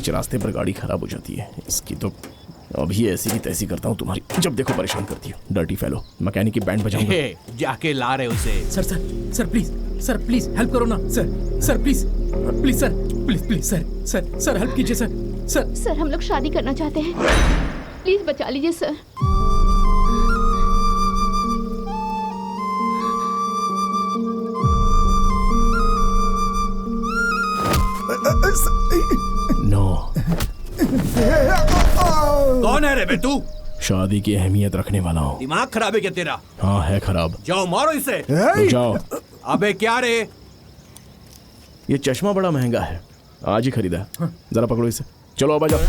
बीच रास्ते पर गाड़ी खराब हो जाती है। इसकी तो अभी ऐसी की तैसी करता हूँ तुम्हारी, जब देखो परेशान करती हो। डर्टी फेलो, मैकेनिक की बैंड बजाऊंगा। जाके ला रहे उसे। सर प्लीज हेल्प करो ना सर प्लीज सर हेल्प कीजिए सर हम लोग शादी करना चाहते हैं, प्लीज बचा लीजिए सर। नो। कौन है रे बे तू? शादी की अहमियत रखने वाला हूँ। दिमाग खराब है क्या तेरा? हाँ है खराब। जाओ मारो इसे। तो जाओ। अबे क्या रे? ये चश्मा बड़ा महंगा है, आज ही खरीदा। जरा पकड़ो इसे, चलो अब आ जाओ।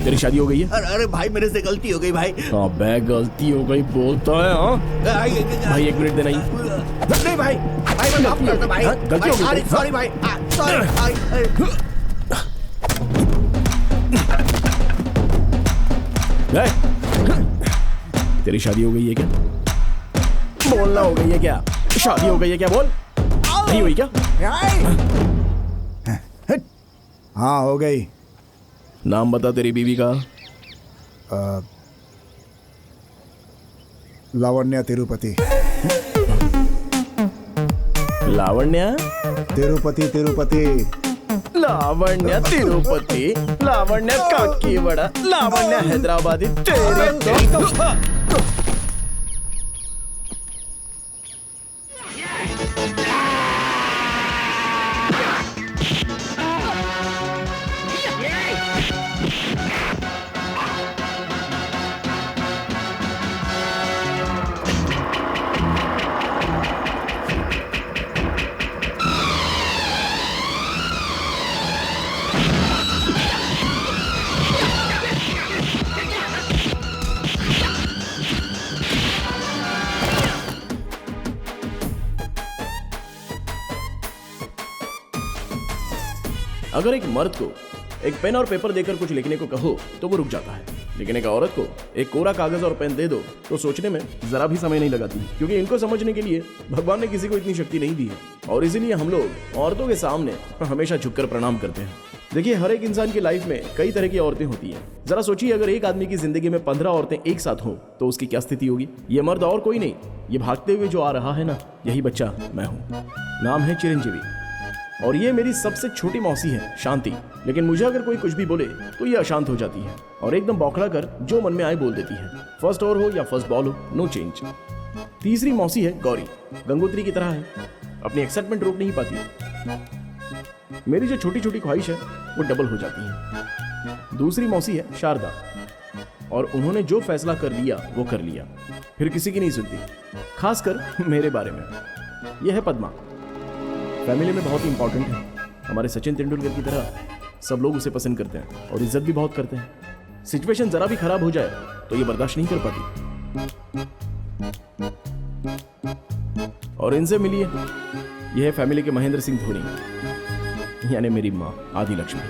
तेरी शादी हो गई है? अरे भाई मेरे से गलती हो गई भाई। अबे गलती हो गई बोलता है? हाँ भाई 1 मिनट देना ही। नहीं भाई मैं माफ करता भाई। गलती हो गई। सॉरी भाई, सॉरी। तेरी शादी हो गई है क्या? बोलना हो गई है क्या? शादी हो गई है क्या? बोल। नहीं हुई क्या? हाँ हो गई। नाम बता तेरी बीवी का। लावण्या तिरुपति। लावण्या तिरुपति। लावण्या तिरुपति, लावण्या काकीवाड़ा, लावण्या हैदराबादी। तेरी तो अगर एक मर्द को एक पेन और पेपर देकर कुछ लिखने को कहो तो वो रुक जाता है, लेकिन एक औरत को एक कोरा कागज और पेन दे दो तो सोचने में जरा भी समय नहीं लगाती, क्योंकि इनको समझने के लिए भगवान ने किसी को इतनी शक्ति नहीं दी है। और इसीलिए हम लोग औरतों के सामने हमेशा झुककर प्रणाम करते हैं। देखिए, हर एक इंसान की लाइफ में कई तरह की औरतें होती हैं। जरा सोचिए, अगर एक आदमी की जिंदगी में 15 औरतें एक साथ हों तो उसकी क्या स्थिति होगी। ये मर्द और कोई नहीं, ये भागते हुए जो आ रहा है ना, यही बच्चा मैं हूँ। नाम है चिरंजीवी और ये मेरी सबसे छोटी मौसी है शांति। लेकिन मुझे अगर कोई कुछ भी बोले तो ये अशांत हो जाती है और एकदम बौखला कर जो मन में आए बोल देती है। फर्स्ट ओवर हो या फर्स्ट बॉल हो, नो चेंज। तीसरी मौसी है गौरी, गंगोत्री की तरह है, अपनी एक्साइटमेंट रोक नहीं पाती। मेरी जो छोटी छोटी ख्वाहिश है वो डबल हो जाती है। दूसरी मौसी है शारदा और उन्होंने जो फैसला कर लिया वो कर लिया, फिर किसी की नहीं सुनती, खासकर मेरे बारे में। यह है पद्मा, फैमिली में बहुत इंपॉर्टेंट है। हमारे सचिन तेंदुलकर की तरह सब लोग उसे पसंद करते हैं और इज्जत भी बहुत करते हैं। सिचुएशन जरा भी खराब हो जाए तो ये बर्दाश्त नहीं कर पाती। और इनसे मिलिए, यह है फैमिली के महेंद्र सिंह धोनी, यानी मेरी माँ आदि लक्ष्मी।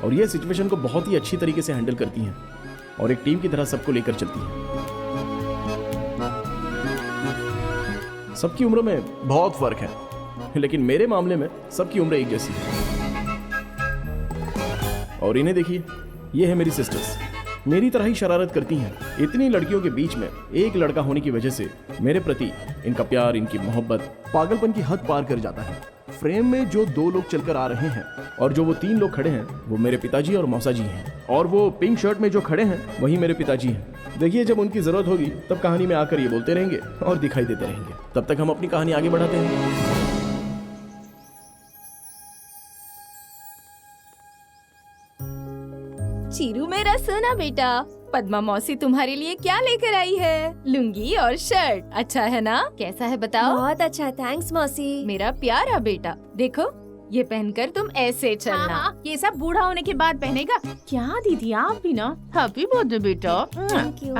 और ये सिचुएशन को बहुत ही अच्छी तरीके से हैंडल करती हैं और एक टीम की तरह सबको लेकर चलती हैं। सबकी उम्र में बहुत फर्क है, लेकिन मेरे मामले में सबकी उम्र एक जैसी है। और इन्हें देखिए, ये है मेरी सिस्टर्स, मेरी तरह ही शरारत करती हैं। इतनी लड़कियों के बीच में एक लड़का होने की वजह से मेरे प्रति इनका प्यार, इनकी मोहब्बत पागलपन की हद पार कर जाता है। फ्रेम में जो 2 लोग चलकर आ रहे हैं और जो वो 3 लोग खड़े हैं वो मेरे पिताजी और मौसा जी हैं, और वो पिंक शर्ट में जो खड़े हैं वही मेरे पिताजी हैं। देखिए, जब उनकी जरूरत होगी तब कहानी में आकर ये बोलते रहेंगे और दिखाई देते रहेंगे। तब तक हम अपनी कहानी आगे बढ़ाते हैं। चीरू मेरा सोना बेटा, पद्मा मौसी तुम्हारे लिए क्या लेकर आई है? लुंगी और शर्ट, अच्छा है ना? कैसा है बताओ? बहुत अच्छा, थैंक्स मौसी। मेरा प्यारा बेटा, देखो ये पहनकर तुम ऐसे चलना। हाँ, ये सब बूढ़ा होने के बाद पहनेगा क्या? दीदी आप भी ना। हैप्पी बर्थडे बेटा।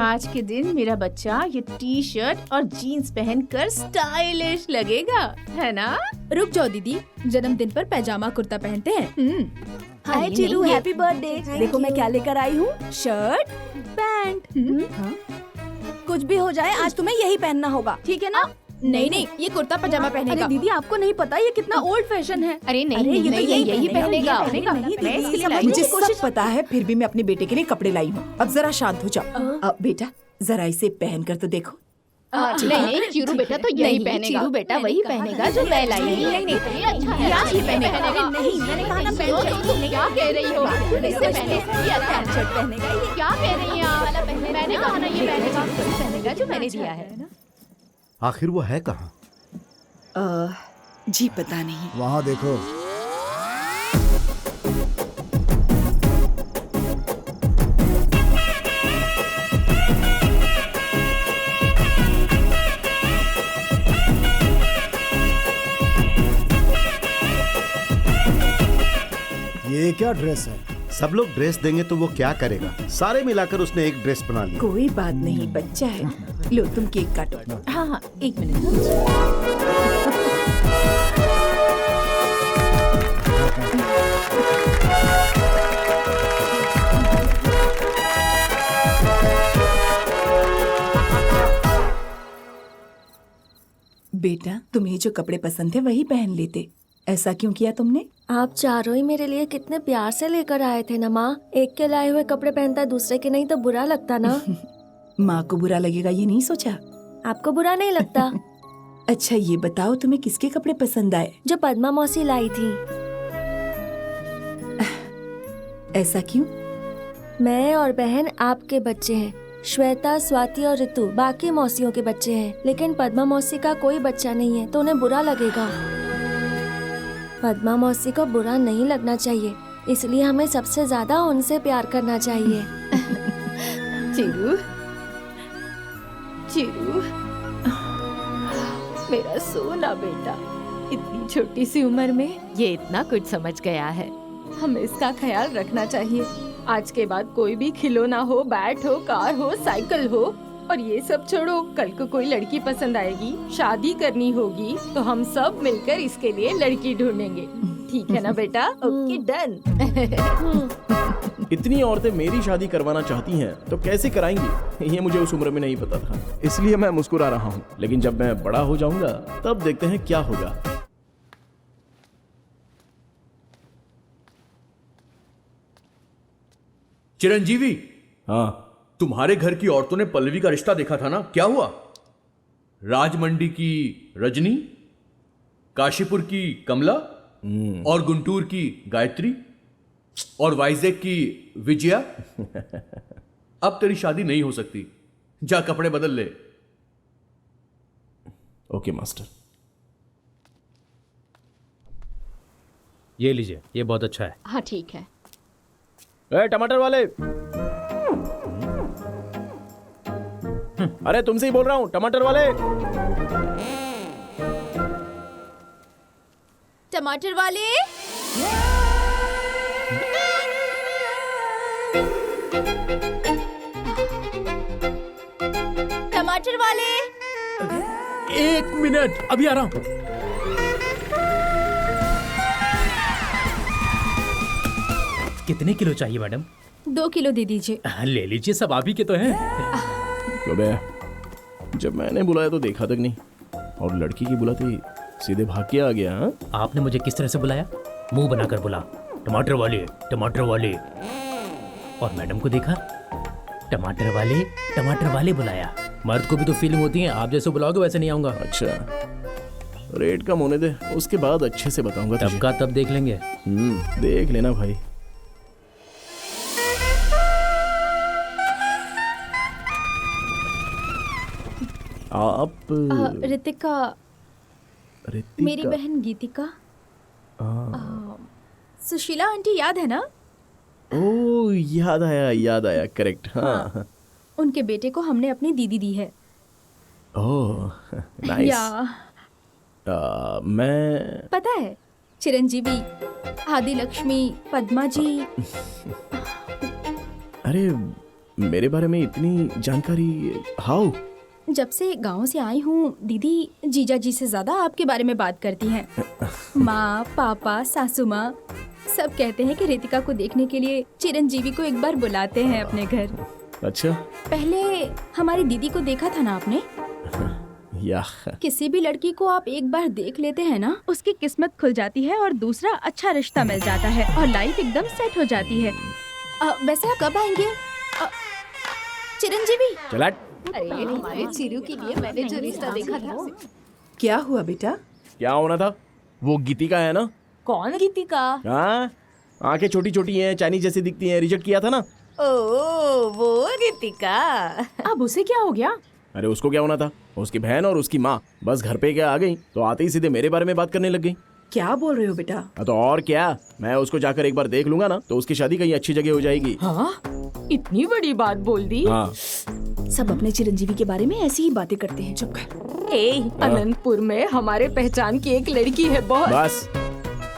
आज के दिन मेरा बच्चा ये टी शर्ट और जीन्स पहनकर स्टाइलिश लगेगा, है ना? रुक जाओ दीदी, जन्मदिन पर पैजामा कुर्ता पहनते हैं। हाय चिरू, हैप्पी बर्थडे। देखो मैं क्या लेकर आई हूँ, शर्ट पैंट। कुछ भी हो जाए आज तुम्हें यही पहनना होगा, ठीक है ना? नहीं नहीं, ये कुर्ता पजामा पहनेगा। दीदी आपको नहीं पता ये कितना ओल्ड फैशन है। अरे नहीं ये तो नहीं, यही पहनेगा। मैं इसके लिए लाई हूँ। मुझे सब पता है, फिर भी मैं अपने बेटे के लिए कपड़े लाई हूँ। अब जरा शांत हो जाओ। अब बेटा जरा इसे पहन कर तो देखो। नहीं चिरू बेटा तो यही पहनेगा। चिरू बेटा वही पहनेगा जो मैं लाई हूँ। नहीं अच्छा है। पहनेगा। नहीं मैंने कहा ना पहन। क्या कह रही हो? इससे पहले ये अच्छा शर्ट पहनेगा। ये क्या कह रही हैं आप? मैंने कहा ना ये पहनेगा जो मैंने दिया है। आखिर वो है कहाँ? जी पता नहीं। वहाँ देखो। ये क्या ड्रेस है? सब लोग ड्रेस देंगे तो वो क्या करेगा? सारे मिलाकर उसने एक ड्रेस बना ली। कोई बात नहीं, बच्चा है। लो तुम केक काटो। हाँ हाँ 1 मिनट। बेटा तुम्हें जो कपड़े पसंद थे वही पहन लेते, ऐसा क्यों किया तुमने? आप चारों ही मेरे लिए कितने प्यार से लेकर आए थे ना माँ। एक के लाए हुए कपड़े पहनता है, दूसरे के नहीं तो बुरा लगता ना। माँ को बुरा लगेगा ये नहीं सोचा? आपको बुरा नहीं लगता? अच्छा ये बताओ तुम्हें किसके कपड़े पसंद आए? जो पद्मा मौसी लाई थी। ऐसा क्यों? मैं और बहन आपके बच्चे हैं, श्वेता, स्वाति और ऋतु बाकी मौसियों के बच्चे हैं, लेकिन पद्मा मौसी का कोई बच्चा नहीं है तो उन्हें बुरा लगेगा। पद्मा मौसी को बुरा नहीं लगना चाहिए, इसलिए हमें सबसे ज्यादा उनसे प्यार करना चाहिए। चिरू, चिरू, मेरा सोना बेटा, इतनी छोटी सी उम्र में ये इतना कुछ समझ गया है। हमें इसका ख्याल रखना चाहिए। आज के बाद कोई भी खिलौना हो, बैट हो, कार हो, साइकिल हो, और ये सब छोड़ो, कल को कोई लड़की पसंद आएगी, शादी करनी होगी, तो हम सब मिलकर इसके लिए लड़की ढूंढेंगे। ठीक है ना बेटा? Okay done. इतनी औरतें मेरी शादी करवाना चाहती हैं तो कैसे कराएंगी, ये मुझे उस उम्र में नहीं पता था, इसलिए मैं मुस्कुरा रहा हूँ। लेकिन जब मैं बड़ा हो जाऊंगा तब देखते हैं क्या होगा। चिरंजीवी, हाँ तुम्हारे घर की औरतों ने पल्लवी का रिश्ता देखा था ना, क्या हुआ? राजमंडी की रजनी, काशीपुर की कमला और गुंटूर की गायत्री और वाइजैक की विजया। अब तेरी शादी नहीं हो सकती, जा कपड़े बदल ले। Okay master. ये लीजिए, ये बहुत अच्छा है। हाँ ठीक है। ए, टमाटर वाले, अरे तुमसे ही बोल रहा हूँ, टमाटर वाले। टमाटर वाले, टमाटर वाले। 1 मिनट, अभी आ रहा हूँ। कितने किलो चाहिए मैडम? 2 किलो दे दीजिए। ले लीजिए, सब आप ही के तो हैं। क्यों बे, जब मैंने बुलाया तो देखा तक नहीं, और लड़की की बुलाते सीधे भाग के आ गया। हाँ? आपने मुझे किस तरह से बुलाया? मुंह बनाकर बोला, टमाटर वाले, टमाटर वाले। और मैडम को देखा, टमाटर वाले बुलाया। मर्द को भी तो फीलिंग होती है, आप जैसे बुलाओगे वैसे नहीं आऊंगा। अच्छा, रेट कम होने दे, उसके बाद अच्छे से बताऊंगा तुझे। तब का तब देख लेंगे। देख लेना भाई। आप रितिका, मेरी बहन गीतिका। सुशीला आंटी याद है ना? ओ याद आया, करेक्ट। हाँ। उनके बेटे को हमने अपनी दीदी दी है। Oh nice. मैं पता है, चिरंजीवी, आदि लक्ष्मी, पद्मा जी। अरे मेरे बारे में इतनी जानकारी हाउ? जब से गांव से आई हूँ, दीदी जीजा जी से ज्यादा आपके बारे में बात करती हैं। माँ, पापा, सासू माँ सब कहते हैं कि रितिका को देखने के लिए चिरंजीवी को एक बार बुलाते हैं अपने घर। अच्छा, पहले हमारी दीदी को देखा था ना आपने? या किसी भी लड़की को आप एक बार देख लेते हैं ना, उसकी किस्मत खुल जाती है और दूसरा अच्छा रिश्ता मिल जाता है और लाइफ एकदम सेट हो जाती है। वैसे आप कब आएंगे चिरंजीवी? चला। अरे हमारे चिरू के लिए मैंने जो रिश्ता देखा था। क्या हुआ बेटा? क्या होना था? वो गीतिका है ना? कौन गीतिका? हाँ, आंखें छोटी छोटी हैं, चाइनीज जैसी दिखती हैं, रिजेक्ट किया था ना। ओ वो गीतिका। अब उसे क्या हो गया? अरे उसको क्या होना था? उसकी बहन और उसकी माँ बस घर पे क्या आ गई तो आते ही सीधे मेरे बारे में बात करने लग गई। क्या बोल रहे हो बेटा? तो और क्या, मैं उसको जाकर एक बार देख लूंगा ना तो उसकी शादी कहीं अच्छी जगह हो जाएगी। हाँ? इतनी बड़ी बात बोल दी? हाँ। सब अपने चिरंजीवी के बारे में ऐसी ही बातें करते हैं। चुप कर। अनंतपुर में हमारे पहचान की एक लड़की है बहुत। बस,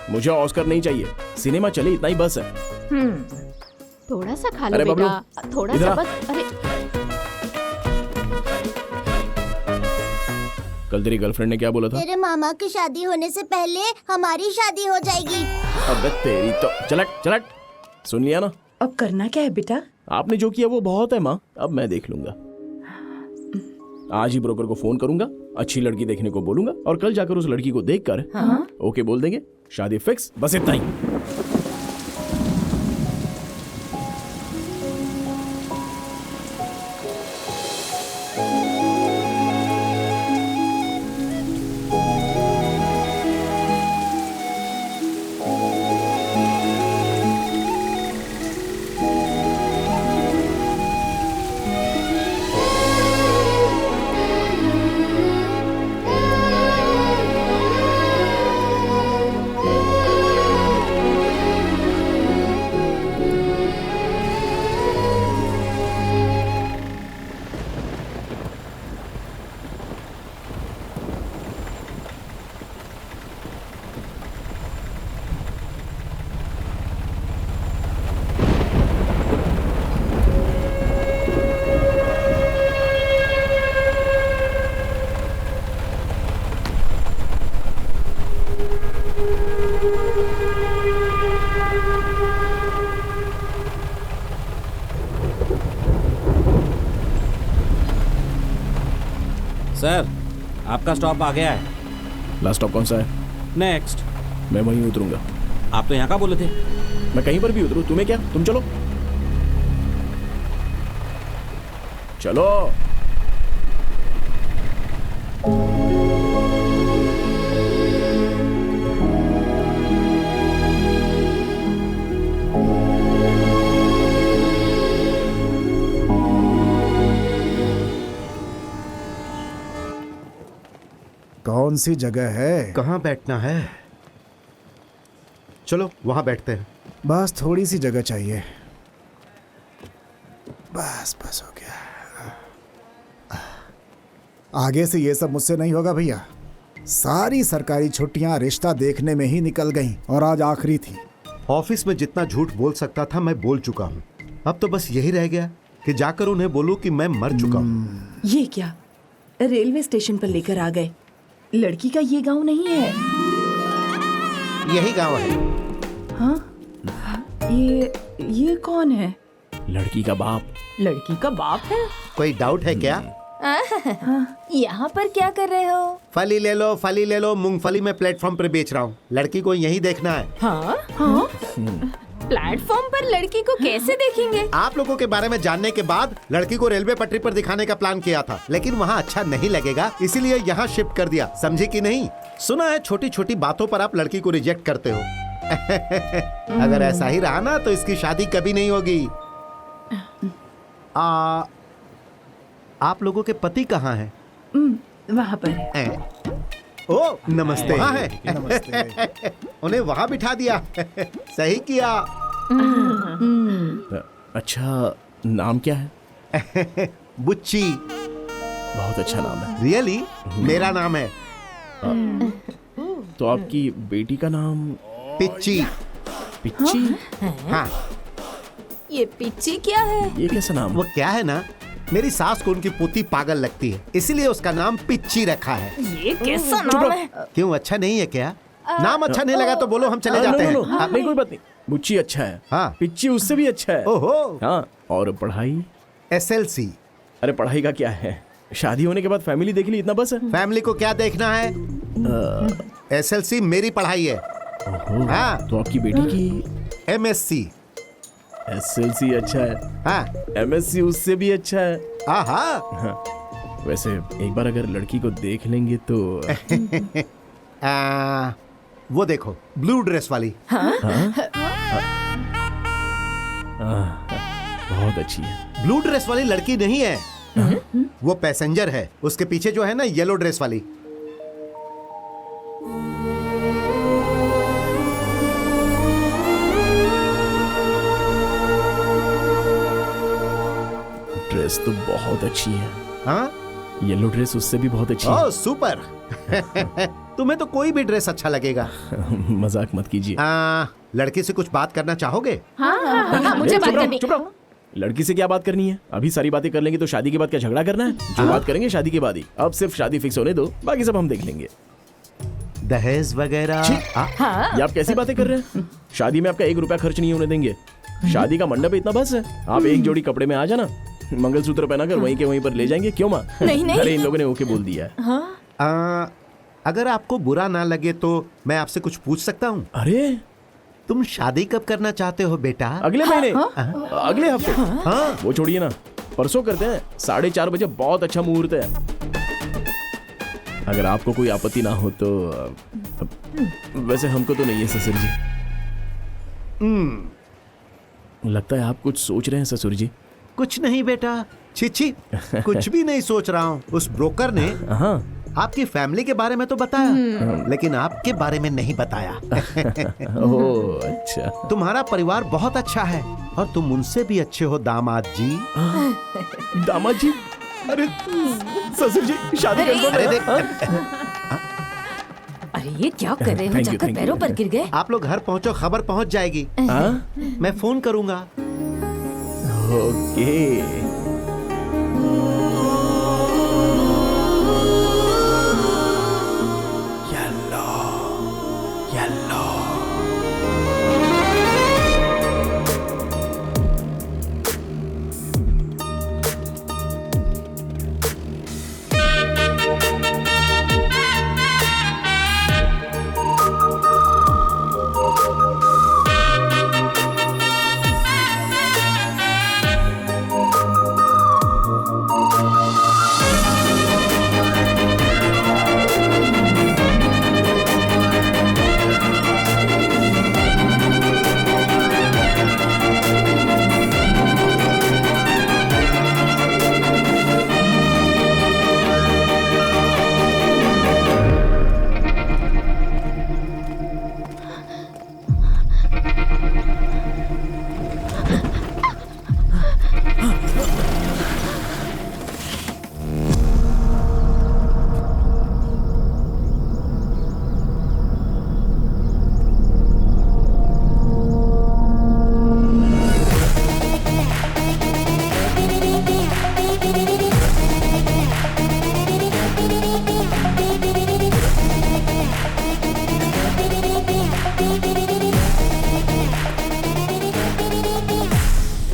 मुझे ऑस्कर नहीं चाहिए, सिनेमा चले इतना ही बस है। थोड़ा सा खा लो अरे बेटा, थोड़ा इधर सा आ। बस। अरे कल तेरी गर्लफ्रेंड ने क्या बोला था? तेरे मामा की शादी होने से पहले हमारी शादी हो जाएगी। अबे तेरी तो चलट चलट। सुन लिया ना? अब करना क्या है बेटा? आपने जो किया वो बहुत है माँ, अब मैं देख लूंगा। आज ही ब्रोकर को फोन करूंगा, अच्छी लड़की देखने को बोलूंगा और कल जाकर उस लड़की को देखकर ओके बोल देंगे, शादी फिक्स, बस इतना ही। सर, आपका स्टॉप आ गया है। लास्ट स्टॉप कौन सा है? नेक्स्ट। मैं वहीं उतरूंगा। आप तो यहाँ का बोले थे। मैं कहीं पर भी उतरूं, तुम्हें क्या? तुम चलो चलो। कौन सी जगह है? कहाँ बैठना है? चलो वहां बैठते हैं। बस थोड़ी सी जगह चाहिए। बस बस हो गया। आगे से ये सब मुझसे नहीं होगा भैया। सारी सरकारी छुट्टियां रिश्ता देखने में ही निकल गईं और आज आखिरी थी। ऑफिस में जितना झूठ बोल सकता था मैं बोल चुका हूँ। अब तो बस यही रह गया कि जाकर उन्हें बोलूं कि मैं मर चुका हूँ। ये क्या, रेलवे स्टेशन पर लेकर आ गए? लड़की का ये गांव नहीं है। यही गांव है। हाँ? ये कौन है? लड़की का बाप। लड़की का बाप है? कोई डाउट है क्या? यहाँ पर क्या कर रहे हो? फली ले लो, फली ले लो। मूंगफली में प्लेटफॉर्म पर बेच रहा हूँ। लड़की को यही देखना है। हाँ? हाँ? प्लेटफॉर्म पर लड़की को कैसे देखेंगे? आप लोगों के बारे में जानने के बाद लड़की को रेलवे पटरी पर दिखाने का प्लान किया था, लेकिन वहाँ अच्छा नहीं लगेगा, इसीलिए यहाँ शिफ्ट कर दिया। समझे कि नहीं? सुना है छोटी छोटी बातों पर आप लड़की को रिजेक्ट करते हो। अगर ऐसा ही रहा ना तो इसकी शादी कभी नहीं होगी। आप लोगों के पति कहाँ हैं? वहाँ पर है। ओ नमस्ते। वहाँ है। नमस्ते। उन्हें वहाँ बिठा दिया। सही किया। अच्छा, नाम क्या है? बुच्ची। बहुत अच्छा नाम है। रियली? मेरा नाम है। तो आपकी बेटी का नाम? पिच्ची। पिच्ची? हाँ। ये पिच्ची क्या है? ये कैसा नाम? वो क्या है ना, मेरी सास को उनकी पोती पागल लगती है, इसीलिए उसका नाम पिच्ची रखा है। ये कैसा नाम है? क्यों, अच्छा नहीं है क्या? नाम अच्छा नहीं लगा तो बोलो, हम चले जाते हैं। नहीं कोई बात नहीं, बुच्ची अच्छा है। हाँ। पिच्ची उससे भी अच्छा है। ओहो। हाँ। और पढ़ाई? SLC। अरे पढ़ाई का क्या है, शादी होने के बाद फैमिली देख ली, इतना बस है। फैमिली को क्या देखना है? SLC मेरी पढ़ाई है। हाँ। तो आपकी बेटी की MSc। SLC अच्छा है। हाँ। MSc उससे भी अच्छा है। हाँ। वैसे एक बार अगर लड़की को देख लेंगे तो वो देखो, ब्लू ड्रेस वाली। बहुत अच्छी है। ब्लू ड्रेस वाली लड़की नहीं है, वो पैसेंजर है। उसके पीछे जो है ना येलो ड्रेस वाली। ड्रेस तो बहुत अच्छी है। हाँ, येलो ड्रेस उससे भी बहुत अच्छी है। ओह सुपर। तुम्हें तो कोई भी ड्रेस अच्छा लगेगा। मजाक मत कीजिए। लड़की से कुछ बात करना चाहोगे? हाँ, मुझे बात करनी। चुप रहो। लड़की से क्या बात करनी है? अभी सारी बातें कर लेंगे तो शादी के बाद क्या झगड़ा करना है? जो बात करेंगे शादी के बाद ही। अब सिर्फ शादी फिक्स होने दो, बाकी सब हम देख लेंगे। दहेज वगैरह। ये आप कैसी बातें कर रहे हैं? शादी में आपका 1 रुपया खर्च नहीं होने देंगे। शादी का मंडप इतना बस है, आप एक जोड़ी कपड़े में आ जाना, मंगलसूत्र पहनाकर वहीं के वहीं पर ले जाएंगे। क्यों माँ? नहीं। अरे इन लोगों ने ओके बोल दिया है। अगर आपको बुरा ना लगे तो मैं आपसे कुछ पूछ सकता हूँ? अरे तुम शादी कब करना चाहते हो बेटा? अगले महीने, अगले हफ्ते। हाँ, वो छोड़िए ना, परसों करते हैं। 4:30 बजे बहुत अच्छा मुहूर्त है। अगर आपको कोई आपत्ति ना हो तो। वैसे हमको तो नहीं है ससुर जी। लगता है आप कुछ सोच रहे हैं ससुर जी। कुछ नहीं बेटा, छी कुछ भी नहीं सोच रहा हूँ। उस ब्रोकर ने आपकी फैमिली के बारे में तो बताया, लेकिन आपके बारे में नहीं बताया। ओह अच्छा। तुम्हारा परिवार बहुत अच्छा है और तुम उनसे भी अच्छे हो दामाद जी। दामाद जी? अरे ससुर जी शादी कर। अरे ये क्या कर रहे हो? जाकर पैरों पर गिर गए। आप लोग घर पहुंचो, खबर पहुंच जाएगी। मैं फोन करूंगा। ओके।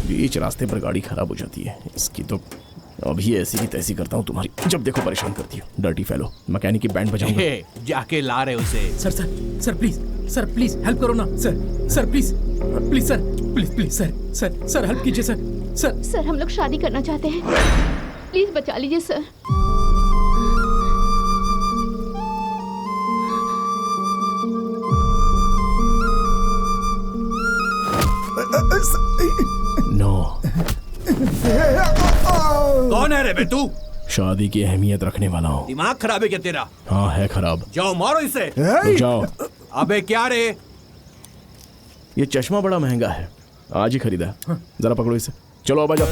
बीच रास्ते पर गाड़ी खराब हो जाती है इसकी तो। अभी ऐसी की तैसी करता हूँ तुम्हारी, जब देखो परेशान करती हो। डर्टी फेलो, मैकेनिक की बैंड बजाऊंगा। जाके ला रहे उसे। सर प्लीज हेल्प करो ना सर प्लीज सर हेल्प कीजिए सर हम लोग शादी करना चाहते हैं, प्लीज बचा लीजिए सर। नो। कौन है रे बे तू? शादी की अहमियत रखने वाला हूँ। दिमाग खराब है क्या तेरा? हाँ है खराब। जाओ मारो इसे। जाओ। अबे क्या रे? ये चश्मा बड़ा महंगा है, आज ही खरीदा। जरा पकड़ो इसे, चलो अब आ जाओ।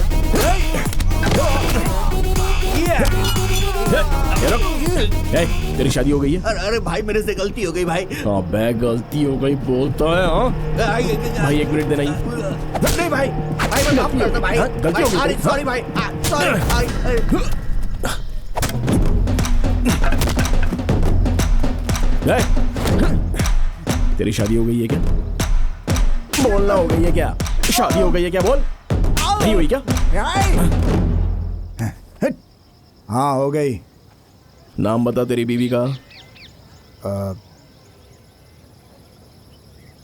तेरी शादी हो गई है? अरे भाई मेरे से गलती हो गई भाई। अबे गलती हो गई बोलता है? हाँ भाई 1 मिनट देना ही। नहीं भाई मैं माफ करता भाई। गलती हो गई। सॉरी भाई, सॉरी भाई। तेरी शादी हो गई है क्या? बोलना हो गई है क्या? शादी हो गई है क्या? बोल। नहीं हुई क्या? हाँ हो गई। नाम बता तेरी बीवी का।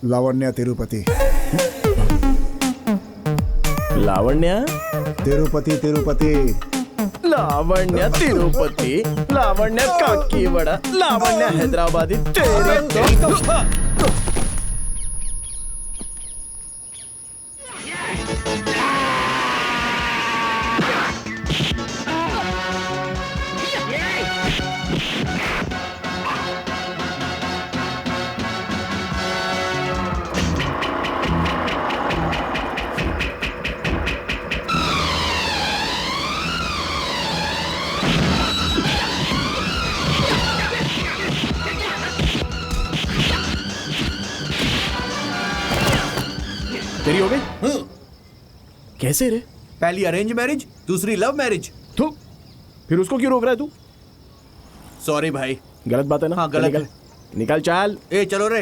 लावण्या तिरुपति। लावण्या तिरुपति तिरुपति। लावण्या तिरुपति, लावण्या काकीवाड़ा, लावण्या हैदराबादी। तेरे तो तेरी हो गई? कैसे रे? पहली अरेंज मैरिज, दूसरी लव मैरिज। तू फिर उसको क्यों रोक रहा है तू? सॉरी भाई। गलत बात है ना? हाँ गलत है। निकल चाल। ए चलो रे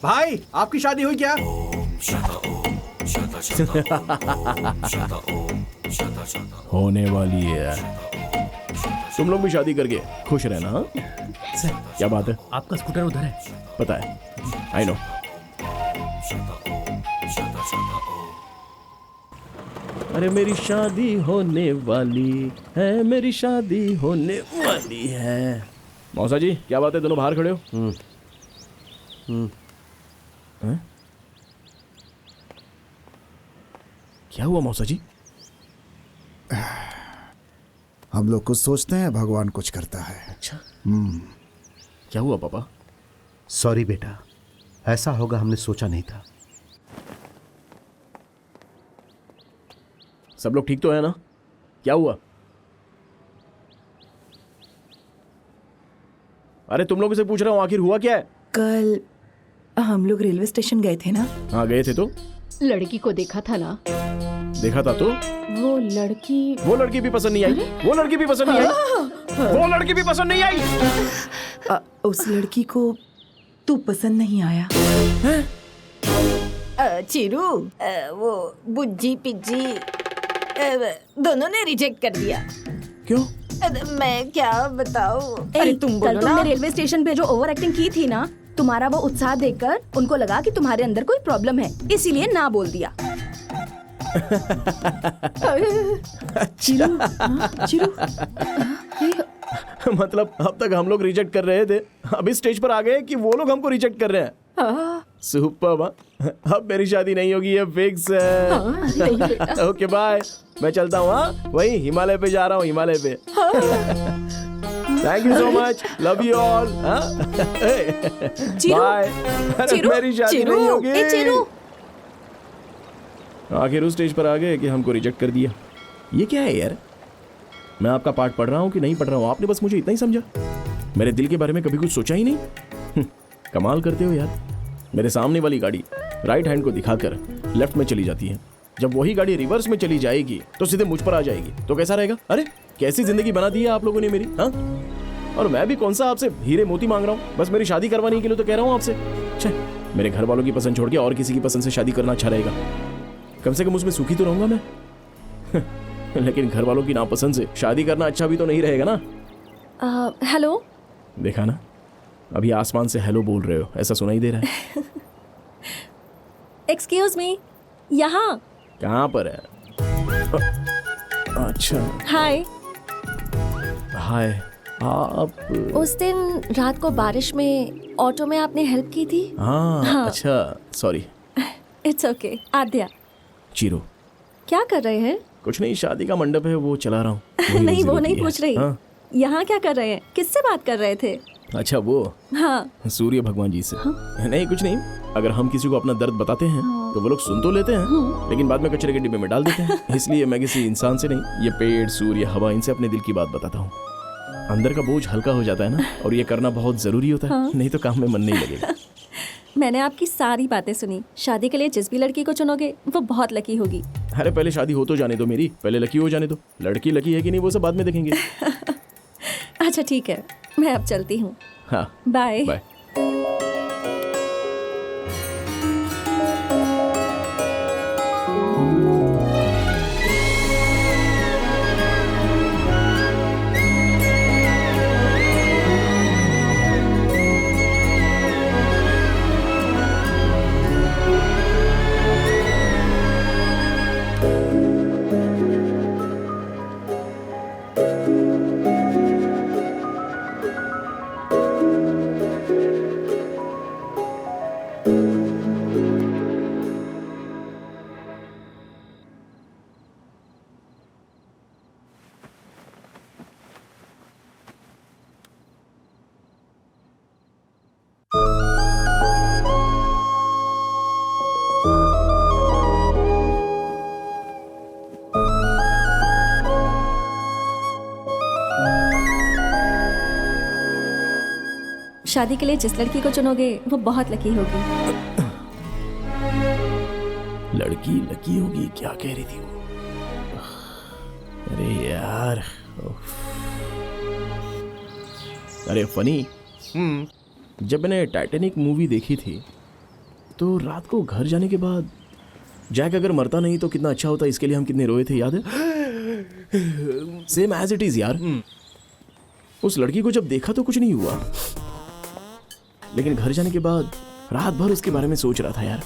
भाई, आपकी शादी हुई क्या? होने वाली है। तुम लोग भी शादी करके खुश रहना। हाँ? क्या बात है? आपका स्कूटर उधर है। पता है, आई नो। अरे मेरी शादी होने वाली है, मेरी शादी होने वाली है। मौसा जी क्या बात है, दोनों बाहर खड़े हो? हैं? क्या हुआ मौसा जी? हम लोग कुछ सोचते हैं, भगवान कुछ करता है। अच्छा। क्या हुआ पापा? सॉरी बेटा, ऐसा होगा हमने सोचा नहीं था। सब लोग ठीक तो है ना? क्या हुआ? अरे तुम लोगों से पूछ रहा हूं, आखिर हुआ क्या है? कल हम लोग रेलवे स्टेशन गए थे ना। हाँ गए थे तो? लड़की को देखा था ना? देखा था तो? वो लड़की भी पसंद नहीं आई। वो लड़की भी पसंद नहीं आई। वो लड़की भी पसंद नहीं आई। उस लड़की को तू पसंद नहीं आया? चिरू, वो बुज्जी पिज्जी दोनों ने रिजेक्ट कर दिया। क्यों? मैं क्या बताऊं? अरे तुम बोलो ना। तुमने रेलवे स्टेशन पे जो ओवर एक्टिंग की थी ना, तुम्हारा वो उत्साह देखकर उनको लगा कि तुम्हारे अंदर कोई प्रॉब्लम है, इसीलिए ना बोल दिया। चिरू, चिरू। मतलब अब तक हम लोग रिजेक्ट कर रहे थे, अभी स्टेज पर आ गए कि वो लोग हमको रिजेक्ट कर रहे हैं। सुपर। अब मेरी शादी नहीं होगी, ये फिक्स है। ओके बाय, मैं चलता हूँ। हाँ वही हिमालय पे जा रहा हूँ, हिमालय पे। Thank you so much, love you all. Bye. मेरी शादी नहीं होगी। आखिर उस स्टेज पर आ गए कि हमको रिजेक्ट कर दिया। ये क्या है यार? मैं आपका पार्ट पढ़ रहा हूँ कि नहीं पढ़ रहा हूँ, आपने बस मुझे इतना ही समझा। मेरे दिल के बारे में कभी कुछ सोचा ही नहीं। कमाल करते हो यार। मेरे सामने वाली गाड़ी राइट हैंड को दिखाकर लेफ्ट में चली जाती है, जब वही गाड़ी रिवर्स में चली जाएगी तो सीधे मुझ पर आ जाएगी, तो कैसा रहेगा? अरे कैसी जिंदगी बना दी है आप लोगों ने मेरी। हाँ, और मैं भी कौन सा आपसे हीरे मोती मांग रहा हूँ, बस मेरी शादी करवाने के लिए तो कह रहा हूँ आपसे। छे, मेरे घर वालों की पसंद छोड़ के और किसी की पसंद से शादी करना अच्छा रहेगा। कम से कम उसमें सुखी तो रहूंगा मैं। लेकिन घर वालों की नापसंद से शादी करना अच्छा भी तो नहीं रहेगा ना। हेलो। देखा ना, अभी आसमान से हेलो बोल रहे हो, ऐसा सुनाई दे रहा है। एक्सक्यूज मी, यहाँ। कहाँ पर है? अच्छा। हाय। हाय। आप उस दिन रात को बारिश में ऑटो में आपने हेल्प की थी। हाँ। अच्छा sorry. It's okay. Aadya. Chiru. क्या कर रहे हैं? कुछ नहीं, शादी का मंडप है वो चला रहा हूँ। नहीं वो नहीं पूछ रही। हाँ? यहाँ क्या कर रहे हैं? किससे बात कर रहे थे? अच्छा वो, हाँ। सूर्य भगवान जी से। हाँ? नहीं कुछ नहीं, अगर हम किसी को अपना दर्द बताते हैं तो वो लोग सुन तो लेते हैं, लेकिन बाद में कचरे के डिब्बे में डाल देते हैं। इसलिए मैं किसी इंसान से नहीं, ये पेड़, सूर्य, हवा, इनसे अपने दिल की बात बताता हूँ। अंदर का बोझ हल्का हो जाता है ना, और ये करना बहुत जरूरी होता है। हाँ। नहीं तो काम में मन नहीं लगेगा। मैंने आपकी सारी बातें सुनी। शादी के लिए जिस भी लड़की को चुनोगे वो बहुत लकी होगी। अरे पहले शादी हो तो जाने दो मेरी, पहले लकी हो जाने दो। लड़की लकी है कि नहीं वो सब बाद में देखेंगे। अच्छा ठीक है, मैं अब चलती हूँ। हाँ बाय बाय। शादी के लिए जिस लड़की को चुनोगे वो बहुत लकी होगी। लड़की लकी होगी, क्या कह रही थी वो? अरे यार, अरे फनी, जब मैंने टाइटैनिक मूवी देखी थी तो रात को घर जाने के बाद जैक अगर मरता नहीं तो कितना अच्छा होता, इसके लिए हम कितने रोए थे, याद है? सेम एज इट इज यार। उस लड़की को जब देखा तो कुछ नहीं हुआ, लेकिन घर जाने के बाद रात भर उसके बारे में सोच रहा था यार।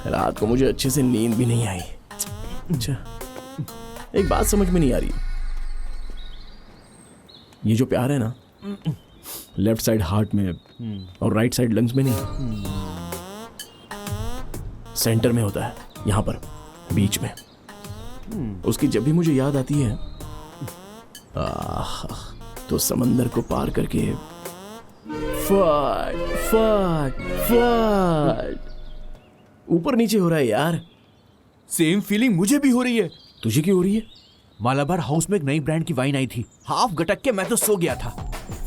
रात को मुझे अच्छे से नींद भी नहीं आई। अच्छा, एक बात समझ में नहीं आ रही, ये जो प्यार है ना, लेफ्ट साइड हार्ट में और राइट साइड लंग्स में नहीं, सेंटर में होता है, यहां पर बीच में। उसकी जब भी मुझे याद आती है तो समंदर को पार करके फट फट फट ऊपर नीचे हो रहा है यार। सेम फीलिंग मुझे भी हो रही है। तुझे क्यों हो रही है? मालाबार हाउस में एक नई ब्रांड की वाइन आई थी, हाफ गटक के मैं तो सो गया था।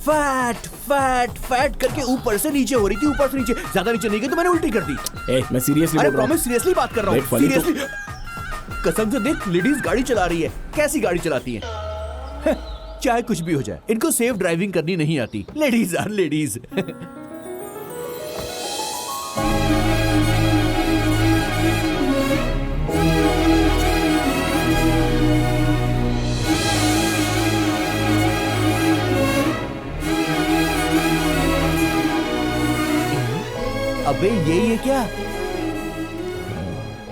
फैट फैट फैट करके ऊपर से नीचे हो रही थी, ऊपर से नीचे, ज्यादा नीचे नहीं गई तो मैंने उल्टी कर दी। मैं सीरियसली बोल रहा हूं, सीरियसली बात कर रहा हूं, सीरियसली। कसम से देख, लेडीज गाड़ी चला रही है, कैसी गाड़ी चलाती है। चाहे कुछ भी हो जाए, इनको सेफ ड्राइविंग करनी नहीं आती। Ladies are ladies. अबे ये क्या?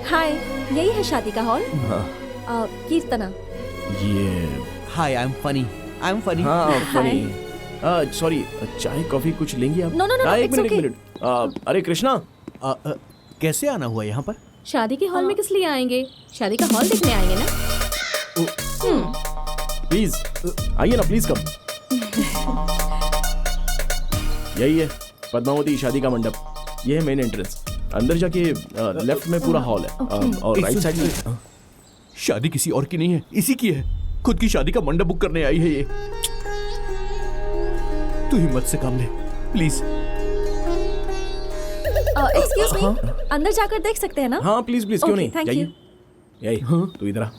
हाय, यही है शादी का हॉल। कीर्तना। ये hi, I am funny, I am funny. हाँ फनी। सॉरी, चाय कॉफी कुछ लेंगी आप? नो नो नो, एक मिनट। अरे कृष्णा, कैसे आना हुआ यहाँ पर? शादी के हॉल में किस लिए आएंगे? शादी का हॉल देखने आएंगे ना। प्लीज आइए ना, प्लीज कम। यही है पद्मावती शादी का मंडप, ये है मेन एंट्रेंस। अंदर जाके लेफ्ट में पूरा हॉल है और राइट साइड में। शादी किसी और की नहीं है, इसी की है। खुद की शादी का मंडप बुक करने आई है ये। तू हिम्मत से काम ले प्लीज। एक्सक्यूज मी, अंदर जाकर देख सकते हैं ना? हाँ प्लीज प्लीज, क्यों नहीं, थैंक यू। जाइए। यही तू इधर आ।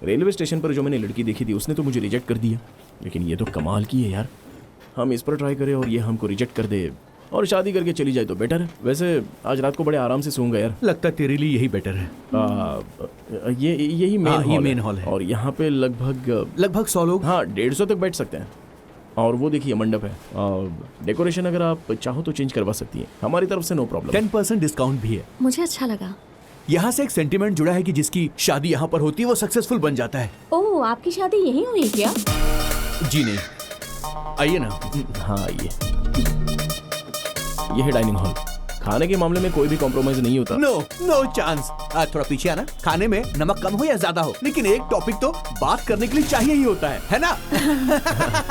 रेलवे स्टेशन पर जो मैंने लड़की देखी थी उसने तो मुझे रिजेक्ट कर दिया, लेकिन ये तो कमाल की है यार। हम इस पर ट्राई करें और ये हमको रिजेक्ट कर दे और शादी करके चली जाए तो बेटर है। वैसे आज रात को बड़े आराम से सोऊंगा यार। लगता है तेरे लिए यही बेटर है। यही मेन हॉल है और यहाँ पे लगभग 100 लोग, हाँ 150 तक बैठ सकते हैं। और वो देखिए मंडप है, डेकोरेशन अगर आप चाहो तो चेंज करवा सकती हैं, हमारी तरफ से नो प्रॉब्लम। 10% डिस्काउंट भी है। मुझे अच्छा लगा। यहाँ से एक सेंटिमेंट जुड़ा है कि जिसकी शादी यहाँ पर होती है वो सक्सेसफुल बन जाता है। ओह, आपकी शादी यहीं हुई क्या? जी नहीं, आइए ना। हाँ आइए, ये है डाइनिंग हॉल। खाने के मामले में कोई भी कॉम्प्रोमाइज नहीं होता। No chance. थोड़ा पीछे आना। खाने में नमक कम हो या ज्यादा हो, लेकिन एक टॉपिक तो बात करने के लिए चाहिए ही होता है ना?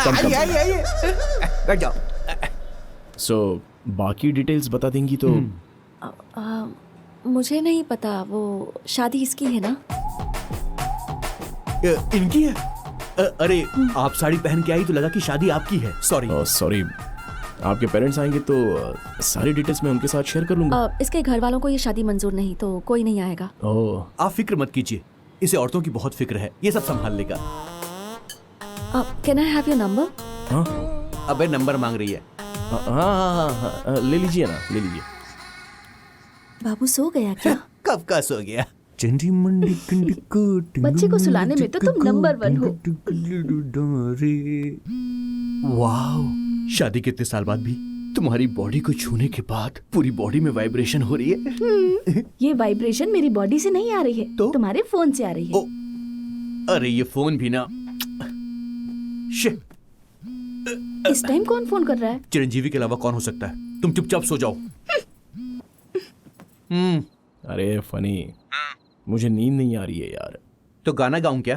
आइए बैठ जाओ। सो बाकी डिटेल्स बता देंगी तो? मुझे नहीं पता, वो शादी इसकी है ना? इनकी है? अरे आप साड़ी पहन के आई तो लगा कि शादी आपकी है। सॉरी, आपके पेरेंट्स आएंगे तो सारी डिटेल्स मैं उनके साथ शेयर कर लूंगा। इसके घर वालों को ये शादी मंजूर नहीं, तो कोई नहीं आएगा। आप फिक्र मत कीजिए, इसे औरतों की बहुत फिक्र है, ये सब संभाल लेगा। Can I have your number? हाँ। अबे नंबर मांग रही है। हाँ, ले लीजिए ना, ले लीजिए। बाबू सो गया क्या? कब का सो गया? बच्चे को सुलाने में तो तुम नंबर 1 हो। वाओ, शादी के इतने साल बाद भी तुम्हारी बॉडी को छूने के बाद पूरी बॉडी में वाइब्रेशन हो रही है। ये वाइब्रेशन मेरी बॉडी से नहीं आ रही है, तो तुम्हारे फोन से आ रही है। अरे ये फोन भी ना। इस टाइम कौन फोन कर रहा है? चिरंजीवी के अलावा कौन हो सकता है? तुम चुपचाप सो जाओ। अरे फनी, मुझे नींद नहीं आ रही है यार। तो गाना गाऊं क्या?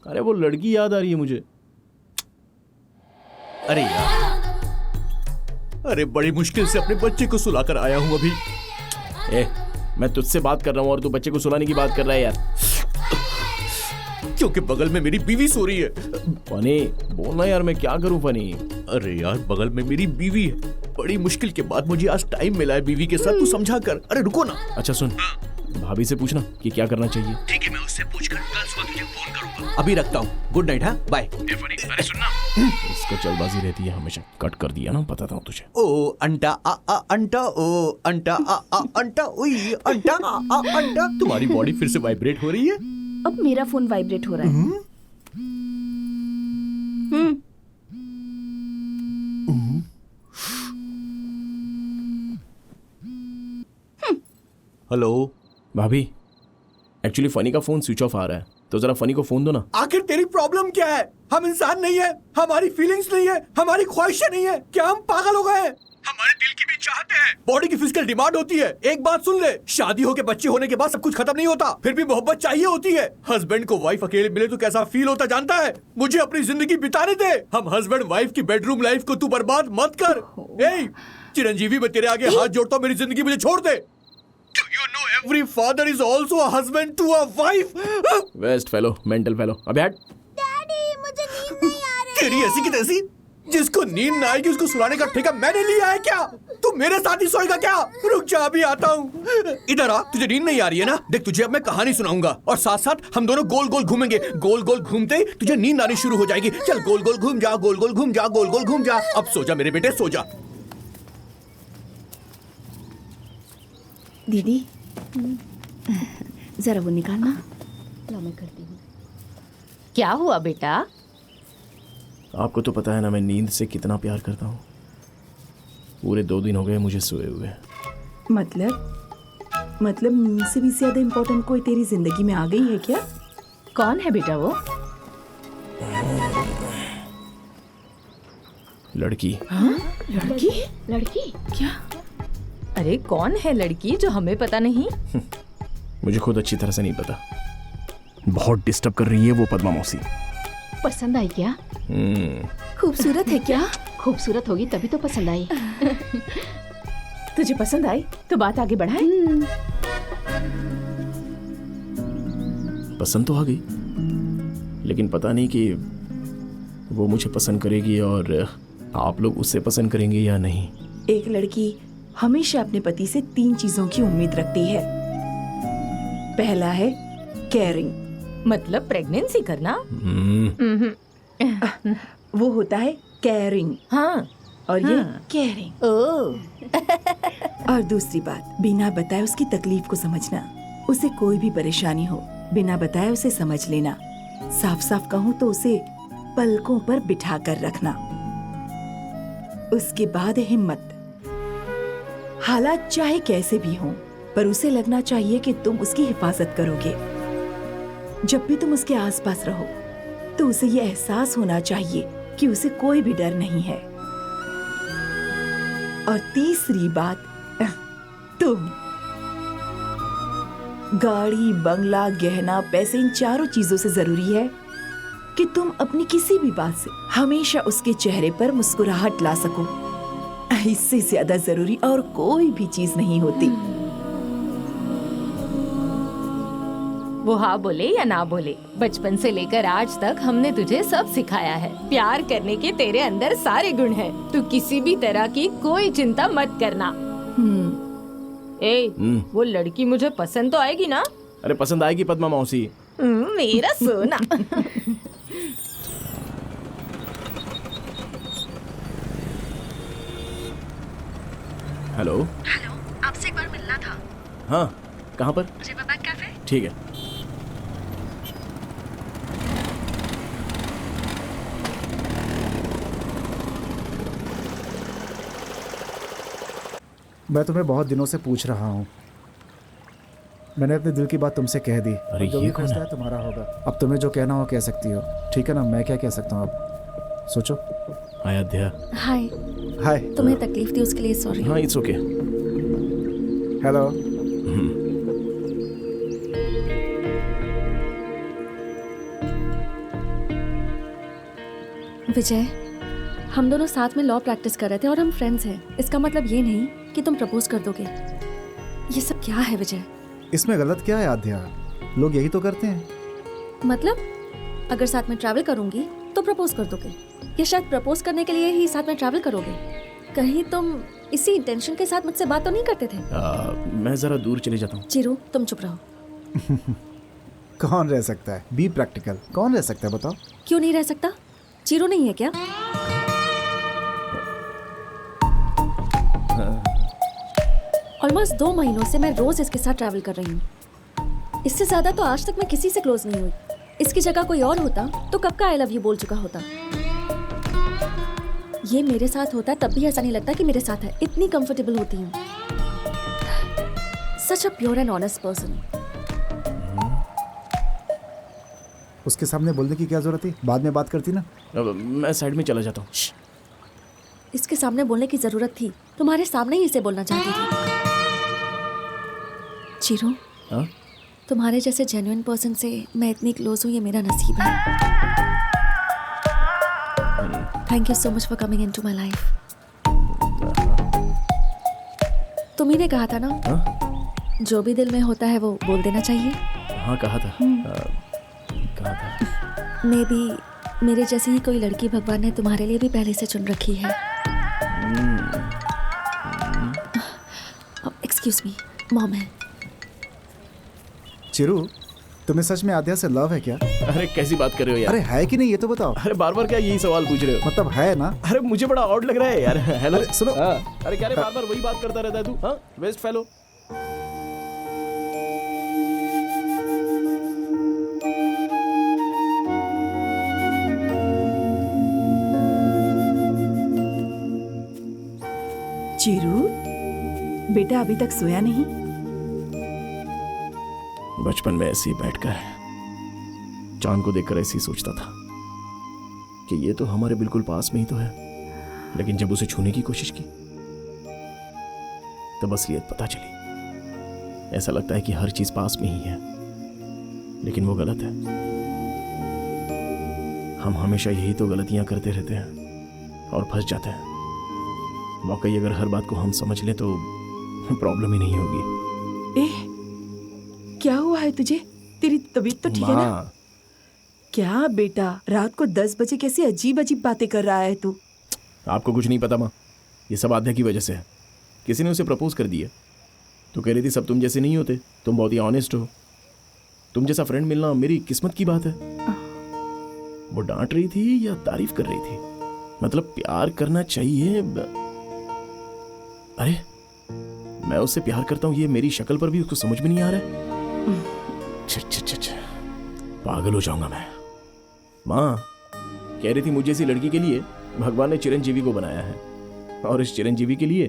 अरे वो लड़की याद आ रही है मुझे। अरे यार, अरे बड़ी मुश्किल से अपने बच्चे को सुलाकर आया हूं अभी। मैं तुझसे बात कर रहा हूं और तू बच्चे को सुलाने की बात कर रहा है यार। क्योंकि बगल में मेरी बीवी सो रही है। फनी बोलना यार, मैं क्या करूं फनी। अरे यार, बगल में मेरी बीवी है। बड़ी मुश्किल के बाद मुझे आज टाइम मिला है बीवी के साथ, तू समझा कर। अरे रुको ना। अच्छा सुन, भाभी से पूछना कि क्या करना चाहिए। ठीक है, मैं उससे पूछकर कल सुबह तुझे फोन करूंगा। अभी रखता हूँ, गुड नाइट। हाँ, बाय। अरे सुनना, इसको जल्दबाजी रहती है हमेशा। कट कर दिया ना, बताता हूँ तुझे। ओ अंटा आ अंटा, ओ अंटा आ अंटा, उई अंटा आ अंटा। तुम्हारी बॉडी फिर से वाइब्रेट हो रही है। अब मेरा फोन वाइब्रेट हो रहा है। हेलो भाभी, एक्चुअली फनी का फोन स्विच ऑफ आ रहा है, तो जरा फनी को फोन दो ना। आखिर तेरी प्रॉब्लम क्या है? हम इंसान नहीं है, हमारी फीलिंग्स नहीं है, हमारी ख्वाहिशें नहीं है। क्या हम पागल हो गए हैं? हमारे दिल की भी चाहते हैं, बॉडी की फिजिकल डिमांड होती है। एक बात सुन ले, शादी होके बच्चे होने के बाद सब कुछ खत्म नहीं होता, फिर भी मोहब्बत चाहिए होती है। हस्बैंड को वाइफ अकेले मिले तो कैसा फील होता जानता है? मुझे अपनी जिंदगी बिताने दे। हम हस्बैंड वाइफ की बेडरूम लाइफ को तू बर्बाद मत कर। ए, चिरंजीवी, मैं तेरे आगे हाथ जोड़ता हूँ, मेरी जिंदगी मुझे छोड़ दे। Do you know every father is also a husband to a wife? Waste fellow, mental fellow. अबे हट। डैडी, मुझे नींद नहीं आ रही। तेरी ऐसी की तैसी, जिसको नींद ना आएगी उसको सुलाने का ठेका मैंने लिया है क्या? तू मेरे साथ ही सोएगा क्या? रुक जा, अभी आता हूँ। इधर आ, तुझे नींद नहीं आ रही है ना? देख, तुझे अब मैं कहानी सुनाऊंगा और साथ साथ हम दोनों गोल गोल घूमेंगे। गोल गोल घूमते ही तुझे नींद आनी शुरू हो जाएगी। चल, गोल गोल घूम जा, गोल गोल घूम जा, गोल गोल घूम जा। अब सो जा मेरे बेटे, सो जा। दीदी, जरा वो निकालना। ला, मैं करती हूँ। क्या हुआ बेटा? आपको तो पता है ना मैं नींद से कितना प्यार करता हूँ। पूरे 2 दिन हो गए मुझे सोए हुए। मतलब नींद से भी ज्यादा इम्पोर्टेंट कोई तेरी जिंदगी में आ गई है क्या? कौन है बेटा वो? लड़की। हाँ? लड़की क्या? अरे कौन है लड़की जो हमें पता नहीं? मुझे खुद अच्छी तरह से नहीं पता। बहुत डिस्टर्ब कर रही है वो पद्मा मौसी। पसंद आई क्या? खूबसूरत है क्या? खूबसूरत होगी तभी तो पसंद आई। तुझे पसंद आई तो बात आगे बढ़ाए। पसंद तो आ गई, लेकिन पता नहीं कि वो मुझे पसंद करेगी और आप लोग उससे पसंद करेंगे या नहीं। एक लड़की हमेशा अपने पति से 3 चीजों की उम्मीद रखती है। पहला है केयरिंग, मतलब प्रेगनेंसी करना। वो होता है केयरिंग। हाँ, और ये केयरिंग। और दूसरी बात, बिना बताए उसकी तकलीफ को समझना। उसे कोई भी परेशानी हो, बिना बताए उसे समझ लेना। साफ साफ कहूँ तो उसे पलकों पर बिठा कर रखना। उसके बाद हिम्मत। हालात चाहे कैसे भी हों, पर उसे लगना चाहिए कि तुम उसकी हिफाजत करोगे। जब भी तुम उसके आसपास रहो तो उसे ये एहसास होना चाहिए कि उसे कोई भी डर नहीं है। और तीसरी बात, तुम। गाड़ी, बंगला, गहना, पैसे, इन चारों चीजों से जरूरी है कि तुम अपनी किसी भी बात से हमेशा उसके चेहरे पर मुस्कुराहट ला सको। इससे ज्यादा जरूरी और कोई भी चीज नहीं होती। वो हाँ बोले या ना बोले, बचपन से लेकर आज तक हमने तुझे सब सिखाया है। प्यार करने के तेरे अंदर सारे गुण हैं। तू किसी भी तरह की कोई चिंता मत करना। वो लड़की मुझे पसंद तो आएगी ना? अरे पसंद आएगी पद्मा मौसी। मेरा सोना। हेलो, आपसे एक बार मिलना था। हाँ, कहाँ पर? रिवरबैंक कैफे। ठीक है। मैं तुम्हें बहुत दिनों से पूछ रहा हूँ। मैंने अपने दिल की बात तुमसे कह दी। अरे जो ये भी कौन फैसला है? है तुम्हारा होगा। अब तुम्हें जो कहना हो कह सकती हो, ठीक है ना? मैं क्या कह सकता हूँ अब? सोचो। अयोध्या। हाय। हाय। तुम्हें तकलीफ दी उसके लिए सॉरी। हाँ, इट्स ओके। हेलो। विजय, हम दोनों साथ में लॉ प्रैक्टिस कर रहे थे और हम फ्रेंड्स हैं। इसका मतलब ये नहीं कि तुम प्रपोज कर दोगे। ये सब क्या है विजय? इसमें गलत क्या है आध्या? लोग यही तो करते हैं। मतलब अगर साथ में ट्रैवल करूंगी तो प्रपोज कर दोगे या शायद प्रपोज करने के लिए ही साथ में ट्रैवल करोगे? कहीं तुम इसी इंटेंशन के साथ मुझसे बात तो नहीं करते थे? मैं जरा दूर चले जाता हूँ। चिरू तुम चुप रहो। कौन रह सकता है? Be practical. कौन रह सकता है बताओ? क्यों नहीं रह सकता? चिरू नहीं है क्या? ऑलमोस्ट 2 महीनों से मैं रोज इसके साथ ट्रैवल कर रही हूँ। इससे ज्यादा तो आज तक मैं किसी से क्लोज नहीं हुई। इसकी जगह कोई और होता तो कब का आई लव यू बोल चुका होता। ये मेरे साथ होता है तब भी ऐसा नहीं लगता कि मेरे साथ है। इतनी कंफर्टेबल होती हूँ। Such a pure and honest person. उसके सामने बोलने की क्या जरूरत थी? बाद में बात करती ना। मैं साइड में चला जाता हूँ। इसके सामने बोलने की जरूरत थी। तुम्हारे सामने ही इसे बोलना चाहती थी। चिरू, तुम्हारे जैसे जेन्युइन पर्सन से मैं इतनी क्लोज हूँ, ये मेरा नसीब है। Thank you so much for coming into my life. तुम ही ने कहा था ना, जो भी दिल में होता है वो बोल देना चाहिए। हाँ कहा था। कहा था। मे बी मेरे जैसी ही कोई लड़की भगवान ने तुम्हारे लिए भी पहले से चुन रखी है। एक्सक्यूज मी, मॉम है। चिरू, तुम्हें सच में आद्या से लव है क्या? अरे कैसी बात कर रहे हो यार? अरे है कि नहीं ये तो बताओ। अरे बार बार क्या यही सवाल पूछ रहे हो? मतलब है ना? अरे मुझे बड़ा ऑड लग रहा है यार। हेलो सुनो। अरे क्या रे बार बार वही बात करता रहता है तू? हाँ वेस्ट फेलो। चिरू बेटा अभी तक सोया नहीं? बचपन में ऐसे ही बैठकर चांद को देखकर ऐसे ही सोचता था कि ये तो हमारे बिल्कुल पास में ही तो है, लेकिन जब उसे छूने की कोशिश की तब असलियत पता चली। ऐसा लगता है कि हर चीज पास में ही है, लेकिन वो गलत है। हम हमेशा यही तो गलतियां करते रहते हैं और फंस जाते हैं। वाकई अगर हर बात को हम समझ लें तो प्रॉब्लम ही नहीं होगी। क्या हुआ है तुझे? तेरी तबीयत तो ठीक है ना? क्या बेटा, रात को 10 बजे कैसी अजीब अजीब बातें कर रहा है तू? आपको कुछ नहीं पता माँ, ये सब आध्या की वजह से है। किसी ने उसे प्रपोज कर दिया तो कह रही थी सब तुम जैसे नहीं होते, तुम बहुत ही ऑनेस्ट हो, तुम जैसा फ्रेंड मिलना मेरी किस्मत की बात है। वो डांट रही थी या तारीफ कर रही थी? मतलब प्यार करना चाहिए। अरे मैं उससे प्यार करता हूँ ये मेरी शक्ल पर भी उसको समझ में नहीं आ रहा है। पागल हो जाऊंगा मैं। माँ कह रही थी मुझे ऐसी लड़की के लिए भगवान ने चिरंजीवी को बनाया है, और इस चिरंजीवी के लिए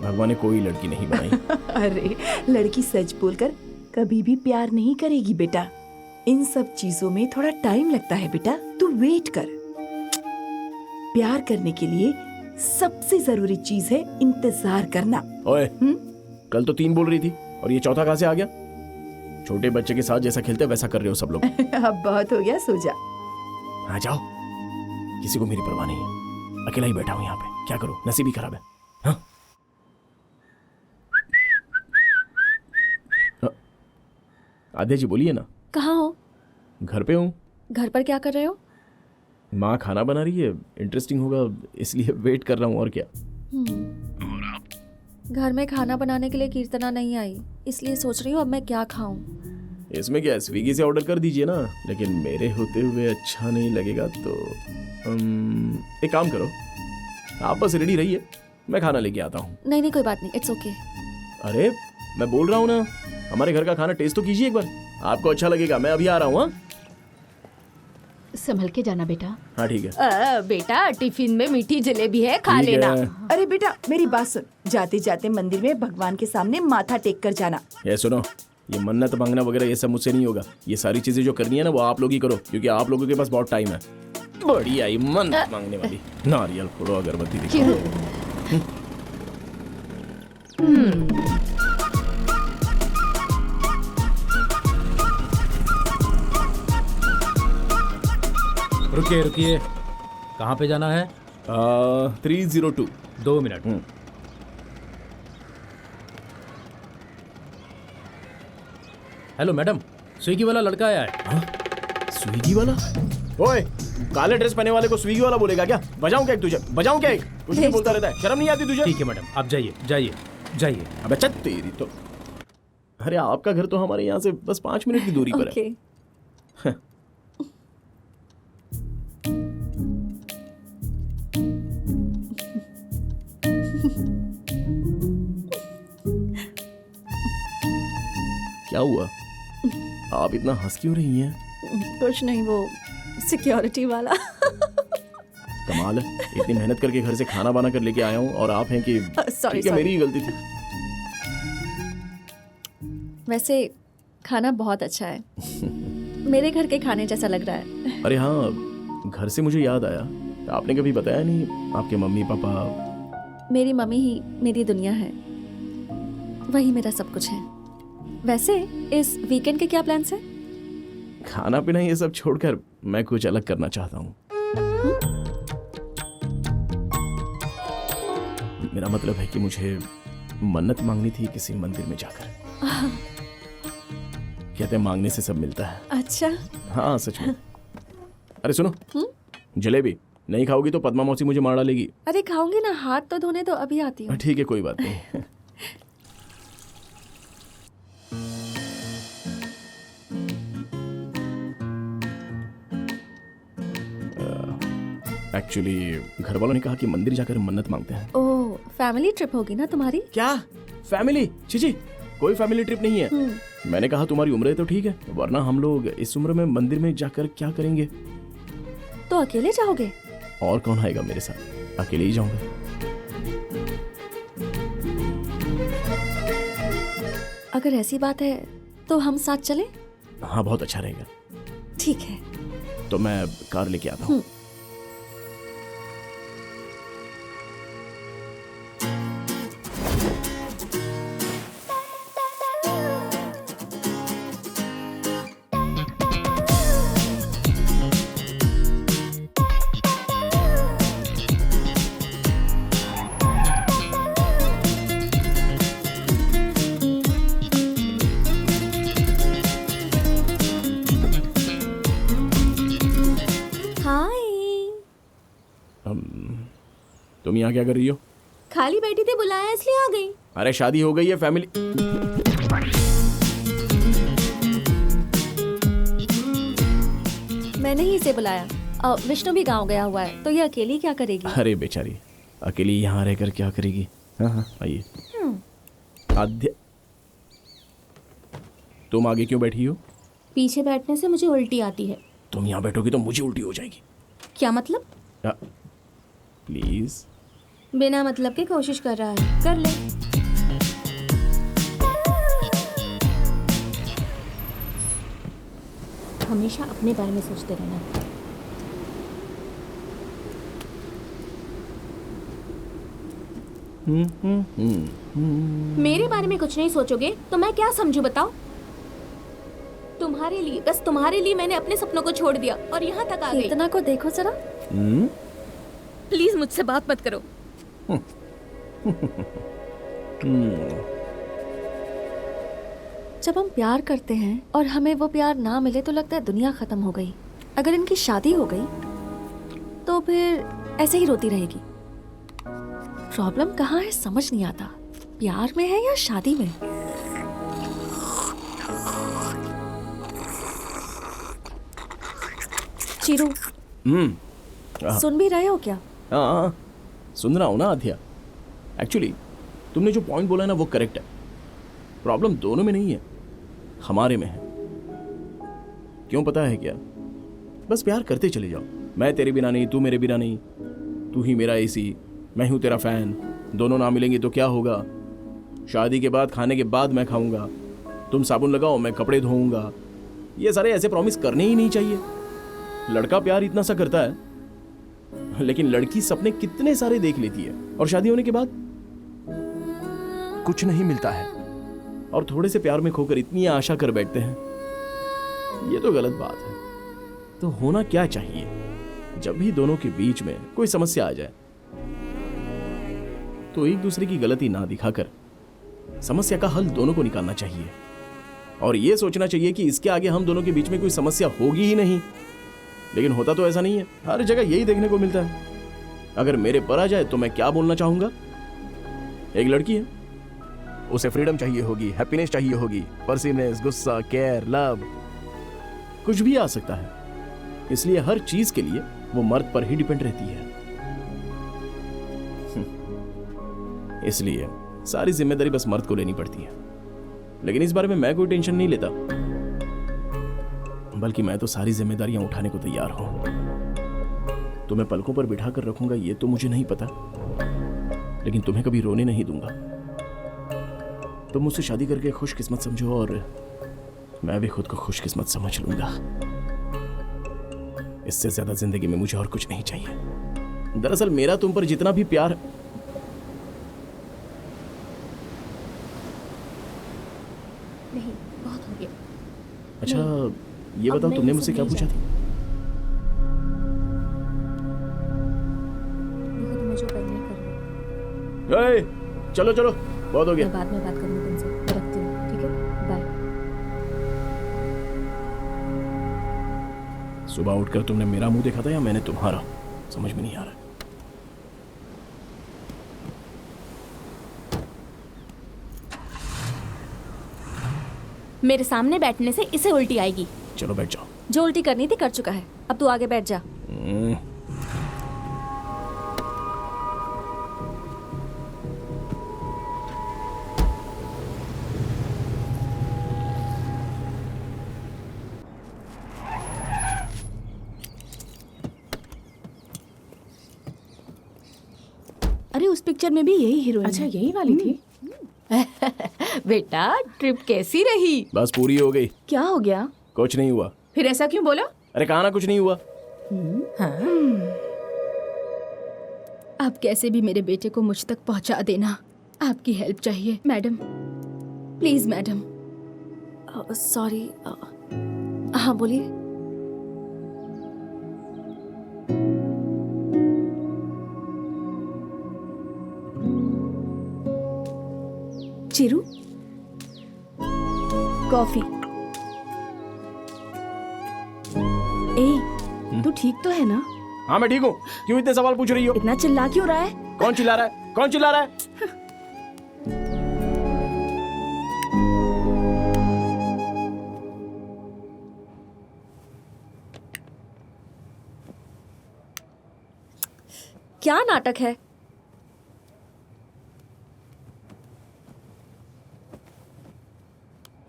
भगवान ने कोई लड़की नहीं बनाई। अरे लड़की सच बोलकर कभी भी प्यार नहीं करेगी बेटा। इन सब चीजों में थोड़ा टाइम लगता है बेटा, तू वेट कर। प्यार करने के लिए सबसे जरूरी चीज है इंतजार करना। ओए, कल तो 3 बोल रही थी और ये चौथा कहां से आ गया? छोटे बच्चे के साथ जैसा खेलते वैसा कर रहे हो सब लोग। अब बहुत हो गया, सो जा। हाँ जाओ, किसी को मेरी परवाह नहीं है। अकेला ही बैठा हूं यहाँ पे, क्या करूं, नसीब ही खराब है। हाँ? आद्या जी बोलिए ना। कहाँ हो? घर पे हूँ। घर पर क्या कर रहे हो? माँ खाना बना रही है, इंटरेस्टिंग होगा इसलिए वेट कर रहा हूँ। और क्या? और आप? घर में खाना बनाने के लिए कीर्तना नहीं आई, इसलिए सोच रही हूँ अब मैं क्या खाऊं। इसमें क्या, स्विगी से ऑर्डर कर दीजिए ना। लेकिन मेरे होते हुए अच्छा नहीं लगेगा तो एक काम करो, आप बस रेडी रहिए, मैं खाना लेके आता हूँ। नहीं कोई बात नहीं, इट्स ओके। अरे मैं बोल रहा हूँ ना, हमारे घर का खाना टेस्ट तो कीजिए एक बार, आपको अच्छा लगेगा। मैं अभी आ रहा हूँ। संभल के जाना बेटा। हाँ ठीक है। बेटा टिफिन में मीठी जलेबी है, खा लेना। अरे बेटा मेरी बात सुन, जाते जाते मंदिर में भगवान के सामने माथा टेक कर जाना। ये सुनो, ये मन्नत मांगना वगैरह ये सब मुझसे नहीं होगा। ये सारी चीजें जो करनी है ना वो आप लोग ही करो, क्योंकि आप लोगों के पास बहुत टाइम है। बड़ी आई मन्नत मांगने वाली। नारियल फोड़ो, अगरबत्ती दिखाओ। रुकिए रुकिए, कहाँ पे जाना है? 302। 2 मिनट। हेलो मैडम, स्विगी वाला लड़का आया है। स्विगी वाला? ओए, काले ड्रेस पहने वाले को स्विगी वाला बोलेगा क्या? बजाऊं क्या एक तुझे? बजाऊं क्या एक? कुछ भी बोलता रहता है, शर्म नहीं आती तुझे? ठीक है मैडम, आप जाइए जाइए जाइए। अबे चल तेरी तो। अरे आपका घर तो हमारे यहाँ से बस 5 मिनट की दूरी पर है। क्या हुआ? आप इतना हंस क्यों रही हैं? कुछ नहीं, वो सिक्योरिटी वाला। कमाल है, इतनी मेहनत करके घर से खाना बना कर लेके आया हूँ और आप हैं कि सॉरी ठीक है, मेरी ही गलती थी। वैसे खाना बहुत अच्छा है, मेरे घर के खाने जैसा लग रहा है। अरे हाँ, घर से मुझे याद आया, आपने कभी बताया नहीं आपके मम्मी पापा। मेरी मम्मी ही मेरी दुनिया है, वही मेरा सब कुछ है। वैसे इस वीकेंड के क्या प्लान्स हैं? खाना पीना ये सब छोड़कर मैं कुछ अलग करना चाहता हूँ। मेरा मतलब है कि मुझे मन्नत मांगनी थी किसी मंदिर में जाकर। कहते हैं मांगने से सब मिलता है। अच्छा। हाँ सच में। अरे सुनो, जलेबी नहीं खाओगी तो पद्मा मौसी मुझे मार डालेगी। अरे खाऊंगी ना, हाथ तो धोने तो अभी आती हूँ। ठीक है, कोई बात नहीं। एक्चुअली घर वालों ने कहा कि मंदिर जाकर मन्नत मांगते हैं। ओह, फैमिली ट्रिप होगी ना तुम्हारी? क्या फैमिली? जी कोई फैमिली ट्रिप नहीं है। मैंने कहा तुम्हारी उम्र है तो ठीक है, वरना हम लोग इस उम्र में मंदिर में जाकर क्या करेंगे? तो अकेले जाओगे? और कौन आएगा मेरे साथ? अकेले ही जाऊंगा। अगर ऐसी बात है तो हम साथ चलें? हाँ बहुत अच्छा रहेगा। ठीक है, तो मैं कार लेके आता हूँ। तुम यहाँ क्या कर रही हो? खाली बैठी थी, बुलाया इसलिए आ गई। अरे शादी हो गई है, फैमिली। मैंने ही इसे बुलाया। विष्णु भी गांव गया हुआ है, तो ये अकेली क्या करेगी? अरे बेचारी, अकेली यहाँ रहकर क्या करेगी? हाँ आइए। आद्या, तुम आगे क्यों बैठी हो? पीछे बैठने से मुझे उल्टी आती है। तुम यहाँ बैठोगी तो मुझे उल्टी हो जाएगी। क्या मतलब? प्लीज। बिना मतलब के कोशिश कर रहा है, कर ले। हमेशा अपने बारे में सोचते रहना। मेरे बारे में कुछ नहीं सोचोगे तो मैं क्या समझूं बताओ? तुम्हारे लिए, बस तुम्हारे लिए मैंने अपने सपनों को छोड़ दिया और यहाँ तक आ गई। इतना को देखो जरा। प्लीज मुझसे बात मत करो। जब हम प्यार करते हैं और हमें वो प्यार ना मिले तो लगता है दुनिया खत्म हो गई। अगर इनकी शादी हो गई तो फिर ऐसे ही रोती रहेगी। प्रॉब्लम कहाँ है समझ नहीं आता, प्यार में है या शादी में? चीरू, सुन भी रहे हो क्या? हाँ सुन रहा हूँ ना आध्या। एक्चुअली तुमने जो पॉइंट बोला है ना वो करेक्ट है। प्रॉब्लम दोनों में नहीं है, हमारे में है। क्यों पता है क्या? बस प्यार करते चले जाओ। मैं तेरे बिना नहीं, तू मेरे बिना नहीं। तू ही मेरा एसी, मैं हूँ तेरा फैन। दोनों ना मिलेंगे तो क्या होगा? शादी के बाद खाने के बाद मैं खाऊंगा, तुम साबुन लगाओ मैं कपड़े धोऊंगा। ये सारे ऐसे प्रॉमिस करने ही नहीं चाहिए। लड़का प्यार इतना सा करता है, लेकिन लड़की सपने कितने सारे देख लेती है और शादी होने के बाद कुछ नहीं मिलता है। और थोड़े से प्यार में खोकर इतनी आशा कर बैठते हैं। ये तो गलत बात है। तो होना क्या चाहिए? जब भी दोनों के बीच में कोई समस्या आ जाए तो एक दूसरे की गलती ना दिखाकर समस्या का हल दोनों को निकालना चाहिए। और यह सोचना चाहिए कि इसके आगे हम दोनों के बीच में कोई समस्या होगी ही नहीं। लेकिन होता तो ऐसा नहीं है। हर जगह यही देखने को मिलता है। अगर मेरे पर आ जाए तो मैं क्या बोलना चाहूंगा? एक लड़की है, उसे फ्रीडम चाहिए होगी, हैप्पीनेस चाहिए होगी, परसिवनेस, गुस्सा, केयर, लव, कुछ भी आ सकता है। इसलिए हर चीज के लिए वो मर्द पर ही डिपेंड रहती है। इसलिए सारी जिम्मेदारी बस मर्द को लेनी पड़ती है। लेकिन इस बारे में मैं कोई टेंशन नहीं लेता, बल्कि मैं तो सारी जिम्मेदारियां उठाने को तैयार हूं। तुम्हें पलकों पर बिठा कर रखूंगा ये तो मुझे नहीं पता, लेकिन तुम्हें कभी रोने नहीं दूंगा। तुम मुझसे शादी करके खुशकिस्मत समझो और मैं भी खुद को खुशकिस्मत समझ लूंगा। इससे ज्यादा जिंदगी में मुझे और कुछ नहीं चाहिए। दरअसल मेरा तुम पर जितना भी प्यार, नहीं, बहुत हो गया। अच्छा ये बताओ तुमने मुझसे क्या पूछा था? देखो तुम्हें जो करना है कर लो। चलो चलो बहुत हो गया। मैं बाद में बात करूंगी तुमसे। मैं रखती हूँ, ठीक है? बाय। सुबह उठकर तुमने मेरा मुंह देखा था या मैंने तुम्हारा? समझ में नहीं आ रहा। मेरे सामने बैठने से इसे उल्टी आएगी। चलो बैठ जाओ। जो उल्टी करनी थी कर चुका है, अब तू आगे बैठ जा। अरे उस पिक्चर में भी यही हीरोइन। अच्छा यही वाली थी। बेटा ट्रिप कैसी रही? बस पूरी हो गई। क्या हो गया? कुछ नहीं हुआ। फिर ऐसा क्यों बोला? अरे कहा ना कुछ नहीं हुआ। आप कैसे भी मेरे बेटे को मुझ तक पहुंचा देना। आपकी हेल्प चाहिए मैडम, प्लीज मैडम। सॉरी। हाँ बोलिए। चिरू, कॉफी। ए, तू ठीक तो है ना? हाँ मैं ठीक हूँ। क्यों इतने सवाल पूछ रही हो? इतना चिल्ला क्यों रहा है? कौन चिल्ला रहा है? कौन चिल्ला रहा है? क्या नाटक है?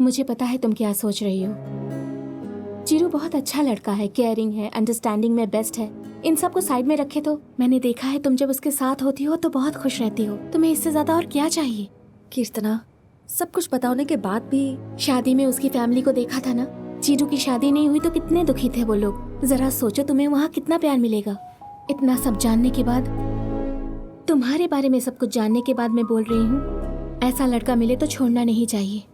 मुझे पता है तुम क्या सोच रही हो। चिरू बहुत अच्छा लड़का है, केयरिंग है, अंडरस्टैंडिंग में बेस्ट है। इन सब को साइड में रखे तो मैंने देखा है तुम जब उसके साथ होती हो तो बहुत खुश रहती हो। तुम्हें इससे ज्यादा और क्या चाहिए? कीर्तना, सब कुछ पता होने के बाद भी शादी में उसकी फैमिली को देखा था ना। चिरू की शादी नहीं हुई तो कितने दुखी थे वो लोग। जरा सोचो तुम्हें वहाँ कितना प्यार मिलेगा। इतना सब जानने के बाद, तुम्हारे बारे में सब कुछ जानने के बाद मैं बोल रही हूँ, ऐसा लड़का मिले तो छोड़ना नहीं चाहिए।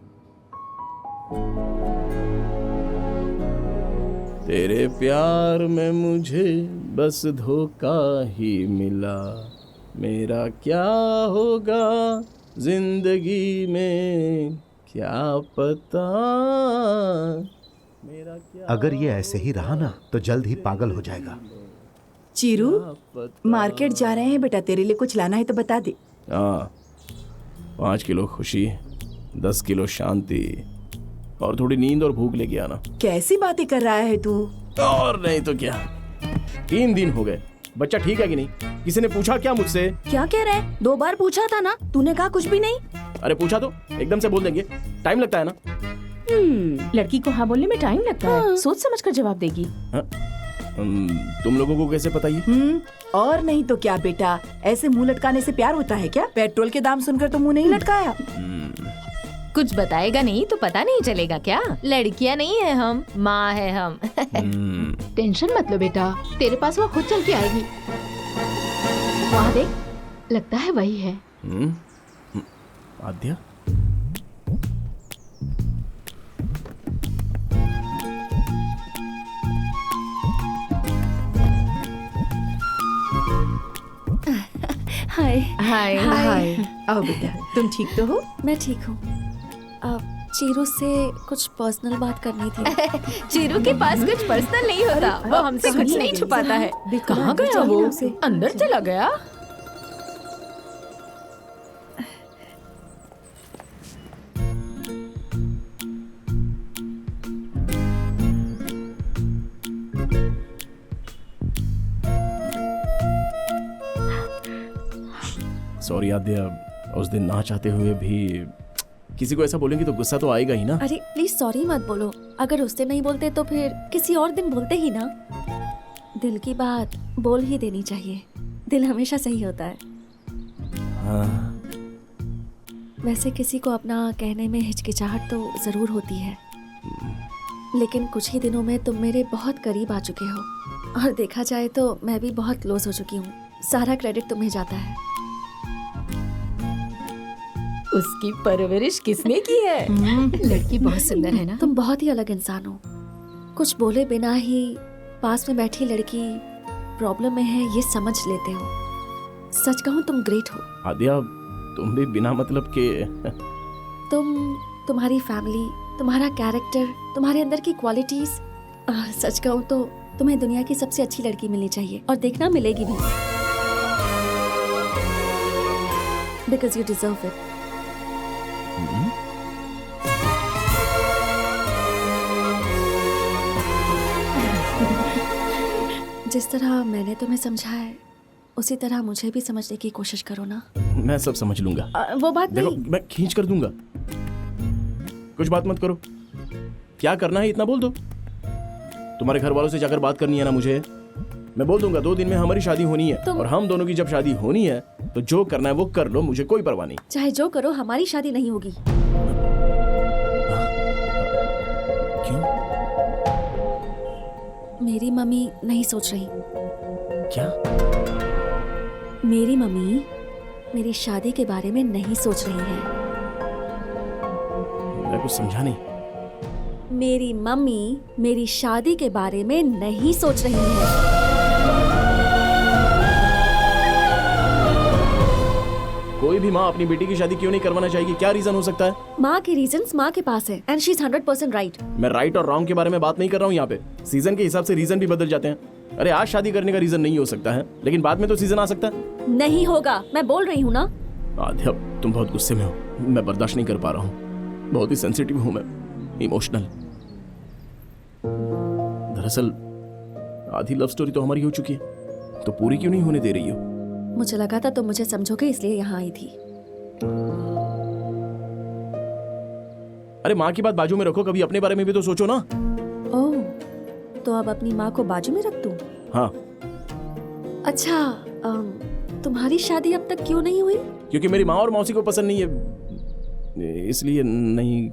तेरे प्यार में मुझे बस धोखा ही मिला, मेरा क्या होगा जिंदगी में क्या पता। मेरा क्या अगर ये ऐसे ही रहा ना तो जल्द ही पागल हो जाएगा। चीरू, मार्केट जा रहे हैं बेटा, तेरे लिए कुछ लाना है तो बता दे। हाँ, 5 किलो खुशी, 10 किलो शांति और थोड़ी नींद और भूख लेके आना। कैसी बातें कर रहा है तू? और नहीं तो क्या। 3 दिन हो गए, बच्चा ठीक है कि नहीं? किसी ने पूछा क्या मुझसे? क्या कह रहा है? 2 बार पूछा था ना, तूने कहा कुछ भी नहीं। अरे पूछा तो एकदम से बोल देंगे, टाइम लगता है ना। लड़की को हाँ बोलने में टाइम लगता है। सोच समझ कर जवाब देगी। तुम लोगों को कैसे पता ये? और नहीं तो क्या बेटा, ऐसे मुंह लटकाने से प्यार होता है क्या? पेट्रोल के दाम सुनकर तो मुंह नहीं लटकाया। कुछ बताएगा नहीं तो पता नहीं चलेगा क्या? लड़कियां नहीं है हम, माँ है हम। टेंशन मत लो बेटा, तेरे पास वो खुद चल के आएगी। वहाँ देख, लगता है वही है। आद्या? हाय। हाय हाय। आओ बेटा, तुम ठीक तो हो? मैं ठीक हूँ। चीरू से कुछ पर्सनल बात करनी थी। चीरू के पास कुछ पर्सनल नहीं होता, वो हमसे कुछ नहीं छुपाता है। कहाँ गया वो? अंदर चला गया? सॉरी आद्या, उस दिन ना चाहते हुए भी किसी को ऐसा बोलेंगे तो गुस्सा तो आएगा ही ना। अरे प्लीज सॉरी मत बोलो, अगर उस दिन नहीं बोलते तो फिर किसी और दिन बोलते ही ना। दिल की बात बोल ही देनी चाहिए, दिल हमेशा सही होता है। हाँ। वैसे किसी को अपना कहने में हिचकिचाहट तो जरूर होती है, लेकिन कुछ ही दिनों में तुम मेरे बहुत करीब आ चुके हो और देखा जाए तो मैं भी बहुत क्लोज हो चुकी हूँ। सारा क्रेडिट तुम्हें जाता है। उसकी परवरिश किसने की है? लड़की बहुत सुंदर है ना। तुम बहुत ही अलग इंसान हो, कुछ बोले बिना ही पास में बैठी लड़की प्रॉब्लम में है ये समझ लेते हो। सच कहूँ तुम ग्रेट हो। आद्या, तुम भी बिना मतलब के तुम्हारी फैमिली, तुम्हारा कैरेक्टर, तुम्हारे अंदर की क्वालिटीज, सच कहूँ तो तुम्हें दुनिया की सबसे अच्छी लड़की मिलनी चाहिए और देखना मिलेगी भी, बिकॉज यू डिजर्व इट। जिस तरह मैंने तुम्हें समझा है उसी तरह मुझे भी समझने की कोशिश करो ना। मैं सब समझ लूंगा। वो बात देखो, नहीं। मैं खींच कर दूंगा, कुछ बात मत करो। क्या करना है इतना बोल दो। तुम्हारे घर वालों से जाकर बात करनी है ना मुझे, मैं बोल दूंगा 2 दिन में हमारी शादी होनी है। और हम दोनों की जब शादी होनी है तो जो करना है वो कर लो, मुझे कोई परवाह नहीं। चाहे जो करो, हमारी शादी नहीं होगी। क्यों? मेरी मम्मी नहीं सोच रही। क्या? मेरी मम्मी मेरी शादी के बारे में नहीं सोच रही है। मैं कुछ समझा नहीं। मेरी मम्मी मेरी शादी के बारे में नहीं सोच रही है। कोई भी माँ अपनी बेटी की शादी क्यों नहीं करवाना चाहेगी? क्या रीजन हो सकता है? माँ के रीजंस माँ के पास है एंड शी इज 100% राइट। मैं राइट और रॉन्ग के बारे में बात नहीं कर रहा हूँ यहाँ पे। सीजन के हिसाब से रीजन भी बदल जाते हैं। अरे आज शादी करने का रीजन नहीं हो सकता है, लेकिन बाद में तो सीजन आ सकता है। नहीं होगा, मैं बोल रही हूँ ना। आद्या, तुम बहुत गुस्से में हो, मैं बर्दाश्त नहीं कर पा रहा हूँ। बहुत ही सेंसिटिव हूँ मैं, इमोशनल। दरअसल आधी लव स्टोरी तो हमारी हो चुकी है, तो पूरी क्यों नहीं होने दे रही हो? मुझे लगा था तुम मुझे समझोगे, इसलिए यहाँ आई थी। अरे माँ की बात बाजू में रखो, कभी अपने बारे में भी तो सोचो ना। ओह, तो अब अपनी माँ को बाजू में रख दूं? हाँ। अच्छा, तुम्हारी शादी अब तक क्यों नहीं हुई? क्योंकि मेरी माँ और मौसी को पसंद नहीं है, इसलिए नहीं।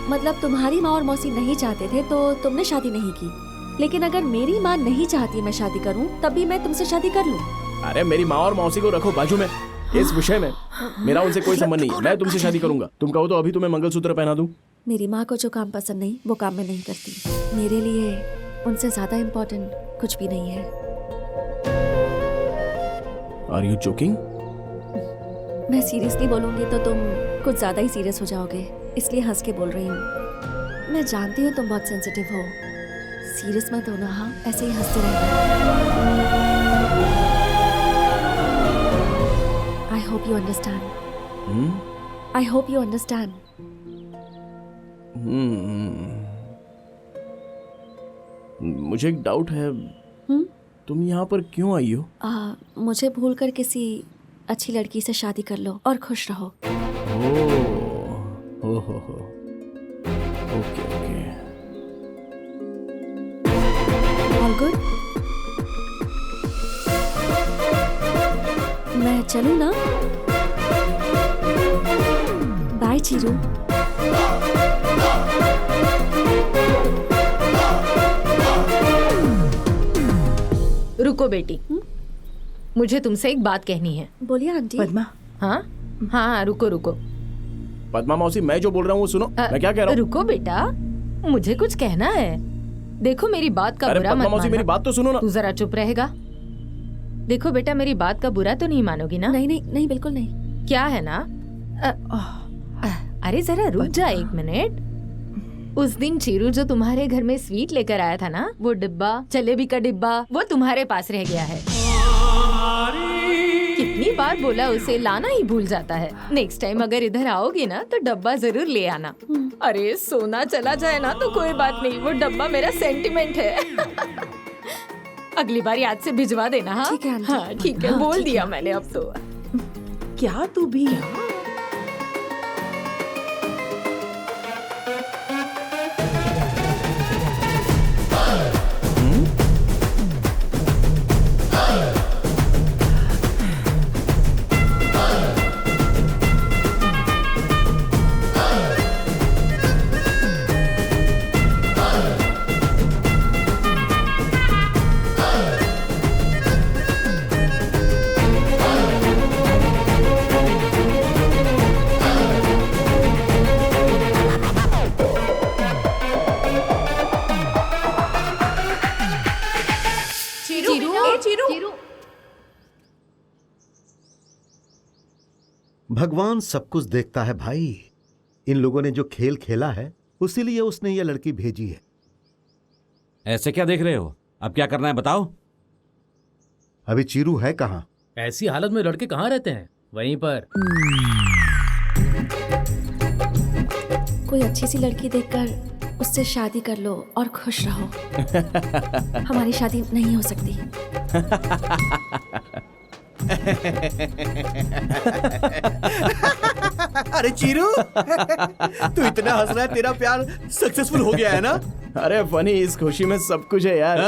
मतलब तुम्हारी माँ और मौसी नहीं चाहते थे तो तुमने शादी नहीं की, लेकिन अगर मेरी माँ नहीं चाहती मैं शादी करूं तब भी मैं तुमसे शादी कर लूं। अरे मेरी माँ और मौसी को रखो बाजू में, इस विषय में मेरा उनसे कोई संबंध नहीं। मैं तुमसे शादी करूंगा। तुम कहो तो अभी तुम्हें मंगलसूत्र पहना दूं। मेरी माँ को जो काम पसंद नहीं वो काम मैं नहीं करती। मेरे लिए उनसे ज्यादा इम्पोर्टेंट कुछ भी नहीं है। Are you joking? मैं सीरियसली बोलूंगी तो तुम कुछ ज्यादा ही सीरियस हो जाओगे, इसलिए हंस के बोल रही हूँ। मैं जानती हूँ तुम बहुत सेंसिटिव हो, सीरियस मत होना। हाँ, ऐसे ही हंसते रहना। I hope you understand. I hope you understand. मुझे एक डाउट है। तुम यहाँ पर क्यों आई हो? मुझे भूलकर किसी अच्छी लड़की से शादी कर लो और खुश रहो। Oh, okay okay. All good? मैं चलूं ना? बाय चीरू। रुको बेटी, मुझे तुमसे एक बात कहनी है। बोलिए आंटी। पद्मा। हाँ हाँ, रुको रुको। पद्मा मौसी, मैं जो बोल रहा हूँ वो सुनो। मैं क्या कह रहा हूँ? रुको बेटा, मुझे कुछ कहना है। देखो मेरी बात का बुरा मत मानना। मेरी बात तो सुनो ना। तू जरा चुप रहेगा? देखो बेटा, मेरी बात का बुरा तो नहीं मानोगी ना? नहीं नहीं नहीं, बिल्कुल नहीं। क्या है ना, अरे जरा रुक जा एक मिनट। उस दिन चीरू जो तुम्हारे घर में स्वीट लेकर आया था ना, वो डिब्बा, जलेबी का डिब्बा, वो तुम्हारे पास रह गया है। कितनी बार बोला उसे, लाना ही भूल जाता है। नेक्स्ट टाइम अगर इधर आओगी ना तो डब्बा जरूर ले आना। अरे सोना चला जाए ना तो कोई बात नहीं, वो डब्बा मेरा सेंटिमेंट है। अगली बार याद से भिजवा देना। हाँ ठीक है आंटी। हाँ ठीक है, बोल दिया मैंने अब तो। क्या तू भी भगवान सब कुछ देखता है भाई। इन लोगों ने जो खेल खेला है उसीलिए उसने ये लड़की भेजी है। ऐसे क्या देख रहे हो? अब क्या करना है बताओ। अभी चीरू है कहाँ? ऐसी हालत में लड़के कहाँ रहते हैं? वहीं पर। कोई अच्छी सी लड़की देखकर उससे शादी कर लो और खुश रहो। हमारी शादी नहीं हो सकती। अरे चीरू, तू इतना हंस रहा है, तेरा प्यार सक्सेसफुल हो गया है ना? अरे फनी, इस खुशी में सब कुछ है यार।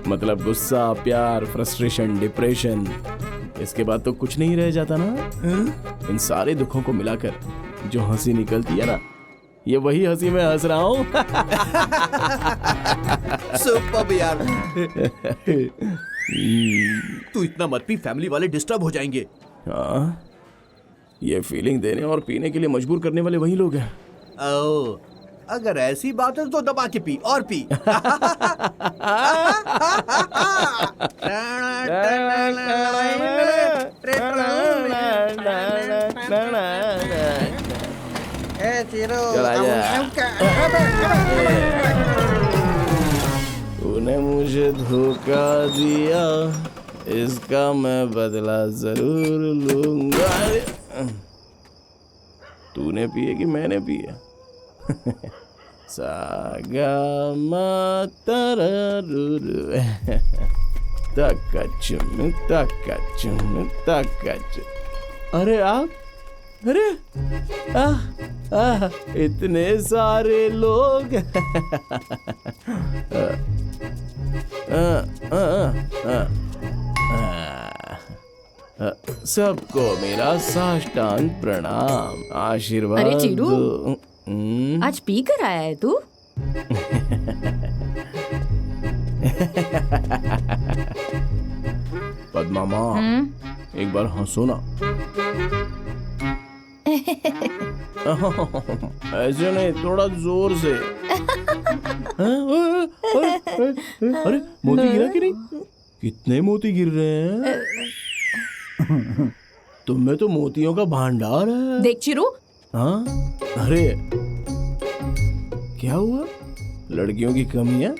मतलब गुस्सा, प्यार, फ्रस्ट्रेशन, डिप्रेशन, इसके बाद तो कुछ नहीं रह जाता ना। इन सारे दुखों को मिलाकर जो हंसी निकलती है ना, ये वही हंसी मैं हंस रहा हूँ। सुपर्ब यार। तू इतना मत पी, फैमिली वाले डिस्टर्ब हो जाएंगे। हाँ, ये फीलिंग देने और पीने के लिए मजबूर करने वाले वही लोग हैं। ओ, अगर ऐसी बात है तो दबा के पी और पी। तूने मुझे धोखा दिया, इसका मैं बदला जरूर लूंगा। तूने पिए कि मैंने पिए? सागा मातररुरु तकचुम तकचुम तकचुम। अरे आप, अरे इतने सारे लोग। सबको मेरा साष्टांग प्रणाम, आशीर्वाद। अरे चीरू, दो। आज पी कर आया है तू? पद्मा माँ, एक बार हंसो ना। ऐसे नहीं, थोड़ा जोर से। अरे मोती गिरा कि नहीं? कितने मोती गिर रहे हैं? तुम में तो मोतियों का भंडार है। देख चिरू। हाँ, अरे क्या हुआ? लड़कियों की कमी है?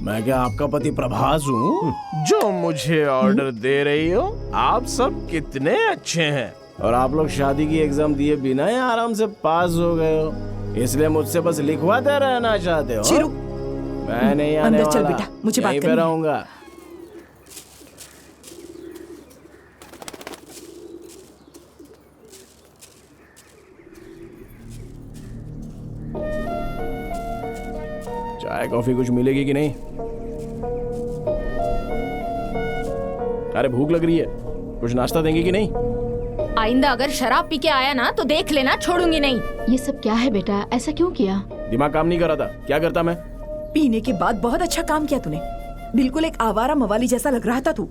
मैं क्या आपका पति प्रभास हूँ जो मुझे ऑर्डर दे रही हो? आप सब कितने अच्छे हैं और आप लोग शादी की एग्जाम दिए बिना ही आराम से पास हो गए हो, इसलिए मुझसे बस लिखवाते रहना चाहते हो। चिरू, मैं नहीं आने अंदर चल वाला, बेटा, मुझे बात यहीं पे करनी है। रहूंगा। चाय कॉफी कुछ मिलेगी कि नहीं? अरे भूख लग रही है, कुछ नाश्ता देंगे कि नहीं? आइंदा अगर शराब पी के आया ना तो देख लेना, छोड़ूंगी नहीं। ये सब क्या है बेटा, ऐसा क्यों किया? दिमाग काम नहीं कर रहा था, क्या करता मैं? पीने के बाद बहुत अच्छा काम किया तूने। बिल्कुल एक आवारा मवाली जैसा लग रहा था तू।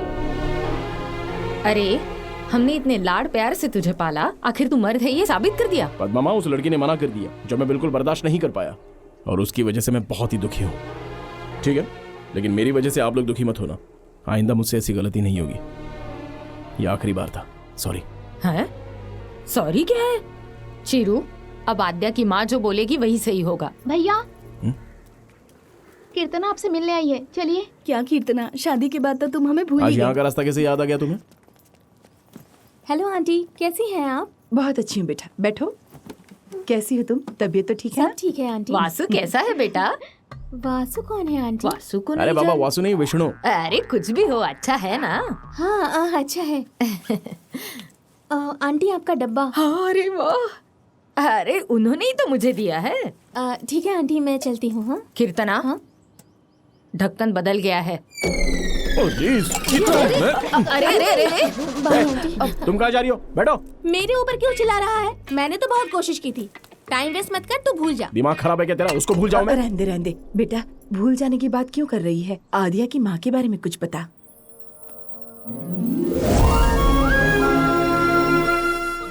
अरे हमने इतने लाड़ प्यार से तुझे पाला, आखिर तू मर्द है ये साबित कर दिया। पद्मा माँ, उस लड़की ने मना कर दिया जो मैं बिल्कुल बर्दाश्त नहीं कर पाया, और उसकी वजह से मैं बहुत ही दुखी हूँ। ठीक है, लेकिन मेरी वजह से आप लोग दुखी मत होना। आइंदा मुझसे ऐसी गलती नहीं होगी। ये आखिरी बार था, सॉरी। है? सॉरी क्या है? चिरू, अब आद्या की माँ जो बोलेगी वही सही होगा। भैया, कीर्तना आपसे मिलने आई है, चलिए। क्या कीर्तना, शादी के बाद तो तुम हमें भूल आज ही यहाँ गई। का रास्ता कैसे याद आ गया तुम्हें? हेलो आंटी, कैसी हैं आप? बहुत अच्छी हूँ बेटा, बैठो। कैसी हो तुम? तबीयत तो ठीक है? सब ठीक है आंटी। वासु कैसा है बेटा? वासु कौन है आंटी? वासु को अरे नहीं बाबा, जान- वासु नहीं, विष्णु। अरे कुछ भी हो, अच्छा है ना। हाँ अच्छा है। आंटी आपका डब्बा। अरे वाह, अरे उन्होंने ही तो मुझे दिया है। ठीक है आंटी, मैं चलती हूँ। हाँ कीर्तना, हाँ? ढक्कन बदल गया है। अरे अरे अरे बाय आंटी। तुम कहाँ जा रही हो? बैठो। मेरे ऊपर क्यों चिल्ला रहा है? मैंने तो बहुत कोशिश की थी। टाइम वेस्ट मत कर, तू भूल जा। दिमाग खराब है क्या तेरा? उसको भूल जाओ मैं। रहने दे बेटा, भूल जाने की बात क्यों कर रही है? आदिया की माँ के बारे में कुछ बता।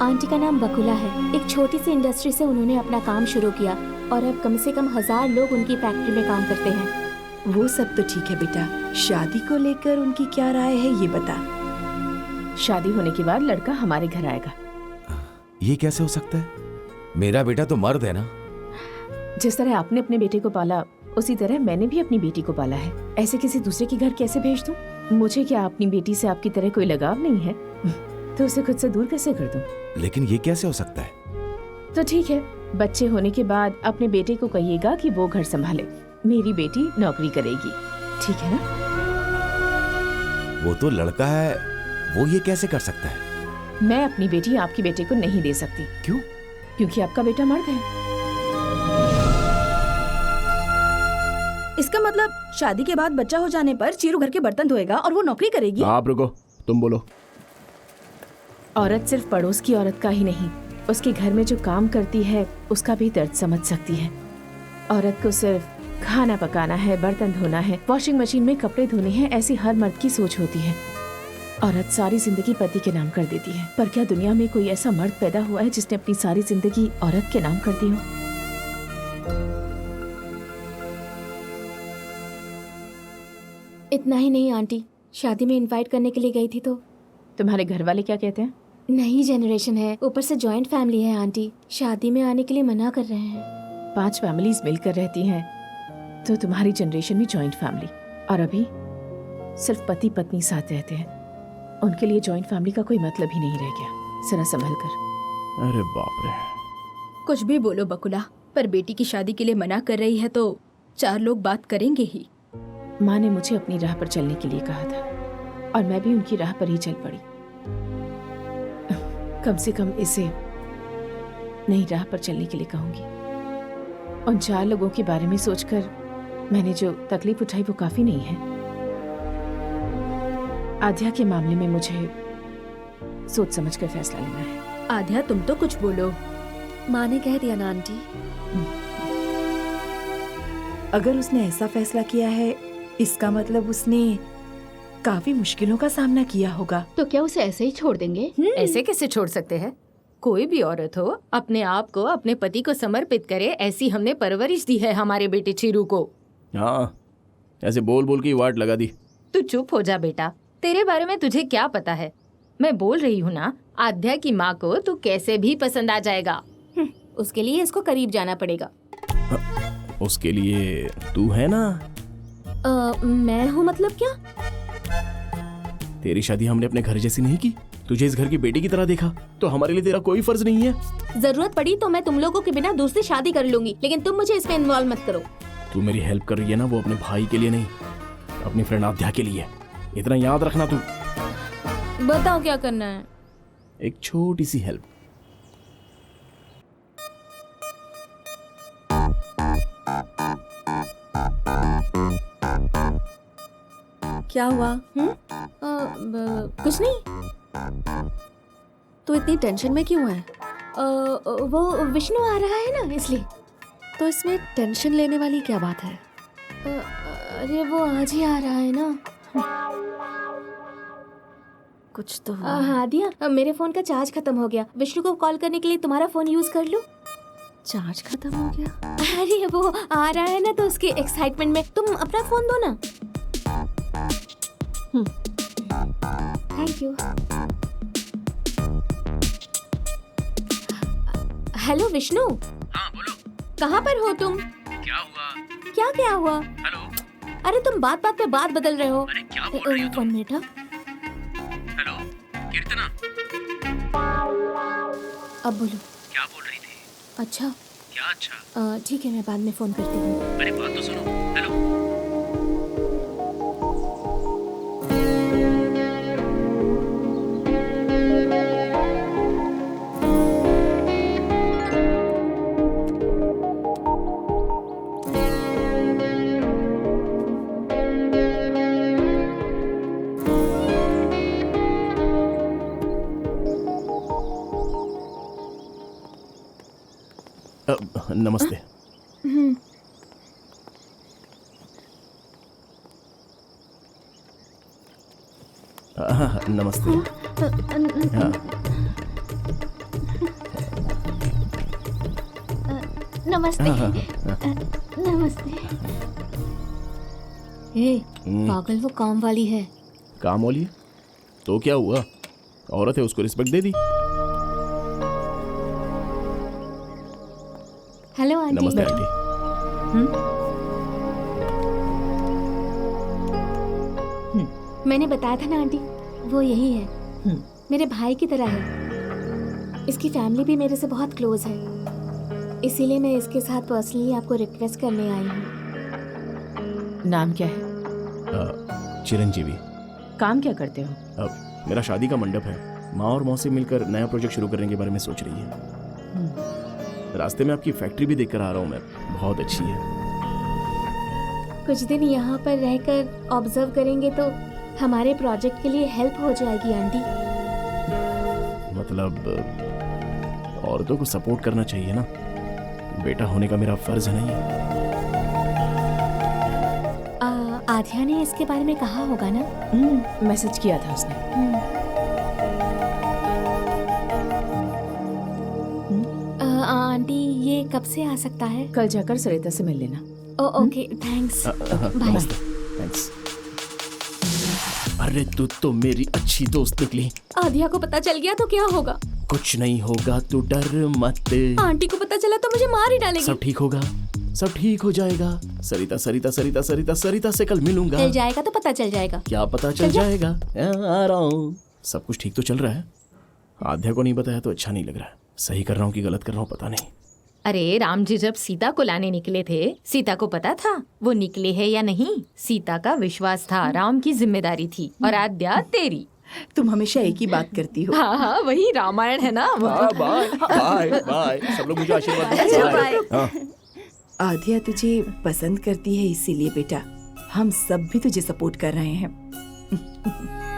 आंटी का नाम बकुला है। एक छोटी सी इंडस्ट्री से उन्होंने अपना काम शुरू किया और अब कम से कम 1000 लोग उनकी फैक्ट्री में काम करते हैं। वो सब तो ठीक है बेटा, शादी को लेकर उनकी क्या राय है ये बता। शादी होने के बाद लड़का हमारे घर आएगा। ये कैसे हो सकता है? मेरा बेटा तो मर्द है ना। जिस तरह आपने अपने बेटे को पाला, उसी तरह मैंने भी अपनी बेटी को पाला है। ऐसे किसी दूसरे के घर कैसे भेज दूं? मुझे क्या अपनी बेटी से आपकी तरह कोई लगाव नहीं है? तो उसे खुद से दूर कैसे कर दूं? लेकिन ये कैसे हो सकता है? तो ठीक है, बच्चे होने के बाद अपने बेटे को कहिएगा कि वो घर संभाले, मेरी बेटी नौकरी करेगी, ठीक है ना? वो तो लड़का है, वो ये कैसे कर सकता है? मैं अपनी बेटी आपकी बेटे को नहीं दे सकती। क्यों? क्योंकि आपका बेटा मर्द है। इसका मतलब शादी के बाद बच्चा हो जाने पर चीरू घर के बर्तन धोएगा और वो नौकरी करेगी? आप रुको, तुम बोलो। औरत सिर्फ पड़ोस की औरत का ही नहीं, उसके घर में जो काम करती है उसका भी दर्द समझ सकती है। औरत को सिर्फ खाना पकाना है, बर्तन धोना है, वॉशिंग मशीन में कपड़े धोने हैं, ऐसी हर मर्द की सोच होती है। औरत सारी जिंदगी पति के नाम कर देती है, पर क्या दुनिया में कोई ऐसा मर्द पैदा हुआ है जिसने अपनी सारी जिंदगी औरत के नाम कर दी हो? इतना ही नहीं आंटी, शादी में इनवाइट करने के लिए गई थी तो। तुम्हारे घर वाले क्या कहते हैं? नई जनरेशन है, ऊपर से जॉइंट फैमिली है आंटी, शादी में आने के लिए मना कर रहे हैं। 5 फैमिलीज मिलकर रहती हैं, तो तुम्हारी जनरेशन भी जॉइंट फैमिली, और अभी सिर्फ पति पत्नी साथ रहते हैं। उनके लिए जॉइंट फैमिली का कोई मतलब ही नहीं रह गया। जरा संभल कर। अरे बाप रे। कुछ भी बोलो बकुला, पर बेटी की शादी के लिए मना कर रही है तो 4 लोग बात करेंगे ही। माँ ने मुझे अपनी राह पर चलने के लिए कहा था, और मैं भी उनकी राह पर ही चल पड़ी। कम से कम इसे नई राह पर चलने के लिए कहूंगी। उन 4 लोगों के बारे में सोचकर मैंने जो तकलीफ उठाई वो काफी नहीं है। आद्या के मामले में मुझे सोच समझ कर फैसला लेना है। आद्या तुम तो कुछ बोलो। माँ ने कह दिया ना आंटी। अगर उसने ऐसा फैसला किया है, इसका मतलब उसने काफी मुश्किलों का सामना किया होगा। तो क्या उसे ऐसे ही छोड़ देंगे? ऐसे कैसे छोड़ सकते हैं? कोई भी औरत हो अपने आप को अपने पति को समर्पित करे, ऐसी हमने परवरिश दी है हमारे बेटे चिरू को। हाँ, ऐसे बोल बोल के वाट लगा दी। तू चुप हो जा बेटा, तेरे बारे में तुझे क्या पता है? मैं बोल रही हूँ ना, आद्या की माँ को तू कैसे भी पसंद आ जाएगा। उसके लिए इसको करीब जाना पड़ेगा। उसके लिए तू है ना। मैं हूँ मतलब क्या? तेरी शादी हमने अपने घर जैसी नहीं की, तुझे इस घर की बेटी की तरह देखा, तो हमारे लिए तेरा कोई फर्ज नहीं है। जरूरत पड़ी तो मैं तुम लोगों के बिना दूसरी शादी कर लूंगी, लेकिन तुम मुझे इसमें इन्वॉल्व मत करो। तू मेरी हेल्प कर रही है ना, वो अपने भाई के लिए नहीं, अपनी फ्रेंड आद्या के लिए। इतना याद रखना तू। बताओ क्या करना है? एक छोटी सी हेल्प। क्या हुआ? कुछ नहीं। तो इतनी टेंशन में क्यों है? वो विष्णु आ रहा है ना, इसलिए। तो इसमें टेंशन लेने वाली क्या बात है? अरे वो आज ही आ रहा है ना। कुछ तो हाँ दिया, मेरे फोन का चार्ज खत्म हो गया। विष्णु को कॉल करने के लिए तुम्हारा फोन यूज कर लूं? चार्ज खत्म हो गया? अरे वो आ रहा है ना, तो उसके एक्साइटमेंट में तुम अपना फोन दो ना। Thank you. हेलो विष्णु। हाँ बोलो। कहाँ पर हो तुम? क्या हुआ? क्या हुआ? हेलो। अरे तुम बात बात पे बात बदल रहे हो। अरे क्या बोल रही हो तुम? 1 मिनट। हेलो कीर्तना। अब बोलो। क्या बोल रही थी? अच्छा क्या अच्छा? ठीक है, मैं बाद में फोन करती हूँ। अरे बात तो सुनो। हेलो। नमस्ते। हाँ, नमस्ते। हाँ, नमस्ते। नमस्ते। पागल वो काम वाली है। काम वाली है तो क्या हुआ? औरत है, उसको रिस्पेक्ट दे दी। Hello aunty. नमस्ते आंटी। मैंने बताया था ना आंटी, वो यही है। मेरे भाई की तरह है। इसकी फैमिली भी मेरे से बहुत क्लोज है, इसीलिए मैं इसके साथ पर्सनली आपको रिक्वेस्ट करने आई हूँ। नाम क्या है? चिरंजीवी। काम क्या करते हो? मेरा शादी का मंडप है। माँ और मौसी मिलकर नया प्रोजेक्ट शुरू करने के बारे में सोच रही है। रास्ते में आपकी फैक्ट्री भी देखकर आ रहा हूँ मैं, बहुत अच्छी है। कुछ दिन यहाँ पर रहकर ऑब्जर्व करेंगे तो हमारे प्रोजेक्ट के लिए हेल्प हो जाएगी आंटी। मतलब औरतों को सपोर्ट करना चाहिए ना, बेटा होने का मेरा फर्ज नहीं है। आध्या ने इसके बारे में कहा होगा ना? मैसेज किया था उसने। आंटी ये कब से आ सकता है? कल जाकर सरिता से मिल लेना। Okay thanks. बाय। थैंक्स। अरे तू तो मेरी अच्छी दोस्त निकली। आध्या को पता चल गया तो क्या होगा? कुछ नहीं होगा, तू डर मत। आंटी को पता चला तो मुझे मार ही डालेगी। सब ठीक होगा, सब ठीक हो जाएगा। सरिता सरिता सरिता सरिता सरिता से कल मिलूंगा। चल जाएगा तो पता चल जाएगा। क्या पता चल जाएगा? आ रहा हूँ। सब कुछ ठीक तो चल रहा है। आध्या को नहीं बताया तो अच्छा नहीं लग रहा है। सही कर रहा हूँ कि गलत कर रहा हूँ पता नहीं। अरे राम जी जब सीता को लाने निकले थे, सीता को पता था वो निकले है या नहीं? सीता का विश्वास था, राम की जिम्मेदारी थी और आद्या तेरी। तुम हमेशा एक ही बात करती हो। हाँ वही रामायण है ना। Bye bye bye. सब लोग मुझे आशीर्वाद दें। आध्या तुझे पसंद करती है, इसीलिए बेटा हम सब भी तुझे सपोर्ट कर रहे हैं।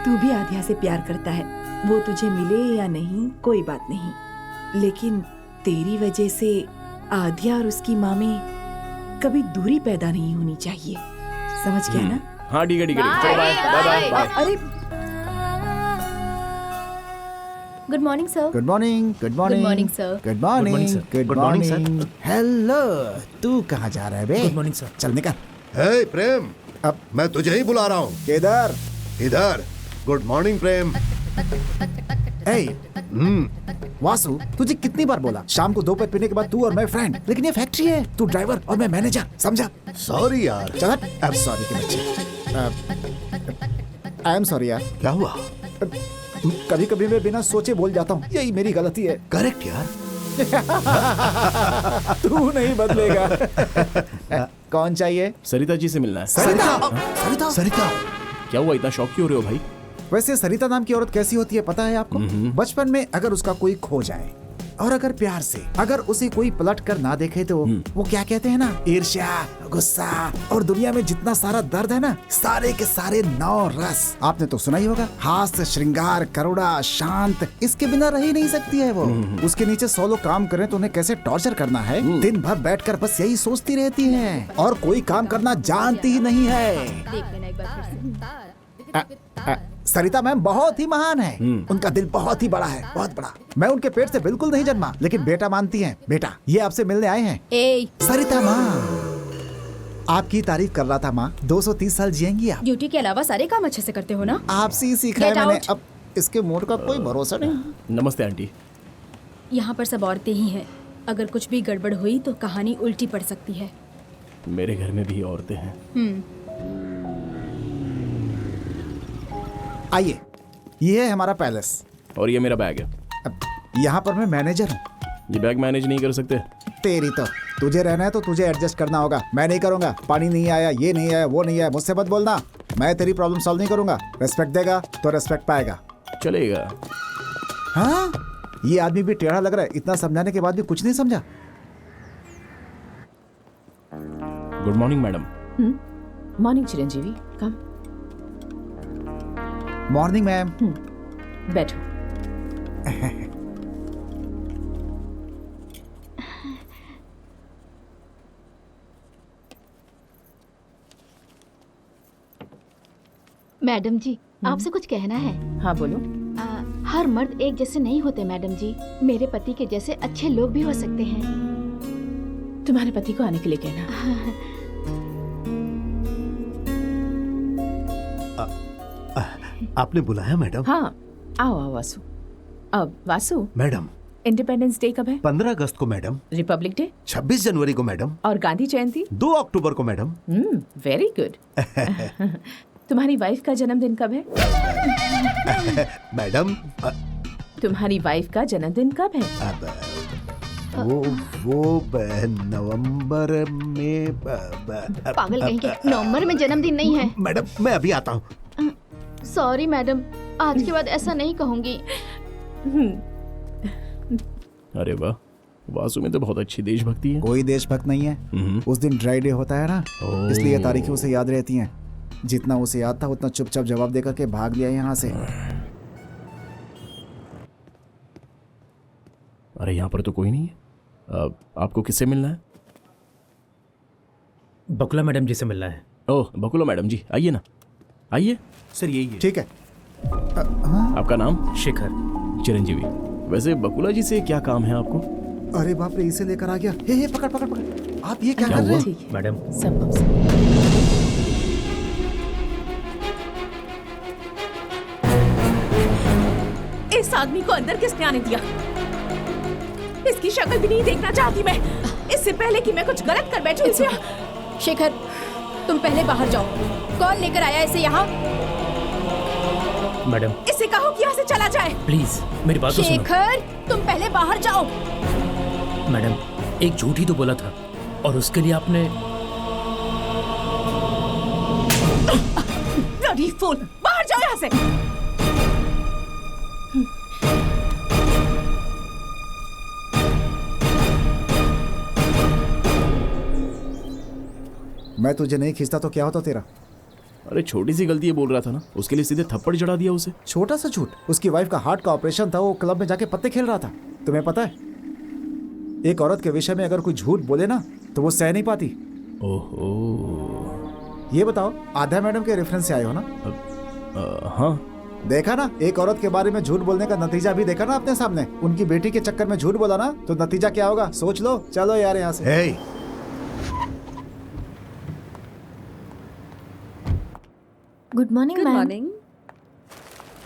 तू भी आध्या से प्यार करता है, वो तुझे मिले या नहीं कोई बात नहीं, लेकिन तेरी वजह से आध्या और उसकी माँ में कभी दूरी पैदा नहीं होनी चाहिए। समझ गया ना? हाँ ठीक है ठीक है। चलो बाय बाय बाय। अरे good morning sir. Good morning. Good morning. Good morning, sir. Good morning. Good morning. Hello, तू कहाँ जा रहा है बे? Good morning sir. चल निकल। हे प्रेम, अब मैं तुझे ही बुला रहा हूँ। किधर? इधर। गुड मॉर्निंग प्रेम। वासु, तुझे कितनी बार बोला शाम को 2 पैक पीने के बाद तू और मैं फ्रेंड, लेकिन ये फैक्ट्री है, तू ड्राइवर और मैं मैनेजर, समझा? सॉरी यार। चल अब सॉरी के बच्चे। आई एम सॉरी यार। क्या हुआ? कभी कभी मैं बिना सोचे बोल जाता हूँ, यही मेरी गलती है। करेक्ट यार। तू नहीं बदलेगा। कौन चाहिए? सरिता जी से मिलना है। सरिता? सरिता? सरिता क्या हुआ, इतना शौक क्यों हो रहे हो भाई? वैसे सरिता नाम की औरत कैसी होती है पता है आपको? बचपन में अगर उसका कोई खो जाए और अगर प्यार से अगर उसे कोई पलट कर ना देखे तो वो क्या कहते हैं ना, ईर्ष्या, गुस्सा और दुनिया में जितना सारा दर्द है ना, सारे के सारे 9 रस आपने तो सुना ही होगा। हास्य, श्रृंगार, करुणा, शांत, इसके बिना रह ही नहीं सकती है वो। उसके नीचे 100 लोग काम करें तो उन्हें कैसे टॉर्चर करना है, दिन भर बैठकर बस यही सोचती रहती है और कोई काम करना जानती ही नहीं है। सरिता मैम बहुत ही महान है। उनका दिल बहुत ही बड़ा है, बहुत बड़ा। मैं उनके पेट से बिल्कुल नहीं जन्मा, लेकिन बेटा मानती हैं। बेटा ये आपसे मिलने आए हैं। सरिता माँ आपकी तारीफ कर रहा था माँ। 230 साल जिएंगी आप। ड्यूटी के अलावा सारे काम अच्छे से करते हो ना? आपसे ही सीखा है मैंने। अब इसके मूड का कोई भरोसा नहीं। नमस्ते आंटी। यहाँ पर सब औरतें ही हैं, अगर कुछ भी गड़बड़ हुई तो कहानी उल्टी पड़ सकती है। मेरे घर में भी औरतें हैं। आइए, ये है हमारा पैलेस। और ये मेरा बैग है। अब यहाँ पर मैं मैनेजर हूँ। ये बैग मैनेज नहीं कर सकते? तेरी तो, तुझे रहना है तो तुझे एडजस्ट करना होगा, मैं नहीं करूंगा। पानी नहीं आया, ये नहीं आया, वो नहीं आया, मुझसे मत बोलना। मैं तेरी प्रॉब्लम सॉल्व नहीं करूंगा। रेस्पेक्ट देगा तो रेस्पेक्ट पाएगा। चलेगा। हाँ, ये आदमी भी टेढ़ा लग रहा है, इतना समझाने के बाद भी कुछ नहीं समझा। Good morning madam. Morning Chiranjeevi, come. Morning ma'am. बैठो। मैडम जी, आपसे कुछ कहना है। हाँ बोलो। हर मर्द एक जैसे नहीं होते मैडम जी। मेरे पति के जैसे अच्छे लोग भी हो सकते हैं। तुम्हारे पति को आने के लिए कहना। आपने बुलाया मैडम? हाँ, आओ आओ वासु। अब वासु, मैडम इंडिपेंडेंस डे कब है? 15 अगस्त को मैडम। Republic day? 26 जनवरी को मैडम। और गांधी जयंती? 2 अक्टूबर को मैडम। Very good. तुम्हारी वाइफ का जन्मदिन कब है? मैडम तुम्हारी वाइफ का जन्मदिन कब है? वो नवंबर में। पागल कहीं के, नवंबर में जन्मदिन नहीं है। मैडम मैं अभी आता हूँ। सॉरी मैडम, आज के बाद ऐसा नहीं कहूंगी। अरे वाह, वासु में तो बहुत अच्छी देशभक्ति है। कोई देशभक्त नहीं है। उस दिन ड्राई डे होता है ना, इसलिए तारीखें उसे याद रहती हैं। जितना उसे याद था उतना चुपचाप जवाब देकर के भाग लिया यहाँ से। अरे यहाँ पर तो कोई नहीं है। आपको किससे मिलना है? बकुला मैडम जी से मिलना है। ओह, बकुला मैडम जी, आइए ना, आइए। सर यही है। ठीक है। आपका नाम? शेखर। चिरंजीवी। वैसे बकुला जी से क्या काम है आपको? अरे बाप रे, इसे लेकर आ गया। हे पकड़ पकड़ पकड़। आप ये क्या कर रहे हैं? मैडम इस आदमी को अंदर किसने आने दिया? इसकी शक्ल भी नहीं देखना चाहती मैं, इससे पहले कि मैं कुछ गलत कर बैठूं। शेखर, तुम पहले बाहर जाओ। कौन लेकर आया इसे यहाँ? मैडम इसे कहो कि यहाँ से चला जाए। प्लीज मेरी बात तो सुनो। शेखर, तुम पहले बाहर जाओ। मैडम एक झूठ ही तो बोला था और उसके लिए आपने। ब्लडी फूल, बाहर जाओ यहाँ से। मैं तुझे नहीं खींचता तो क्या होता तेरा? अरे छोटी सी गलती है बोल रहा था ना, उसके लिए सीधे थप्पड़ चढ़ा दिया उसे। छोटा सा झूठ? उसकी वाइफ का हार्ट का ऑपरेशन था, वो क्लब में जाके पत्ते खेल रहा था। तुम्हें पता है, एक औरत के विषय में अगर कोई झूठ बोले ना तो वो सह नहीं पाती। ओहो। ये बताओ, आधा मैडम के रेफरेंस से आए हो ना? हाँ। देखा ना, एक औरत के बारे में झूठ बोलने का नतीजा भी देखा ना अपने सामने। उनकी बेटी के चक्कर में झूठ बोला ना तो नतीजा क्या होगा सोच लो। चलो यार यहाँ से। Good morning good ma'am. Morning.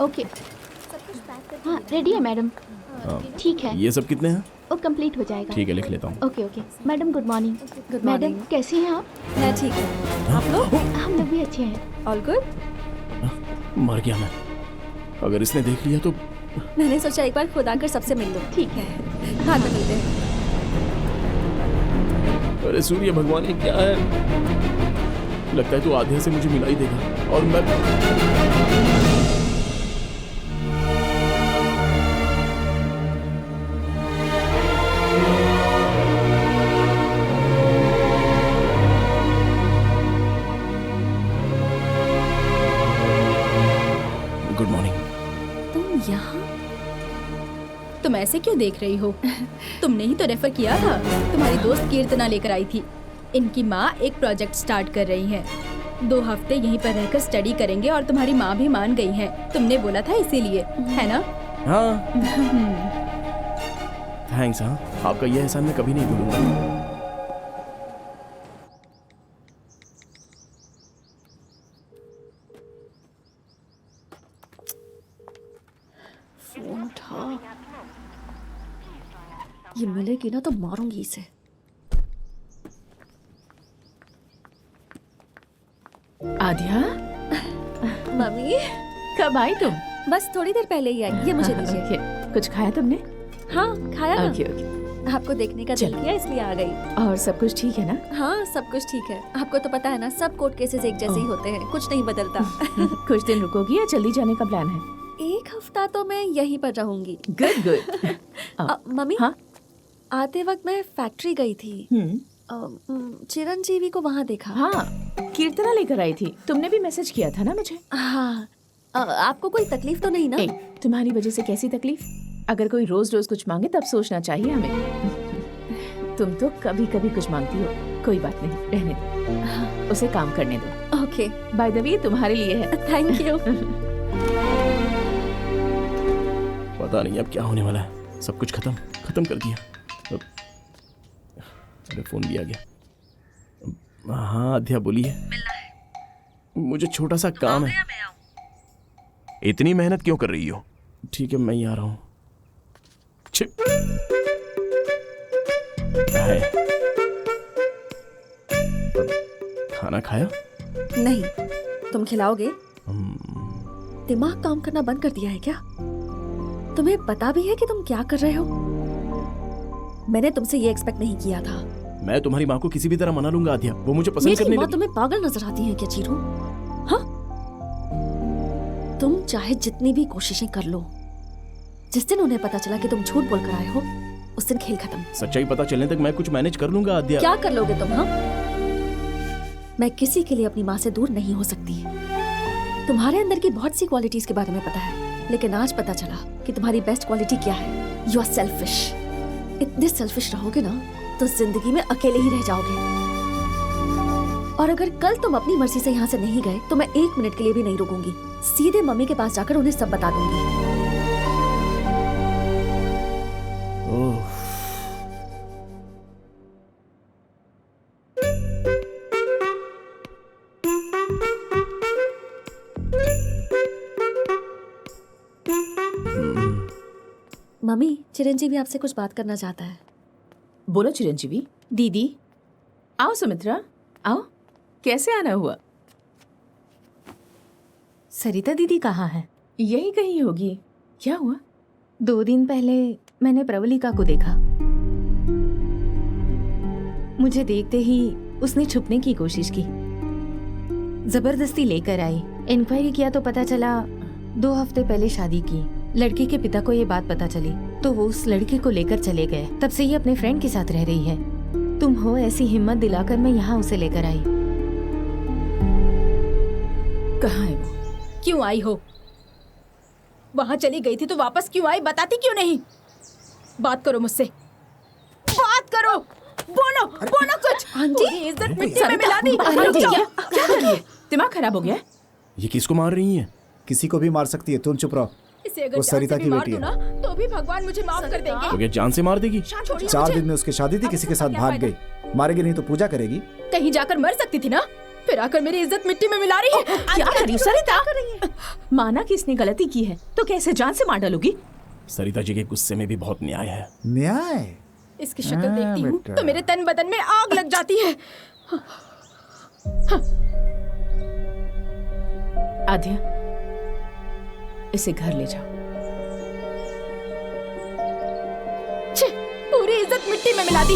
Okay, हाँ रेडी है मैडम। ठीक है, ये सब कितने हैं? वो कंप्लीट हो जाएगा। ठीक है, लिख लेता हूँ। Okay okay madam, good morning. Good madam morning. कैसी हैं आप? मैं ठीक हूँ, आप लोग? हम लोग भी अच्छे हैं। All good. मर गया मैं। अगर इसने देख लिया तो। मैंने सोचा एक बार खुद आकर सबसे मिल लो। ठीक है, बाद में मिलते हैं। अरे सूर्य भगवान, ये क्या है? लगता है तो आधे से मुझे मिला ही देगा और मैं। Good morning. तुम यहाँ? तुम ऐसे क्यों देख रही हो? तुमने ही तो रेफर किया था। तुम्हारी दोस्त कीर्तना लेकर आई थी। इनकी माँ एक प्रोजेक्ट स्टार्ट कर रही हैं। 2 हफ्ते यहीं पर रहकर स्टडी करेंगे और तुम्हारी माँ भी मान गई है। तुमने बोला था इसीलिए, है ना? हाँ। थैंक्स। हाँ, आपका यह एहसान मैं कभी नहीं भूलूंगा। ये मिलेगी ना तो मारूंगी इसे। आद्या, मम्मी कब आई तुम? बस थोड़ी देर पहले ही आई। ये मुझे दीजिए। ओके, कुछ खाया तुमने? हाँ खाया ना। Okay okay. आपको देखने का दिल किया इसलिए आ गई। और सब कुछ ठीक है ना? हाँ सब कुछ ठीक है। आपको तो पता है ना, सब कोर्ट केसेस एक जैसे ही होते हैं, कुछ नहीं बदलता। कुछ दिन रुकोगी या जल्दी जाने का प्लान है? एक हफ्ता तो मैं यहीं पर रहूंगी। Good good. मम्मी, हाँ? आते वक्त मैं फैक्ट्री गई थी। चिरंजीवी को वहाँ देखा। हाँ, कीर्तना लेकर आई थी। तुमने भी मैसेज किया था ना मुझे? हाँ। आपको कोई तकलीफ तो नहीं ना? तुम्हारी वजह से कैसी तकलीफ? अगर कोई रोज रोज कुछ मांगे तब सोचना चाहिए हमें। तुम तो कभी कभी कुछ मांगती हो। कोई बात नहीं, रहने दो, उसे काम करने दो। ओके। बाय द वे, तुम्हारे लिए है। Thank you. पता नहीं अब क्या होने वाला है। सब कुछ खत्म कर दिया। अरे फोन भी आ गया। हाँ आध्या बोलिए। मुझे छोटा सा काम है। इतनी मेहनत क्यों कर रही हो? ठीक है मैं ही आ रहा हूँ। क्या है? खाना खाया? नहीं। तुम खिलाओगे? दिमाग काम करना बंद कर दिया है क्या? तुम्हें पता भी है कि तुम क्या कर रहे हो? मैंने तुमसे ये एक्सपेक्ट नहीं किया था। मैं तुम्हारी माँ को किसी भी तरह मना लूंगा आध्या। वो मुझे पसंद मेरी करने माँ लगी। तुम्हें पागल नजर आती है क्या चीरू? हाँ? तुम चाहे जितनी भी कोशिशें कर लो, जिस दिन उन्हें पता चला कि तुम झूठ बोल कर आए हो, उस दिन खेल खत्म। सच्चाई पता चलने तक मैं कुछ मैनेज कर लूंगा आध्या। क्या कर लोगे तुम? हाँ? मैं किसी के लिए अपनी माँ से दूर नहीं हो सकती। तुम्हारे अंदर की बहुत सी क्वालिटीज के बारे में पता है, लेकिन आज पता चला कि तुम्हारी बेस्ट क्वालिटी क्या है। You are selfish. इतने सेल्फिश रहोगे ना तो जिंदगी में अकेले ही रह जाओगे। और अगर कल तुम अपनी मर्जी से यहाँ से नहीं गए तो मैं 1 मिनट के लिए भी नहीं रुकूंगी। सीधे मम्मी के पास जाकर उन्हें सब बता दूंगी। ओह। मम्मी, चिरंजीवी आपसे कुछ बात करना चाहता है। बोलो चिरंजीवी। दीदी, आओ सुमित्रा, आओ। कैसे आना हुआ? सरिता दीदी कहाँ है? यही कहीं होगी। क्या हुआ? 2 दिन पहले मैंने प्रवलिका को देखा। मुझे देखते ही उसने छुपने की कोशिश की, जबरदस्ती लेकर आई। इंक्वायरी किया तो पता चला 2 हफ्ते पहले शादी की। लड़की के पिता को ये बात पता चली तो वो उस लड़की को लेकर चले गए। तब से ये अपने फ्रेंड के साथ रह रही है। तुम हो ऐसी हिम्मत दिलाकर मैं यहाँ उसे लेकर आई। कहाँ है वो? क्यों आई हो? वहां चली गई थी तो वापस क्यों आई? बताती क्यों नहीं? बात करो मुझसे, बात करो, बोलो बोलो कुछ। आंटी, इज्जत मिट्टी में मिला दी। क्या कर रही है? दिमाग खराब हो गया? ये किसको मार रही है? किसी को भी मार सकती है, तुम चुप रहो। इसे अगर वो जान सरिता से भी की मार बेटी दूं ना, तो भी भगवान मुझे माफ कर देंगे। तो क्या जान से मार देगी? 4 दिन में उसकी शादी थी, किसी के साथ भाग गई। मारेगी नहीं तो पूजा करेगी। कहीं जाकर मर सकती थी ना, फिर आकर मेरी इज्जत मिट्टी में मिला रही है। क्या कर रही हो सरिता? माना कि इसने गलती की है तो कैसे जान से मार डालोगी? सरिता जी के गुस्से में भी बहुत न्याय है। न्याय? इसकी शक्ल देखती हूँ तो मेरे तन बदन में आग लग जाती है। आध्या, इसे घर ले जाओ। छे, पूरी इज्जत मिट्टी में मिला दी।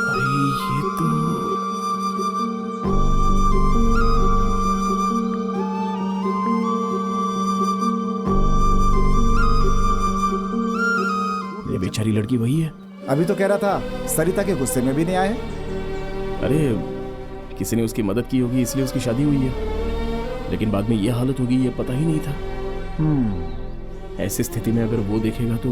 अरे ये तो ये बेचारी लड़की वही है। अभी तो कह रहा था सरिता के गुस्से में भी नहीं आए। अरे किसी ने उसकी मदद की होगी इसलिए उसकी शादी हुई है, लेकिन बाद में ये हालत होगी ये पता ही नहीं था। ऐसी स्थिति में अगर वो देखेगा तो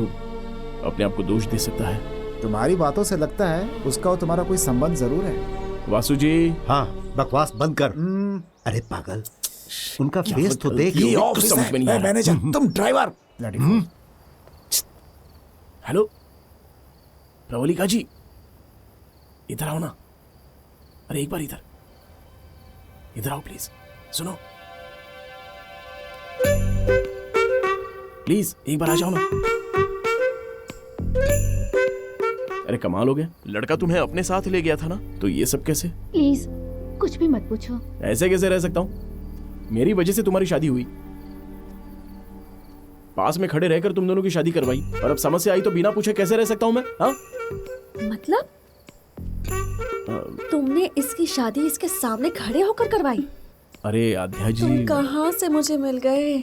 अपने आप को दोष दे सकता है। तुम्हारी बातों से लगता है उसका और तुम्हारा कोई संबंध जरूर है। वासु जी। हाँ, बकवास बंद कर। अरे पागल, उनका फेस तो देख। ये ऑफिस समझ में नहीं आ रहा। मैनेजर, तुम ड्राइवर। हेलो प्रवलिका जी, इधर आओ ना। अरे एक बार इधर आओ प्लीज। सुनो, प्लीज एक बार आ जाओ ना। अरे कमाल हो गया, लड़का तुम्हें अपने साथ ले गया था ना, तो ये सब कैसे? प्लीज कुछ भी मत पूछो। ऐसे कैसे रह सकता हूँ? मेरी वजह से तुम्हारी शादी हुई, पास में खड़े रहकर तुम दोनों की शादी करवाई, और अब समस्या आई तो बिना पूछे कैसे रह सकता हूँ मैं? हाँ? मतलब तुमने इसकी शादी इसके सामने खड़े होकर करवाई? अरे आध्या जी, तुम कहाँ से मुझे मिल गए?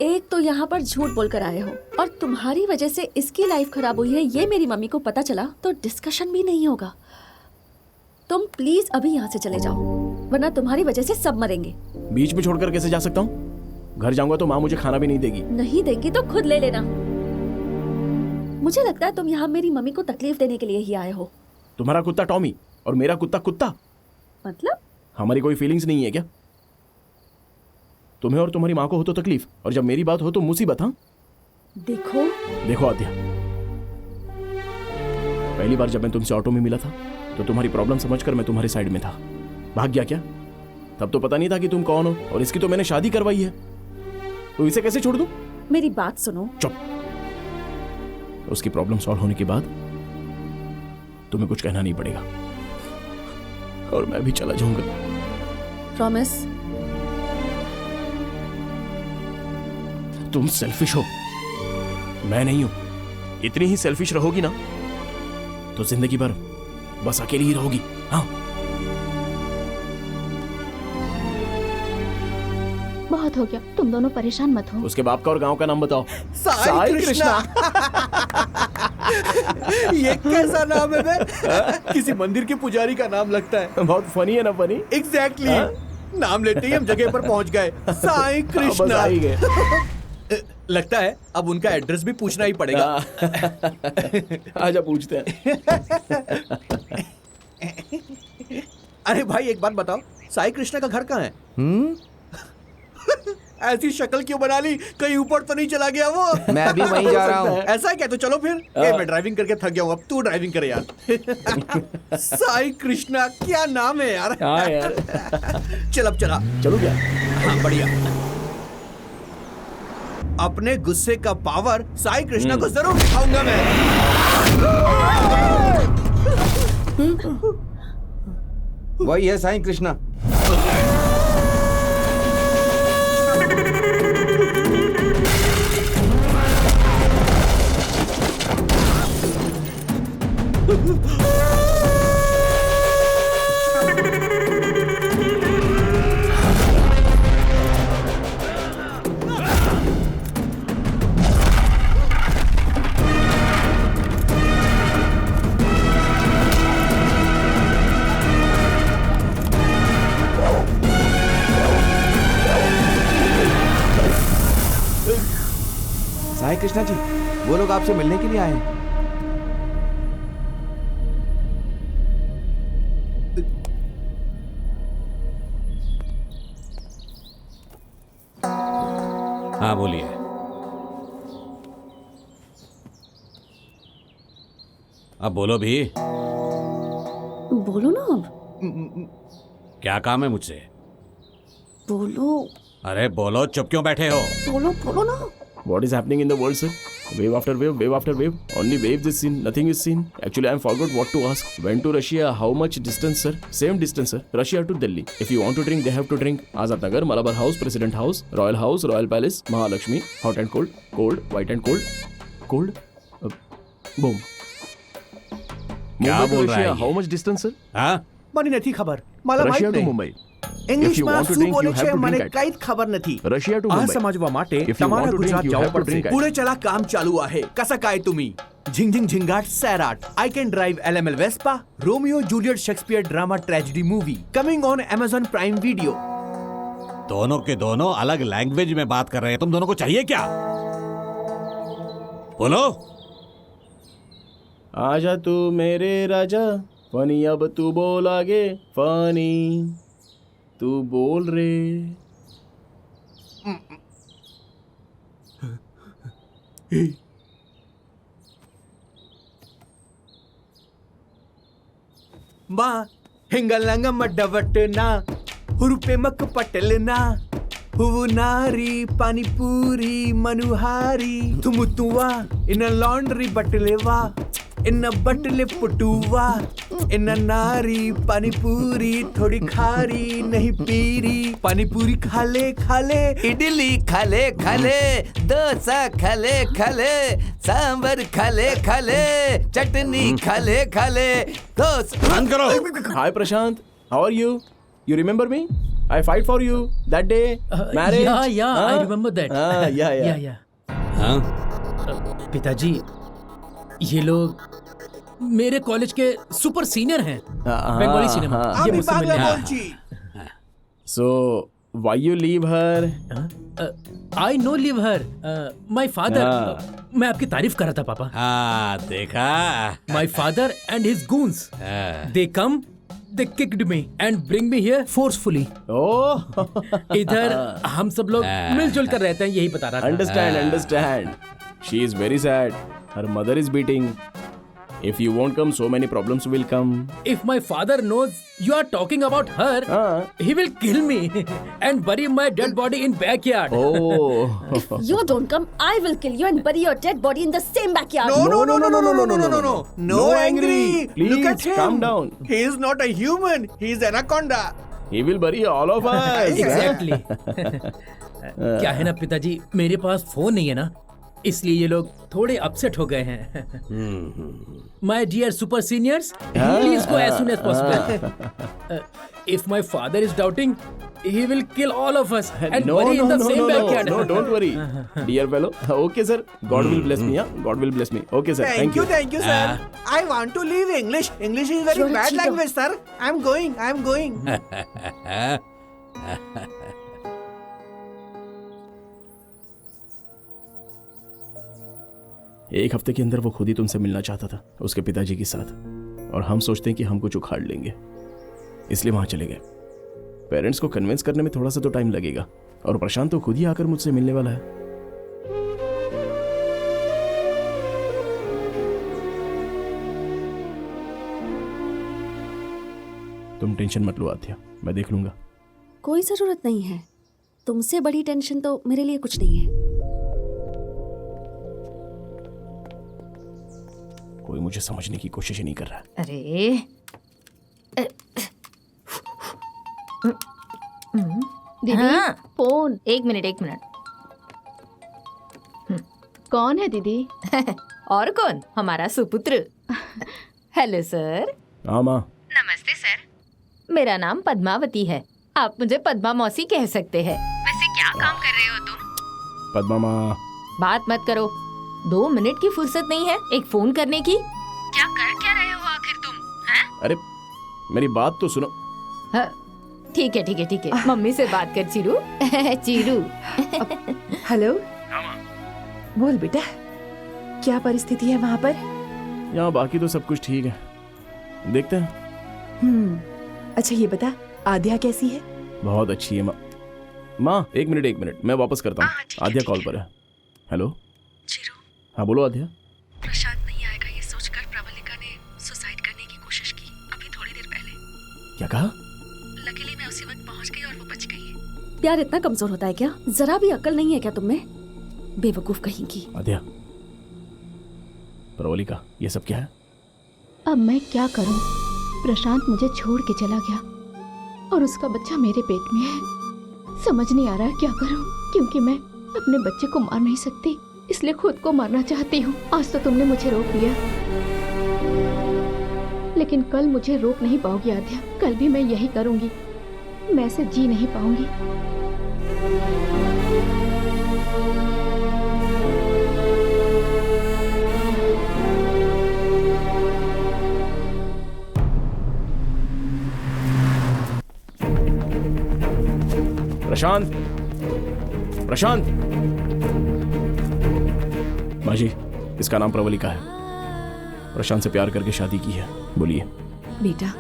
एक तो यहाँ पर झूठ बोलकर आए हो, और तुम्हारी वजह से इसकी लाइफ खराब हुई है ये मेरी मम्मी को पता चला तो डिस्कशन भी नहीं होगा। तुम प्लीज अभी यहाँ से चले जाओ, वरना तुम्हारी वजह से सब मरेंगे। बीच में छोड़कर कैसे जा सकता हूँ? घर जाऊंगा तो माँ मुझे खाना भी नहीं देगी। नहीं देगी तो खुद ले लेना। मुझे लगता है तुम यहाँ मेरी मम्मी को तकलीफ देने के लिए ही आए हो। तुम्हारा कुत्ता टॉमी और मेरा कुत्ता कुत्ता, मतलब हमारी कोई फीलिंग्स नहीं है क्या? तुम्हें और तुम्हारी माँ को हो तो तकलीफ, और जब मेरी बात हो तो मुसीबत। हाँ देखो आद्या, पहली बार जब मैं तुमसे ऑटो में मिला था तो तुम्हारी प्रॉब्लम समझकर मैं तुम्हारी साइड में था। भाग गया क्या? तब तो पता नहीं था कि तुम कौन हो, और इसकी तो मैंने शादी करवाई है, तो इसे कैसे छोड़ दूं? मेरी बात सुनो। चुप। उसकी प्रॉब्लम सॉल्व होने के बाद तुम्हें कुछ कहना नहीं पड़ेगा, और मैं भी चला जाऊंगा। प्रॉमिस? तुम सेल्फिश हो, मैं नहीं हूं। इतनी ही सेल्फिश रहोगी ना तो जिंदगी भर बस अकेली ही रहोगी। हाँ, बहुत हो गया, तुम दोनों परेशान मत हो। उसके बाप का और गांव का नाम बताओ। साई कृष्णा। ये कैसा नाम है बे? किसी मंदिर के पुजारी का नाम लगता है। बहुत फनी है ना? Funny exactly. नाम लेते ही हम जगह पर पहुंच गए। साई कृष्णा ही गए। लगता है अब उनका एड्रेस भी पूछना ही पड़ेगा। आजा पूछते हैं। अरे भाई एक बात बताओ, साई कृष्णा का घर कहाँ है? ऐसी शक्ल क्यों बना ली, कहीं ऊपर तो नहीं चला गया वो? मैं भी वहीं जा रहा हूँ। ऐसा है क्या? तो चलो फिर। मैं ड्राइविंग करके थक गया हूँ, अब तू ड्राइविंग करे यार। साई कृष्णा, क्या नाम है यार। हाँ यार। चल अब चला। चलो क्या? हाँ बढ़िया। अपने गुस्से का पावर साई कृष्णा को जरूर दिखाऊंगा मैं। वही है साई कृष्णा। साई कृष्णा जी, वो लोग आपसे मिलने के लिए आए हैं। हाँ बोलिए। अब बोलो भी। बोलो ना अब। क्या काम है मुझसे? बोलो। अरे बोलो, चुप क्यों बैठे हो? बोलो बोलो ना। What is happening in the world, sir? Wave after wave, wave after wave. Only waves is seen, nothing is seen. Actually, I forgot what to ask. Went to Russia, how much distance, sir? Same distance, sir. Russia to Delhi. If you want to drink, they have to drink. Azad Nagar, Malabar House, President House, Royal House, Royal Palace, Mahalakshmi, hot and cold, cold, white and cold, cold, boom. क्या Mumbai to बोल रहा है Russia, ये? how much distance, sir? हाँ? મને નથી ખબર, માલા Russia માહિત to નહીં. Mumbai. इंग्लिश If you માં want to શું drink, બોલે you have છે to મને drink કઈ જ ખબર નથી. Russia to આ Mumbai. સમજવા માટે If you want તમારા to drink, ગુજરાત you જવું have to પડશે. drink. पुढे चला काम चालू आहे. कसा काय तुम्ही? झिंगझिंग झिंगाट Sairat. I can drive LML Vespa. Romeo Juliet Shakespeare drama tragedy movie coming on Amazon Prime Video. दोनों के दोनों अलग लैंग्वेज में बात कर रहे हैं। तुम दोनों को चाहिए क्या? बोलो। आजा तू मेरे राजा, फनी अब तू बोल आगे, फनी तू बोल रे। मा हिंगलंग मडवटना हुरुपे मक पटलना ಹೂವು ನಾರಿ ಪಾನಿಪೂರಿ ಮನುಹಾರಿ ತುಮುತ್ತುವ ಇನ್ನ ಲಾಂಡ್ರಿ ಬಟ್ಟಲೆವಾ ಇನ್ನ ಬಟ್ಟಲೆ ಪುಟುವಾ ಇನ್ನ ನಾರಿ ಪಾನಿಪೂರಿ ಥೋड़ी खारी नहीं पीरी पानीपुरी खाले खाले इडली खाले खाले डोसा खाले खाले सांबर खाले खाले चटनी खाले खाले बंद करो। Hi Prashant, how are you? You remember me? I fight for you that day. Marriage. Yeah, I remember that. Yeah. पिताजी, ये लोग मेरे कॉलेज के सुपर सीनियर हैं, बंगाली सिनेमा। ये मुझसे मिलने आए। So why you leave her? I no leave her. My father. मैं आपकी तारीफ कर रहा था पापा। देखा। My father and his goons. They come. They kicked me and bring me here forcefully. Oh. इधर हम सब लोग मिलजुल कर रहते हैं, यही बता रहा था। Understand. She is very sad. Her mother is beating. If you won't come, so many problems will come. If my father knows you are talking about her, he will kill me and bury my dead body in backyard. Oh. If you don't come, I will kill you and bury your dead body in the same backyard. No angry. Please, Look at him. calm down. He is not a human. He is anaconda. He will bury all of us. Exactly. क्या है ना पिताजी, मेरे पास phone नहीं है ना, इसलिए ये लोग थोड़े अपसेट हो गए हैं। My dear super seniors, please go as soon as possible. If my father is doubting, he will kill all of us and bury in the same backyard. No, don't worry, dear fellow. Okay, sir. God will bless me. God will bless me. Okay, sir. Thank you, sir. I want to leave English. English is very bad language, sir. I'm going. एक हफ्ते के अंदर वो खुद ही तुमसे मिलना चाहता था उसके पिताजी के साथ, और हम सोचते हैं कि हम कुछ उखाड़ लेंगे, इसलिए वहां चले गए। पेरेंट्स को कन्विंस करने में थोड़ा सा तो टाइम लगेगा, और प्रशांत तो खुद ही आकर मुझसे मिलने वाला है। तुम टेंशन मत लो आध्या, मैं देख लूंगा। कोई जरूरत नहीं है, तुमसे बड़ी टेंशन तो मेरे लिए कुछ नहीं है। कोई मुझे समझने की कोशिश ही नहीं कर रहा। अरे दीदी, फोन। एक मिनट। कौन है दीदी? और कौन, हमारा सुपुत्र। Hello sir. हाँ माँ। नमस्ते सर। मेरा नाम पद्मावती है, आप मुझे पद्मा मौसी कह सकते हैं। वैसे क्या काम कर रहे हो तुम? पद्मा माँ। बात मत करो, 2 मिनट की फुर्सत नहीं है एक फोन करने की। क्या रहे हो आखिर तुम? हैं? अरे मेरी बात तो सुनो। ठीक है, मम्मी से बात कर चीरू। चीरू। हेलो। बोल बेटा, क्या परिस्थिति है वहाँ पर? यहाँ बाकी तो सब कुछ ठीक है, देखते हैं। अच्छा ये बता, आद्या कैसी है? बहुत अच्छी है माँ। एक मिनट, मैं वापस करता हूँ। आद्या कॉल पर है। हेलो। हाँ बोलो आद्या। प्रशांत नहीं आएगा ये सोचकर प्रवलिका ने सुसाइड करने की कोशिश की अभी थोड़ी देर पहले। क्या कहा? लकीली मैं उसी वक्त पहुंच गई और वो बच गई। प्यार इतना कमजोर होता है क्या? जरा भी अकल नहीं है क्या तुम में? बेवकूफ कहीं की। आद्या, प्रवलिका, ये सब क्या है? अब मैं क्या करूं? प्रशांत मुझे छोड़ के चला गया और उसका बच्चा मेरे पेट में है। समझ नहीं आ रहा है क्या करूं, क्योंकि मैं अपने बच्चे को मार नहीं सकती, इसलिए खुद को मारना चाहती हूँ। आज तो तुमने मुझे रोक लिया, लेकिन कल मुझे रोक नहीं पाओगी आद्या। कल भी मैं यही करूंगी, मैं ऐसे जी नहीं पाऊंगी। प्रशांत। माँ जी, इसका नाम प्रवलिका है। प्रशांत से प्यार करके शादी की है। बोलिए। बेटा,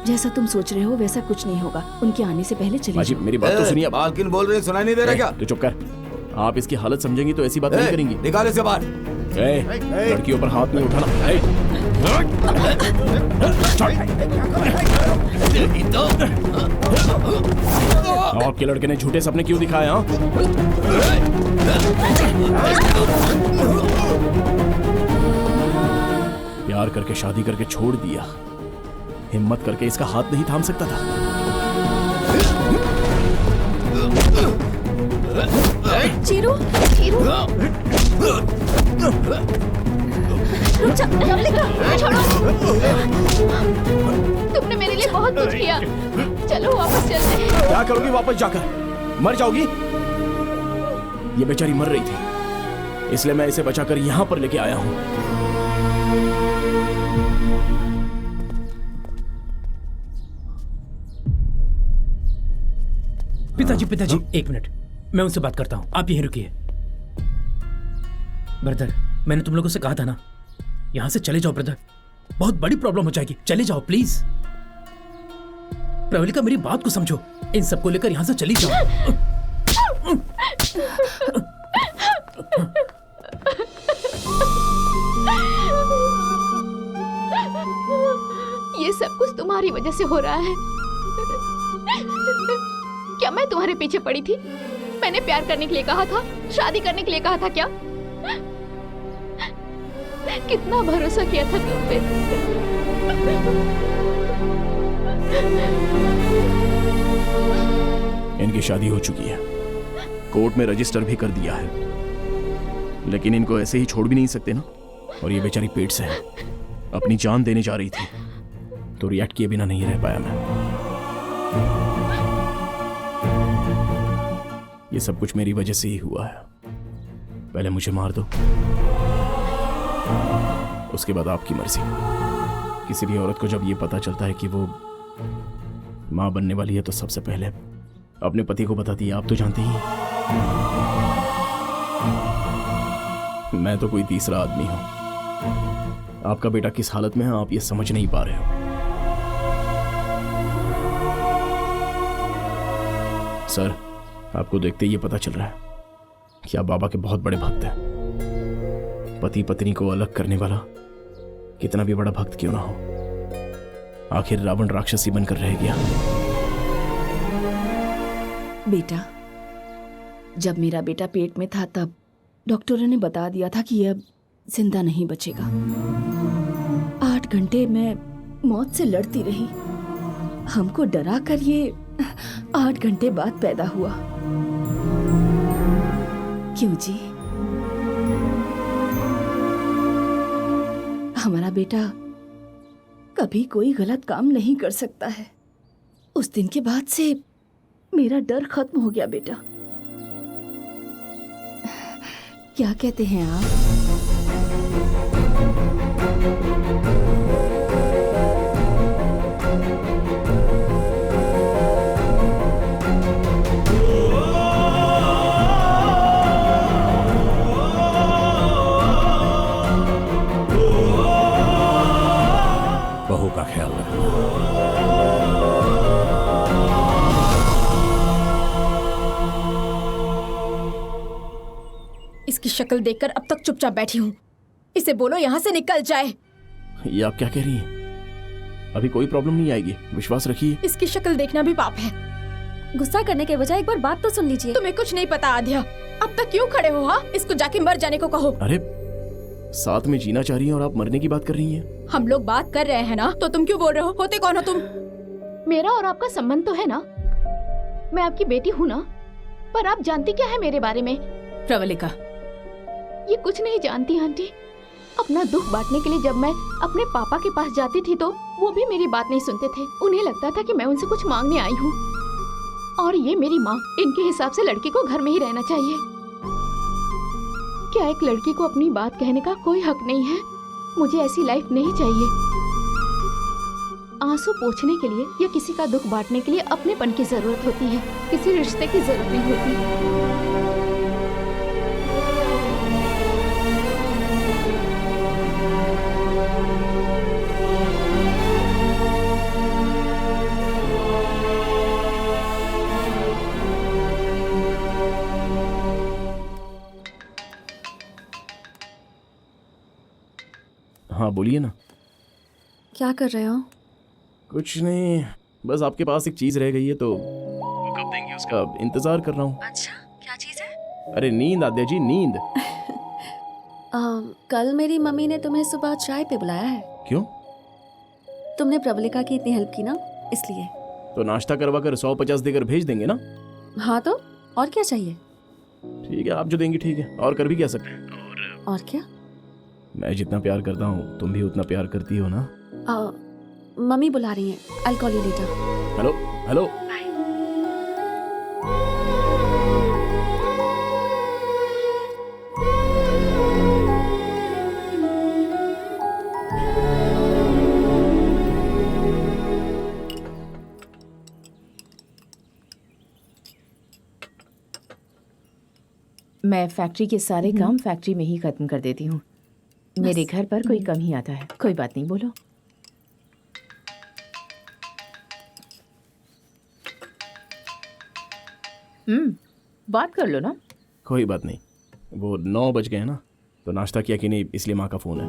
जैसा तुम सोच रहे हो वैसा कुछ नहीं होगा। उनके आने से पहले चले माँ जी, मेरी बात तो सुनिए। बाल किन बोल रहे हैं, सुनाई नहीं दे रहा क्या? तो चुप कर। आप इसकी हालत समझेंगी तो ऐसी बात नहीं करेंगी। निकाल इसे बाहर। लड़कियों पर हाथ नहीं उठाना। आपके लड़के ने झूठे सपने क्यों दिखाए? हाँ, प्यार करके शादी करके छोड़ दिया, हिम्मत करके इसका हाथ नहीं थाम सकता था। चीरू, चीरू, रुक जा, प्रवलिका, छोड़ो। तुमने मेरे लिए बहुत कुछ किया। चलो वापस चलते हैं। क्या करोगी वापस जाकर? मर जाओगी? ये बेचारी मर रही थी, इसलिए मैं इसे बचाकर यहां पर लेके आया हूं। पिताजी, एक मिनट, मैं उनसे बात करता हूं, आप यहीं रुकिए। ब्रदर, मैंने तुम लोगों से कहा था ना, यहां से चले जाओ ब्रदर, बहुत बड़ी प्रॉब्लम हो जाएगी। चले जाओ प्लीज। प्रवलिका, मेरी बात को समझो, इन सबको लेकर यहां से चली जाओ। ये सब कुछ तुम्हारी वजह से हो रहा है। क्या मैं तुम्हारे पीछे पड़ी थी? मैंने प्यार करने के लिए कहा था, शादी करने के लिए कहा था क्या? कितना भरोसा किया था तुम पे। इनकी शादी हो चुकी है, कोर्ट में रजिस्टर भी कर दिया है, लेकिन इनको ऐसे ही छोड़ भी नहीं सकते ना। और ये बेचारी पेट से है, अपनी जान देने जा रही थी, तो रिएक्ट किए बिना नहीं रह पाया मैं। ये सब कुछ मेरी वजह से ही हुआ है। पहले मुझे मार दो, उसके बाद आपकी मर्जी। किसी भी औरत को जब ये पता चलता है कि वो मां बनने वाली है, तो सबसे पहले अपने पति को बताती है। आप तो जानते ही हैं, मैं तो कोई तीसरा आदमी हूं। आपका बेटा किस हालत में है आप ये समझ नहीं पा रहे हो। सर, आपको देखते ही ये पता चल रहा है कि आप बाबा के बहुत बड़े भक्त हैं। पति पत्नी को अलग करने वाला कितना भी बड़ा भक्त क्यों ना हो, आखिर रावण राक्षसी बनकर रह गया। बेटा, जब मेरा बेटा पेट में था तब डॉक्टरों ने बता दिया था कि यह अब जिंदा नहीं बचेगा। 8 घंटे मैं मौत से लड़ती रही। हमको डरा कर ये 8 घंटे बाद पैदा हुआ। क्यों जी? हमारा बेटा कभी कोई गलत काम नहीं कर सकता है। उस दिन के बाद से मेरा डर खत्म हो गया बेटा। क्या कहते हैं आप? बहू का ख्याल रखना। इसकी शक्ल देखकर अब तक चुपचाप बैठी हूँ। इसे बोलो यहाँ से निकल जाए। ये आप क्या कह रही हैं? अभी कोई प्रॉब्लम नहीं आएगी, विश्वास रखिए। इसकी शक्ल देखना भी पाप है। गुस्सा करने के बजाय एक बार बात तो सुन लीजिए। तुम्हें कुछ नहीं पता आध्या। अब तक क्यों खड़े हो? हाँ, इसको जाके मर जाने को कहो। अरे, साथ में जीना चाह रही हैं और आप मरने की बात कर रही हैं। हम लोग बात कर रहे हैं ना, तो तुम क्यों बोल रहे हो? होते कौन हो तुम? मेरा और आपका संबंध तो है ना। मैं आपकी बेटी हूँ ना, पर आप जानती क्या है मेरे बारे में? प्रवलिका, ये कुछ नहीं जानती आंटी। अपना दुख बांटने के लिए जब मैं अपने पापा के पास जाती थी तो वो भी मेरी बात नहीं सुनते थे। उन्हें लगता था कि मैं उनसे कुछ मांगने आई हूँ, और ये मेरी माँ। इनके हिसाब से लड़की को घर में ही रहना चाहिए। क्या एक लड़की को अपनी बात कहने का कोई हक नहीं है? मुझे ऐसी लाइफ नहीं चाहिए। आंसू पोंछने के लिए या किसी का दुख बांटने के लिए अपनेपन की जरूरत होती है, किसी रिश्ते की जरूरत नहीं होती। हाँ, बोलिए ना। क्या कर रहे हो? कुछ नहीं, बस आपके पास एक चीज रह गई है तो वो कब देंगे उसका इंतजार कर रहा हूँ। अच्छा, क्या चीज है? अरे नींद आद्या जी, नींद। कल मेरी मम्मी ने तुम्हें सुबह चाय पे बुलाया है। क्यों? तुमने प्रवलिका की इतनी हेल्प की ना, इसलिए। तो नाश्ता करवा कर 150 देकर भेज देंगे ना? हाँ तो और क्या चाहिए? ठीक है, आप जो देंगी ठीक है, और कर भी क्या सकते हैं। और क्या? मैं जितना प्यार करता हूँ तुम भी उतना प्यार करती हो ना? मम्मी बुला रही हैं। I'll call you later. Hello hello. मैं फैक्ट्री के सारे काम फैक्ट्री में ही खत्म कर देती हूँ। मेरे घर पर कोई कम ही आता है। कोई बात नहीं, बोलो। बात कर लो ना। कोई बात नहीं, वो 9 बज गए हैं ना, तो नाश्ता किया कि नहीं इसलिए माँ का फोन है।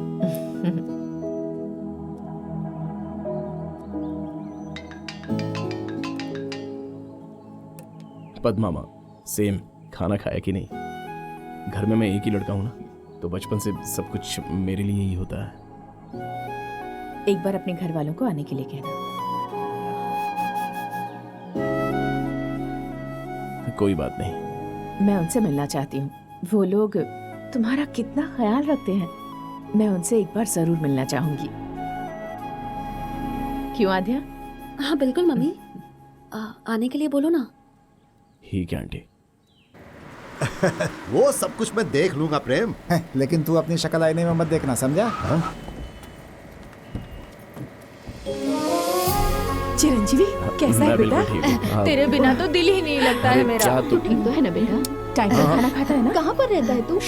पद्मा माँ, सेम खाना खाया कि नहीं? घर में मैं एक ही लड़का हूँ ना, तो बचपन से सब कुछ मेरे लिए ही होता है। एक बार अपने घर वालों को आने के लिए कहना। कोई बात नहीं, मैं उनसे मिलना चाहती हूँ। वो लोग तुम्हारा कितना ख्याल रखते हैं। मैं उनसे एक बार जरूर मिलना चाहूंगी। क्यों आद्या? हाँ बिल्कुल मम्मी, आने के लिए बोलो ना। ठीक है आंटी। वो सब कुछ मैं देख लूंगा प्रेम। लेकिन तू अपनी शक्ल आईने में मत देखना, समझा? चिरंजीवी कैसा है बेटा? तेरे बिना तो दिल ही नहीं लगता है मेरा। तो ठीक तो है ना बेटा? टाइम पर खाना खाता है ना? कहाँ पर रहता है तू?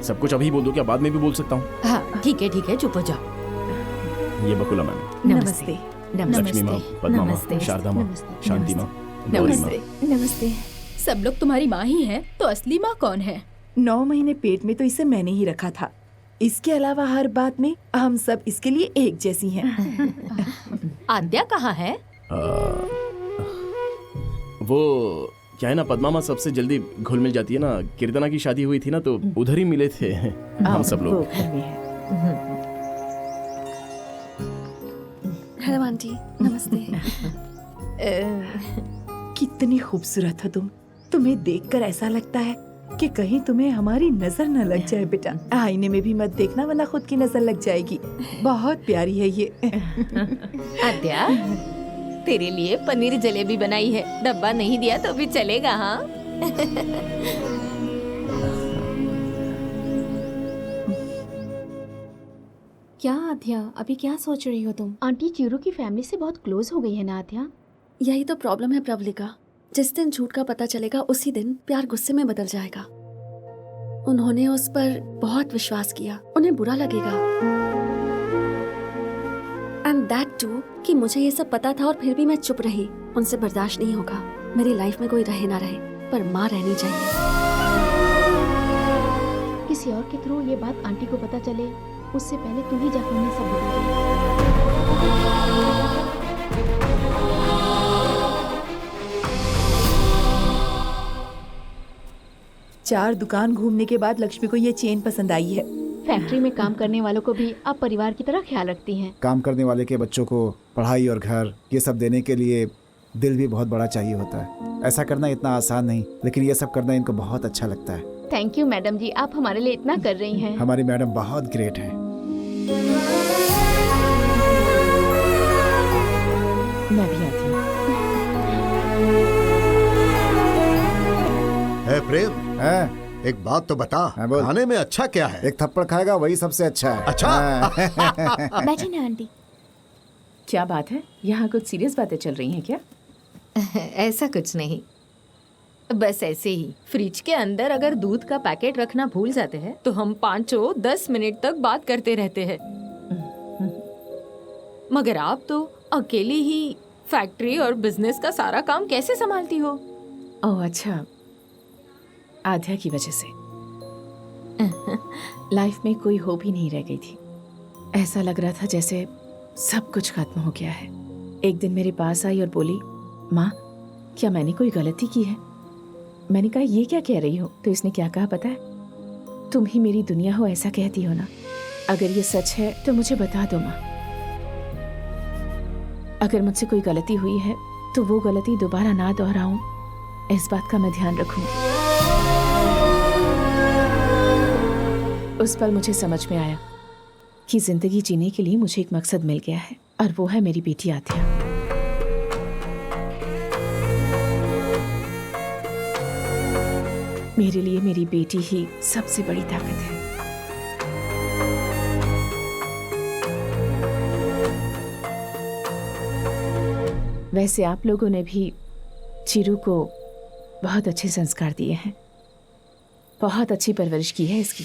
सब कुछ अभी बोल दो, क्या बाद में भी बोल सकता हूँ? हाँ ठीक है, चुप हो जाओ। ये बकुला मैम, नमस्ते। लक्ष्मी माँ, पद्मा माँ, शारदा माँ, शांति माँ, गौरी माँ। नमस्ते। सब लोग तुम्हारी माँ ही हैं, तो असली माँ कौन है? 9 महीने पेट में तो इसे मैंने ही रखा था। इसके अलावा हर बात में हम सब इसके लिए एक जैसी हैं। आद्या कहाँ है? वो क्या है ना, पद्मा माँ सबसे जल्दी घुल मिल जाती है ना। कीर्तना की शादी हुई थी ना, तो उधर ही मिले थे हम सब लोग। हेलो आंटी, नमस्ते। कितनी खूबसूरत हो तुम। तुम्हें देखकर ऐसा लगता है कि कहीं तुम्हें हमारी नजर न लग जाए बेटा। आईने में भी मत देखना, वरना खुद की नजर लग जाएगी। बहुत प्यारी है ये। आद्या, तेरे लिए पनीर जलेबी बनाई है। डब्बा नहीं दिया तो भी चलेगा। हाँ क्या आद्या, अभी क्या सोच रही हो तुम? आंटी चीरू की फैमिली से बहुत क्लोज हो गई है ना आद्या? यही तो प्रॉब्लम है प्रवलिका। जिस दिन झूठ का पता चलेगा उसी दिन प्यार गुस्से में बदल जाएगा। उन्होंने उस पर बहुत विश्वास किया, उन्हें बुरा लगेगा। एंड दैट टू कि मुझे ये सब पता था और फिर भी मैं चुप रही। उनसे बर्दाश्त नहीं होगा। मेरी लाइफ में कोई रहे ना रहे, पर माँ रहनी चाहिए। किसी और के थ्रू ये बात आंटी को पता चले उससे पहले तू ही जाकर उन्हें सब बता दे। 4 दुकान घूमने के बाद लक्ष्मी को ये चेन पसंद आई है। फैक्ट्री में काम करने वालों को भी आप परिवार की तरह ख्याल रखती हैं। काम करने वाले के बच्चों को पढ़ाई और घर ये सब देने के लिए दिल भी बहुत बड़ा चाहिए होता है। ऐसा करना इतना आसान नहीं, लेकिन ये सब करना इनको बहुत अच्छा लगता है। थैंक यू मैडम जी, आप हमारे लिए इतना कर रही हैं। हमारी मैडम बहुत ग्रेट है। मैं भी आती हूँ। प्रेम, एक बात तो बता, खाने में अच्छा क्या है? एक थप्पड़ खाएगा वही सबसे अच्छा है। अच्छा। बैठे ना आंटी। क्या बात है, यहाँ कुछ सीरियस बातें चल रही हैं क्या? ऐसा कुछ नहीं, बस ऐसे ही। फ्रिज के अंदर अगर दूध का पैकेट रखना भूल जाते हैं तो हम 5-10 मिनट तक बात करते रहते हैं। मगर आप तो अकेली ही फैक्ट्री और बिजनेस का सारा काम कैसे संभालती हो? ओह अच्छा, आद्या की वजह से लाइफ में कोई होप ही नहीं रह गई थी। ऐसा लग रहा था जैसे सब कुछ खत्म हो गया है। एक दिन मेरे पास आई और बोली, माँ क्या मैंने कोई गलती की है? मैंने कहा ये क्या कह रही हो? तो इसने क्या कहा पता है? तुम ही मेरी दुनिया हो, ऐसा कहती हो ना। अगर ये सच है तो मुझे बता दो माँ। अगर मुझसे कोई गलती हुई है तो वो गलती दोबारा ना दोहराऊं, इस बात का मैं ध्यान रखूंगी। उस पल मुझे समझ में आया कि जिंदगी जीने के लिए मुझे एक मकसद मिल गया है, और वो है मेरी बेटी आध्या। मेरे लिए मेरी बेटी ही सबसे बड़ी ताकत है। वैसे आप लोगों ने भी चिरू को बहुत अच्छे संस्कार दिए हैं, बहुत अच्छी परवरिश की है इसकी।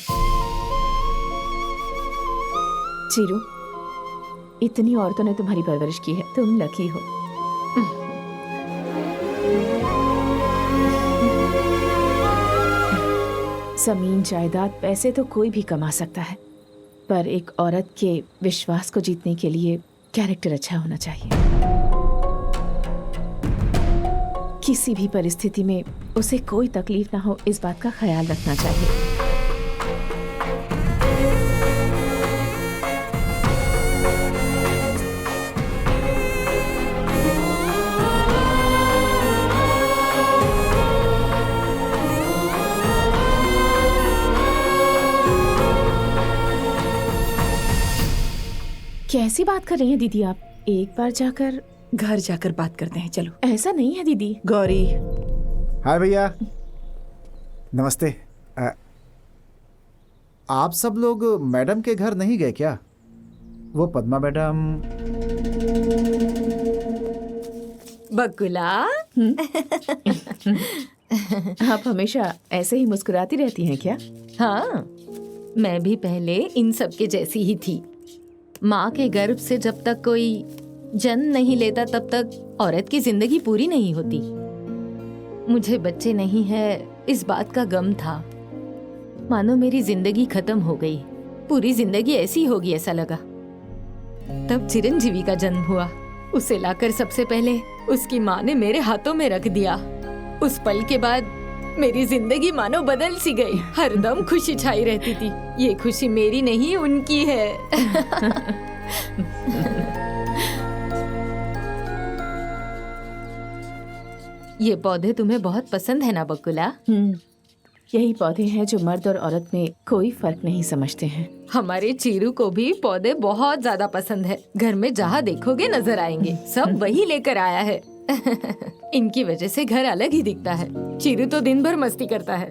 चिरू, इतनी औरतों ने तुम्हारी परवरिश की है, तुम लकी हो। जमीन जायदाद पैसे तो कोई भी कमा सकता है, पर एक औरत के विश्वास को जीतने के लिए कैरेक्टर अच्छा होना चाहिए। किसी भी परिस्थिति में उसे कोई तकलीफ ना हो, इस बात का ख्याल रखना चाहिए। कैसी बात कर रही हैं दीदी आप? एक बार जाकर घर जाकर बात करते हैं, चलो। ऐसा नहीं है दीदी। गौरी। हाय भैया, नमस्ते। आप सब लोग मैडम के घर नहीं गए क्या? वो पद्मा मैडम। बकुला, आप हमेशा ऐसे ही मुस्कुराती रहती हैं क्या? हाँ, मैं भी पहले इन सब के जैसी ही थी। माँ के गर्भ से जब तक कोई जन्म नहीं लेता तब तक औरत की जिंदगी पूरी नहीं होती। मुझे बच्चे नहीं है इस बात का गम था। मानो मेरी जिंदगी खत्म हो गई, पूरी जिंदगी ऐसी होगी ऐसा लगा। तब चिरंजीवी का जन्म हुआ। उसे लाकर सबसे पहले उसकी माँ ने मेरे हाथों में रख दिया। उस पल के बाद मेरी जिंदगी मानो बदल सी गई। हरदम खुशी छाई रहती थी। ये खुशी मेरी नहीं उनकी है। ये पौधे तुम्हें बहुत पसंद है ना बकुला? यही पौधे हैं जो मर्द और औरत में कोई फर्क नहीं समझते हैं। हमारे चीरू को भी पौधे बहुत ज्यादा पसंद है। घर में जहाँ देखोगे नजर आएंगे, सब वही लेकर आया है। इनकी वजह से घर अलग ही दिखता है। चीरू तो दिन भर मस्ती करता है।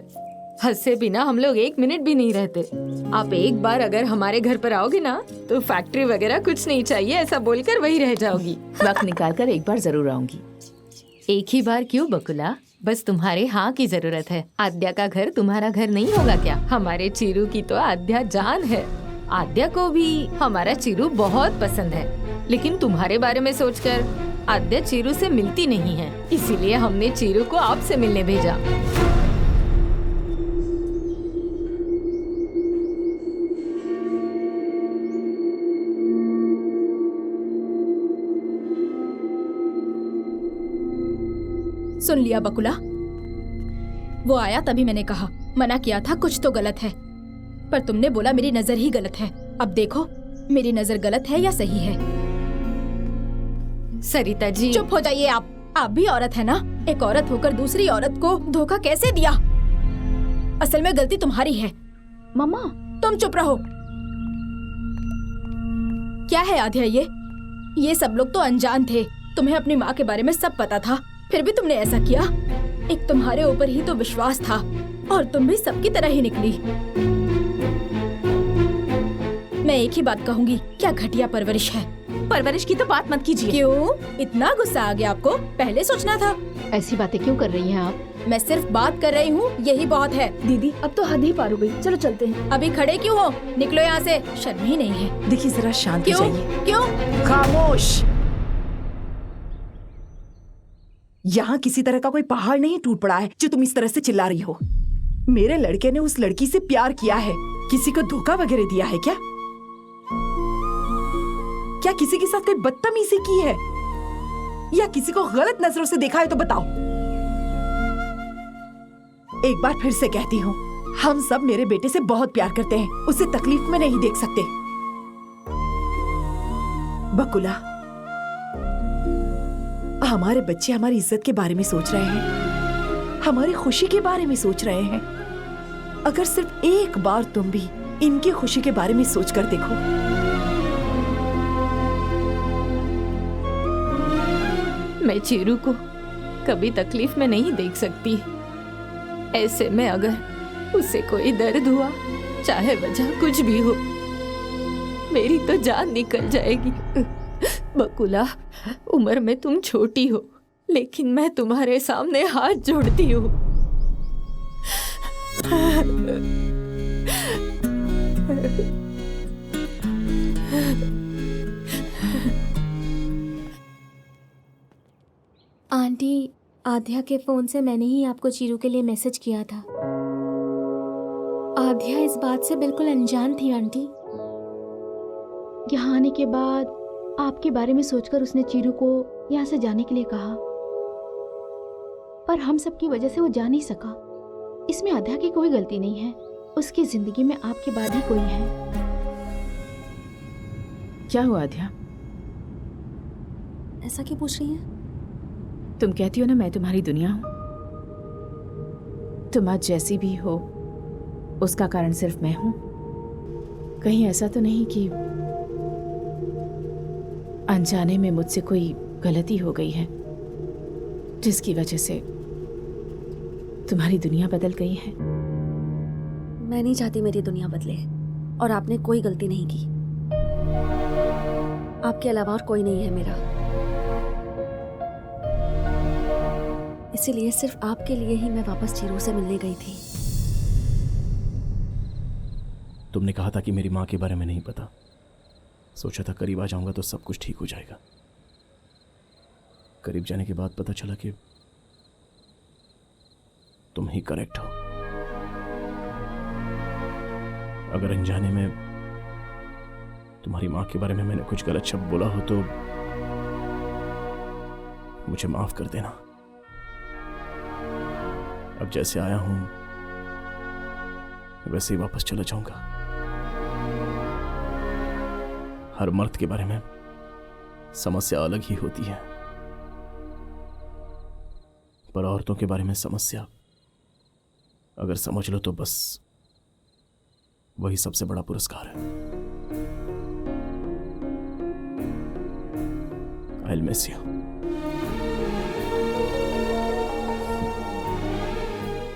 हंसे बिना हम लोग एक मिनट भी नहीं रहते। आप एक बार अगर हमारे घर पर आओगे ना तो फैक्ट्री वगैरह कुछ नहीं चाहिए ऐसा बोलकर वही रह जाओगी। वक्त निकाल कर एक बार जरूर आऊंगी। एक ही बार क्यों बकुला, बस तुम्हारे हाँ की जरूरत है। आद्या का घर तुम्हारा घर नहीं होगा क्या? हमारे चीरू की तो आद्या जान है। आद्या को भी हमारा चीरू बहुत पसंद है, लेकिन तुम्हारे बारे में सोचकर आद्या चीरू से मिलती नहीं है। इसीलिए हमने चीरू को आपसे मिलने भेजा। सुन लिया बकुला, वो आया तभी मैंने कहा, मना किया था कुछ तो गलत है, पर तुमने बोला मेरी नजर ही गलत है। अब देखो मेरी नजर गलत है या सही है। सरिता जी चुप हो जाइए आप भी औरत है ना। एक औरत होकर दूसरी औरत को धोखा कैसे दिया? असल में गलती तुम्हारी है। मम्मा तुम चुप रहो। क्या है आध्या, ये सब लोग तो अनजान थे। तुम्हें अपनी माँ के बारे में सब पता था, फिर भी तुमने ऐसा किया। एक तुम्हारे ऊपर ही तो विश्वास था और तुम भी सबकी तरह ही निकली। मैं एक ही बात कहूंगी, क्या घटिया परवरिश है। परवरिश की तो बात मत कीजिए। क्यों इतना गुस्सा आ गया आपको? पहले सोचना था। ऐसी बातें क्यों कर रही हैं आप? मैं सिर्फ बात कर रही हूँ, यही बहुत है। दीदी अब तो हद ही पार हो गई, चलो चलते हैं। अभी खड़े क्यों हो? निकलो यहाँ से, शर्म ही नहीं है। देखिए जरा शांत हो जाइए। क्यों? खामोश। यहाँ किसी तरह का कोई पहाड़ नहीं टूट पड़ा है जो तुम इस तरह से चिल्ला रही हो। मेरे लड़के ने उस लड़की से प्यार किया है, किसी को धोखा वगैरह दिया है क्या? क्या किसी के साथ कोई बदतमीजी की है या किसी को गलत नजरों से देखा है तो बताओ। एक बार फिर से कहती हूँ, हम सब मेरे बेटे से बहुत प्यार करते हैं, उसे तकलीफ में नहीं देख सकते। बकुला, हमारे बच्चे हमारी इज्जत के बारे में सोच रहे हैं, हमारी खुशी के बारे में सोच रहे हैं। अगर सिर्फ एक बार तुम भी इनकी खुशी के बारे में सोच कर देखो। मैं चीरू को कभी तकलीफ में नहीं देख सकती। ऐसे में अगर उसे कोई दर्द हुआ, चाहे वजह कुछ भी हो, मेरी तो जान निकल जाएगी। बकुला, उम्र में तुम छोटी हो, लेकिन मैं तुम्हारे सामने हाथ जोड़ती हूँ। आंटी, आध्या के फोन से मैंने ही आपको चीरू के लिए मैसेज किया था। आध्या इस बात से बिल्कुल अनजान थी आंटी। यहाँ आने के बाद आपके बारे में सोचकर उसने चीरू को यहाँ से जाने के लिए कहा, पर हम सबकी वजह से वो जा नहीं सका। इसमें आध्या की कोई गलती नहीं है, उसकी जिंदगी में आपके बाद ही कोई है। क्या हुआ आध्या? ऐसा क्यों पूछ रही है? तुम कहती हो ना मैं तुम्हारी दुनिया हूं। तुम आज जैसी भी हो उसका कारण सिर्फ मैं हूं। कहीं ऐसा तो नहीं कि अनजाने में मुझसे कोई गलती हो गई है जिसकी वजह से तुम्हारी दुनिया बदल गई है? मैं नहीं चाहती मेरी दुनिया बदले, और आपने कोई गलती नहीं की। आपके अलावा और कोई नहीं है मेरा, इसीलिए सिर्फ आपके लिए ही मैं वापस चीरू से मिलने गई थी। तुमने कहा था कि मेरी माँ के बारे में नहीं पता। सोचा था करीब आ जाऊंगा तो सब कुछ ठीक हो जाएगा। करीब जाने के बाद पता चला कि तुम ही करेक्ट हो। अगर अनजाने में तुम्हारी माँ के बारे में मैंने कुछ गलत शब्द बोला हो तो मुझे माफ कर देना। अब जैसे आया हूं वैसे ही वापस चला जाऊंगा। हर मर्द के बारे में समस्या अलग ही होती है, पर औरतों के बारे में समस्या अगर समझ लो तो बस वही सबसे बड़ा पुरस्कार है। I'll miss you.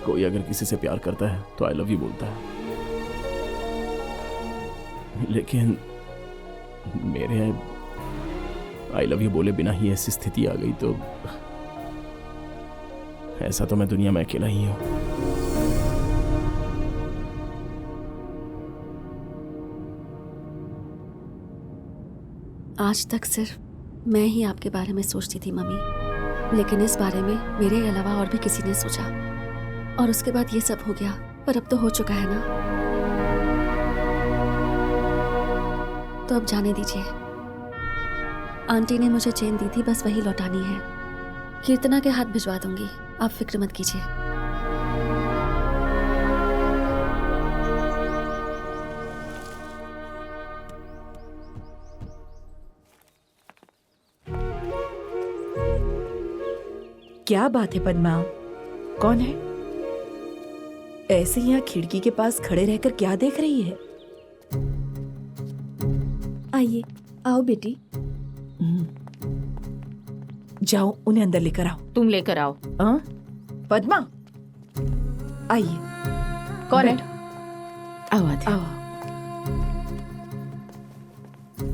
कोई अगर किसी से प्यार करता है तो आई लव यू बोलता है, लेकिन मेरे आई लव यू बोले बिना ही ऐसी स्थिति आ गई तो ऐसा तो मैं दुनिया में अकेला ही हूं। आज तक सिर्फ मैं ही आपके बारे में सोचती थी मम्मी, लेकिन इस बारे में मेरे अलावा और भी किसी ने सोचा, और उसके बाद ये सब हो गया। पर अब तो हो चुका है ना, तो अब जाने दीजिए। आंटी ने मुझे चेन दी थी, बस वही लौटानी है। कीर्तना के हाथ भिजवा दूंगी, आप फिक्र मत कीजिए। क्या बात है पद्मा, कौन है? ऐसे यहाँ खिड़की के पास खड़े रहकर क्या देख रही है? आइए, आओ बेटी। जाओ उन्हें अंदर लेकर आओ। तुम लेकर आओ। पद्मा, आइए। कौन है? आओ आध्या। आओ,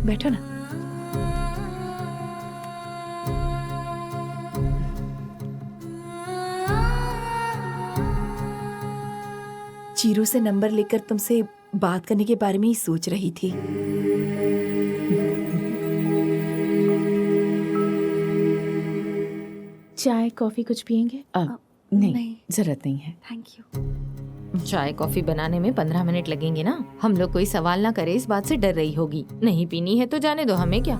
बैठो ना। चीरू से नंबर लेकर तुमसे बात करने के बारे में ही सोच रही थी। चाय कॉफी कुछ पियेंगे? नहीं, जरूरत नहीं है। Thank you. चाय कॉफी बनाने में 15 मिनट लगेंगे ना। हम लोग कोई सवाल ना करे इस बात से डर रही होगी। नहीं पीनी है तो जाने दो, हमें क्या।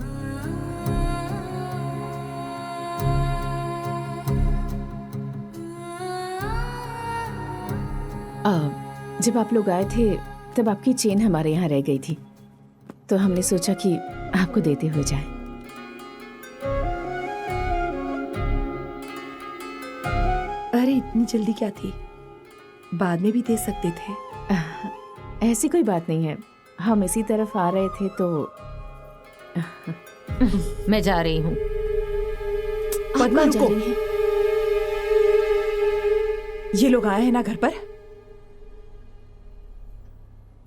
जब आप लोग आए थे तब आपकी चेन हमारे यहाँ रह गई थी, तो हमने सोचा कि आपको देते हुए जाए। अरे इतनी जल्दी क्या थी, बाद में भी दे सकते थे। ऐसी कोई बात नहीं है, हम इसी तरफ आ रहे थे तो मैं जा रही हूँ। पद्मा रुको, ये लोग आए हैं ना घर पर?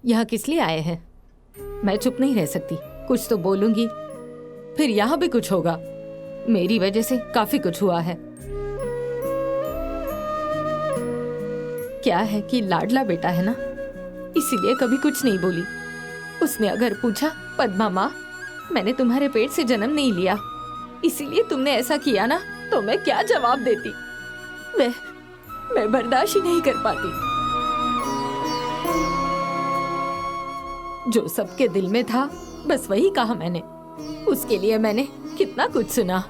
यहाँ किस लिए आए हैं? मैं चुप नहीं रह सकती, कुछ तो बोलूंगी। फिर यहाँ भी कुछ होगा। मेरी वजह से काफी कुछ हुआ है। क्या है कि लाडला बेटा है ना, इसीलिए कभी कुछ नहीं बोली। उसने अगर पूछा, पद्मा माँ मैंने तुम्हारे पेट से जन्म नहीं लिया, इसीलिए तुमने ऐसा किया ना, तो मैं क्या जवाब देती? मैं बर्दाश्त ही नहीं कर पाती। जो सबके दिल में था बस वही कहा मैंने। उसके लिए मैंने कितना कुछ सुना।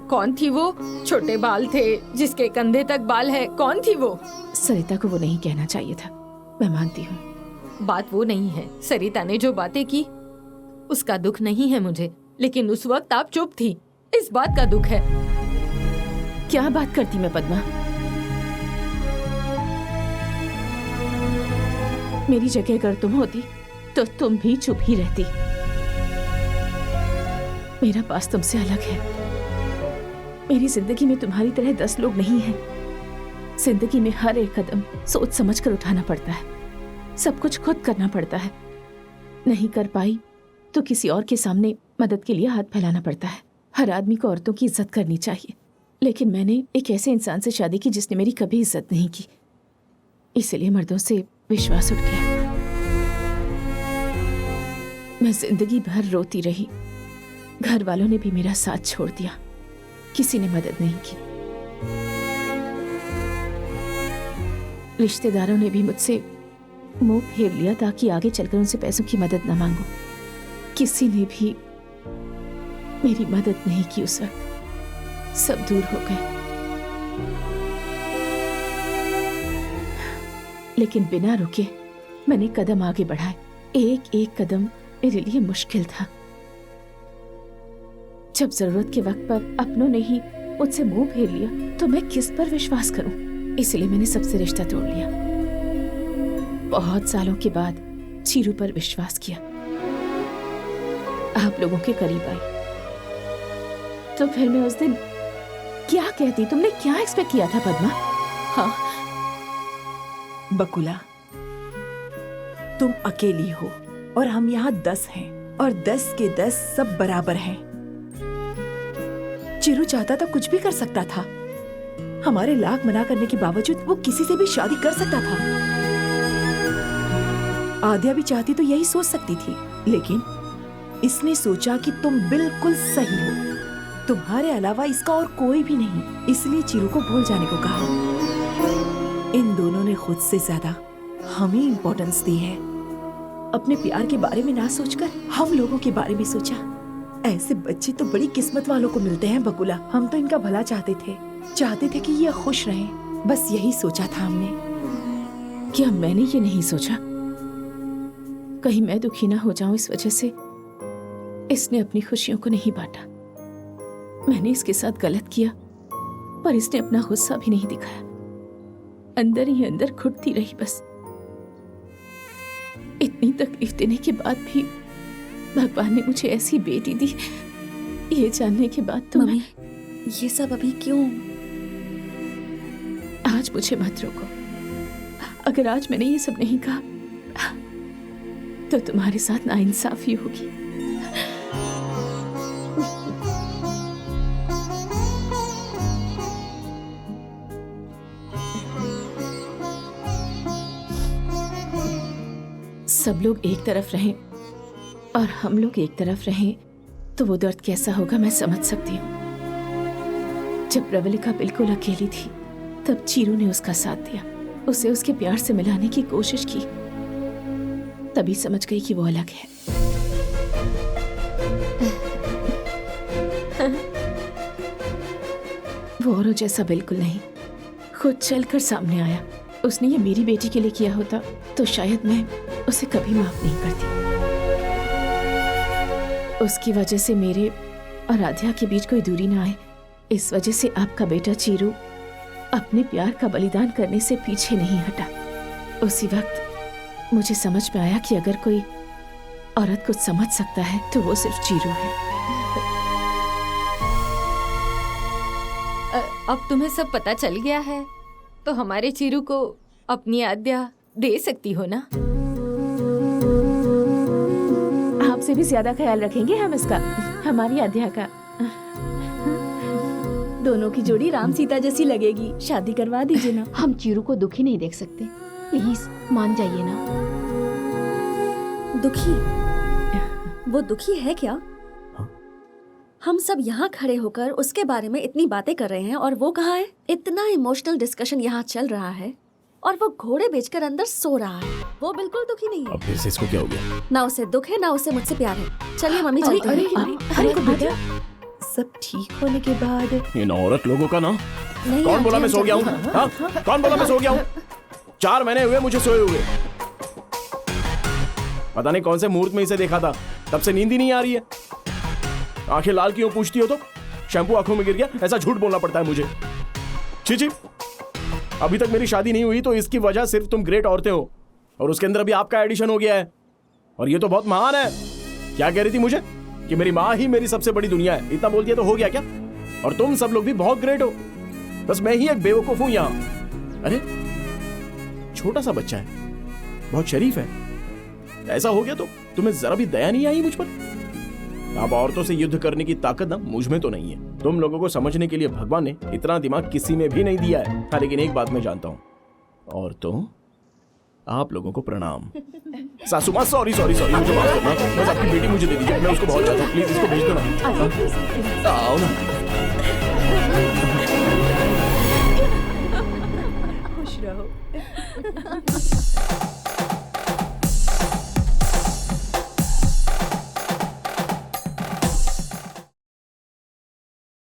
कौन थी वो? छोटे बाल थे जिसके कंधे तक बाल है, कौन थी वो? सरिता को वो नहीं कहना चाहिए था, मैं मानती हूँ। बात वो नहीं है। सरिता ने जो बातें की उसका दुख नहीं है मुझे, लेकिन उस वक्त आप चुप थी, इस बात का दुख है। क्या बात करती मैं पद्मा? मेरी जगह अगर तुम होती तो तुम भी चुप ही रहती। मेरा पास तुमसे अलग है। मेरी जिंदगी में तुम्हारी तरह 10 लोग नहीं हैं। जिंदगी में हर एक कदम सोच समझ कर उठाना पड़ता है, सब कुछ खुद करना पड़ता है। नहीं कर पाई तो किसी और के सामने मदद के लिए हाथ फैलाना पड़ता है। हर आदमी को औरतों की इज्जत करनी चाहिए, लेकिन मैंने एक ऐसे इंसान से शादी की जिसने मेरी कभी इज्जत नहीं की, इसलिए मर्दों से विश्वास उठ गया। मैं जिंदगी भर रोती रही। घर वालों ने भी मेरा साथ छोड़ दिया, किसी ने मदद नहीं की। रिश्तेदारों ने भी मुझसे मुंह फेर लिया ताकि आगे चलकर उनसे पैसों की मदद न मांगूं। किसी ने भी मेरी मदद नहीं की उस वक्त, सब दूर हो गए। लेकिन बिना रुके मैंने कदम आगे बढ़ाए। एक एक कदम मेरे लिए मुश्किल था। जब जरूरत के वक्त पर अपनों ने ही मुझसे मुंह फेर लिया तो मैं किस पर विश्वास करूं? इसलिए मैंने सबसे रिश्ता तोड़ लिया। बहुत सालों के बाद चीरू पर विश्वास किया, आप लोगों के करीब आई। तो फिर मैं उस दिन क्या कहती? तुमने क्या एक्सपेक्ट किया था पद्मा? हाँ बकुला, तुम अकेली हो और हम यहाँ 10 हैं और 10 के 10 सब बराबर हैं। चिरू चाहता था कुछ भी कर सकता था। हमारे लाख मना करने के बावजूद वो किसी से भी शादी कर सकता था। आद्या भी चाहती तो यही सोच सकती थी, लेकिन इसने सोचा कि तुम बिल्कुल सही हो, तुम्हारे अलावा इसका और कोई भी नहीं, इसलिए चिरू को भूल जाने को कहा। इन दोनों ने खुद से ज्यादा हमें इंपॉर्टेंस दी है। अपने प्यार के बारे में ना सोचकर हम लोगों के बारे में सोचा। ऐसे बच्चे तो बड़ी किस्मत वालों को मिलते हैं बकुला। हम तो इनका भला चाहते थे कि ये खुश रहें, बस यही सोचा था हमने। क्या मैंने ये नहीं सोचा कहीं मैं दुखी ना हो जाऊं इस वजह से? इसने अपनी खुशियों को नहीं बांटा। मैंने इसके साथ गलत किया, पर इसने अपना गुस्सा भी नहीं दिखाया। अंदर ही अंदर घुटती रही बस। इतनी तकलीफ देने के बाद भी भगवान ने मुझे ऐसी बेटी दी, ये जानने के बाद तो मम्मी, ये सब अभी क्यों? आज मुझे मत रोको। अगर आज मैंने ये सब नहीं कहा तो तुम्हारे साथ नाइंसाफी होगी। सब लोग एक तरफ रहें और हम लोग एक तरफ रहें तो वो दर्द कैसा होगा मैं समझ सकती हूँ। जब प्रवलिका बिल्कुल अकेली थी तब चीरू ने उसका साथ दिया। उसे उसके प्यार से मिलाने की कोशिश की, तभी समझ गई कि वो अलग है। वो औरों जैसा बिल्कुल नहीं, खुद चलकर सामने आया। उसने ये मेरी बेटी के लिए किया होता तो शायद मैं उसे कभी माफ नहीं करती। उसकी वजह से मेरे और राधिया के बीच कोई दूरी ना आए, इस वजह से आपका बेटा चीरू अपने प्यार का बलिदान करने से पीछे नहीं हटा। उसी वक्त मुझे समझ में आया कि अगर कोई औरत कुछ समझ सकता है तो वो सिर्फ चीरू है। अब तुम्हें सब पता चल गया है तो हमारे चीरू को अपनी आज्ञा दे सकती हो ना? आपसे भी ज्यादा ख्याल रखेंगे हम इसका, हमारी आध्या का। दोनों की जोड़ी राम सीता जैसी लगेगी, शादी करवा दीजिए ना। हम चीरू को दुखी नहीं देख सकते, प्लीज मान जाइए ना। दुखी? वो दुखी है क्या? हम सब यहाँ खड़े होकर उसके बारे में इतनी बातें कर रहे हैं और वो कहाँ है? इतना इमोशनल डिस्कशन यहाँ चल रहा है और वो घोड़े बेचकर अंदर सो रहा है। वो बिल्कुल दुखी नहीं है। अब फिर से इसको क्या हो गया? ना उसे दुख है ना उसे मुझसे प्यार है। चलिए मम्मी चलते हैं। सब ठीक होने के बाद इन औरत लोगों का ना। नहीं, कौन बोला मैं सो गया हूँ? हाँ? कौन बोला मैं सो गया हूँ? 4 महीने हुए मुझे सोए हुए। पता नहीं कौन से मुहूर्त में इसे देखा था, तब से नींद ही नहीं आ रही है। आंखें लाल क्यों पूछती हो तो? शैम्पू आंखों में गिर गया, ऐसा झूठ बोलना पड़ता है मुझे। छी, अभी तक मेरी शादी नहीं हुई तो इसकी वजह सिर्फ तुम ग्रेट औरतें हो, और उसके अंदर अभी आपका एडिशन हो गया है, और ये तो बहुत महान है। क्या कह रही थी मुझे कि मेरी माँ ही मेरी सबसे बड़ी दुनिया है? इतना बोल दिया तो हो गया क्या? और तुम सब लोग भी बहुत ग्रेट हो, बस मैं ही एक बेवकूफ हूं यहाँ। अरे छोटा सा बच्चा है, बहुत शरीफ है, ऐसा हो गया तो तुम्हें जरा भी दया नहीं आई मुझ पर? अब औरतों से युद्ध करने की ताकत ना मुझ में तो नहीं है। तुम लोगों को समझने के लिए भगवान ने इतना दिमाग किसी में भी नहीं दिया है। हाँ, लेकिन एक बात मैं जानता हूँ, औरतों आप लोगों को प्रणाम। सासू माँ सॉरी मुझे माफ करना, बस आपकी बेटी मुझे दे दीजिए, मैं उसको बहुत चाहता हूँ, प्लीज इसको भेज दो ना। आओ ना। खुश रहो।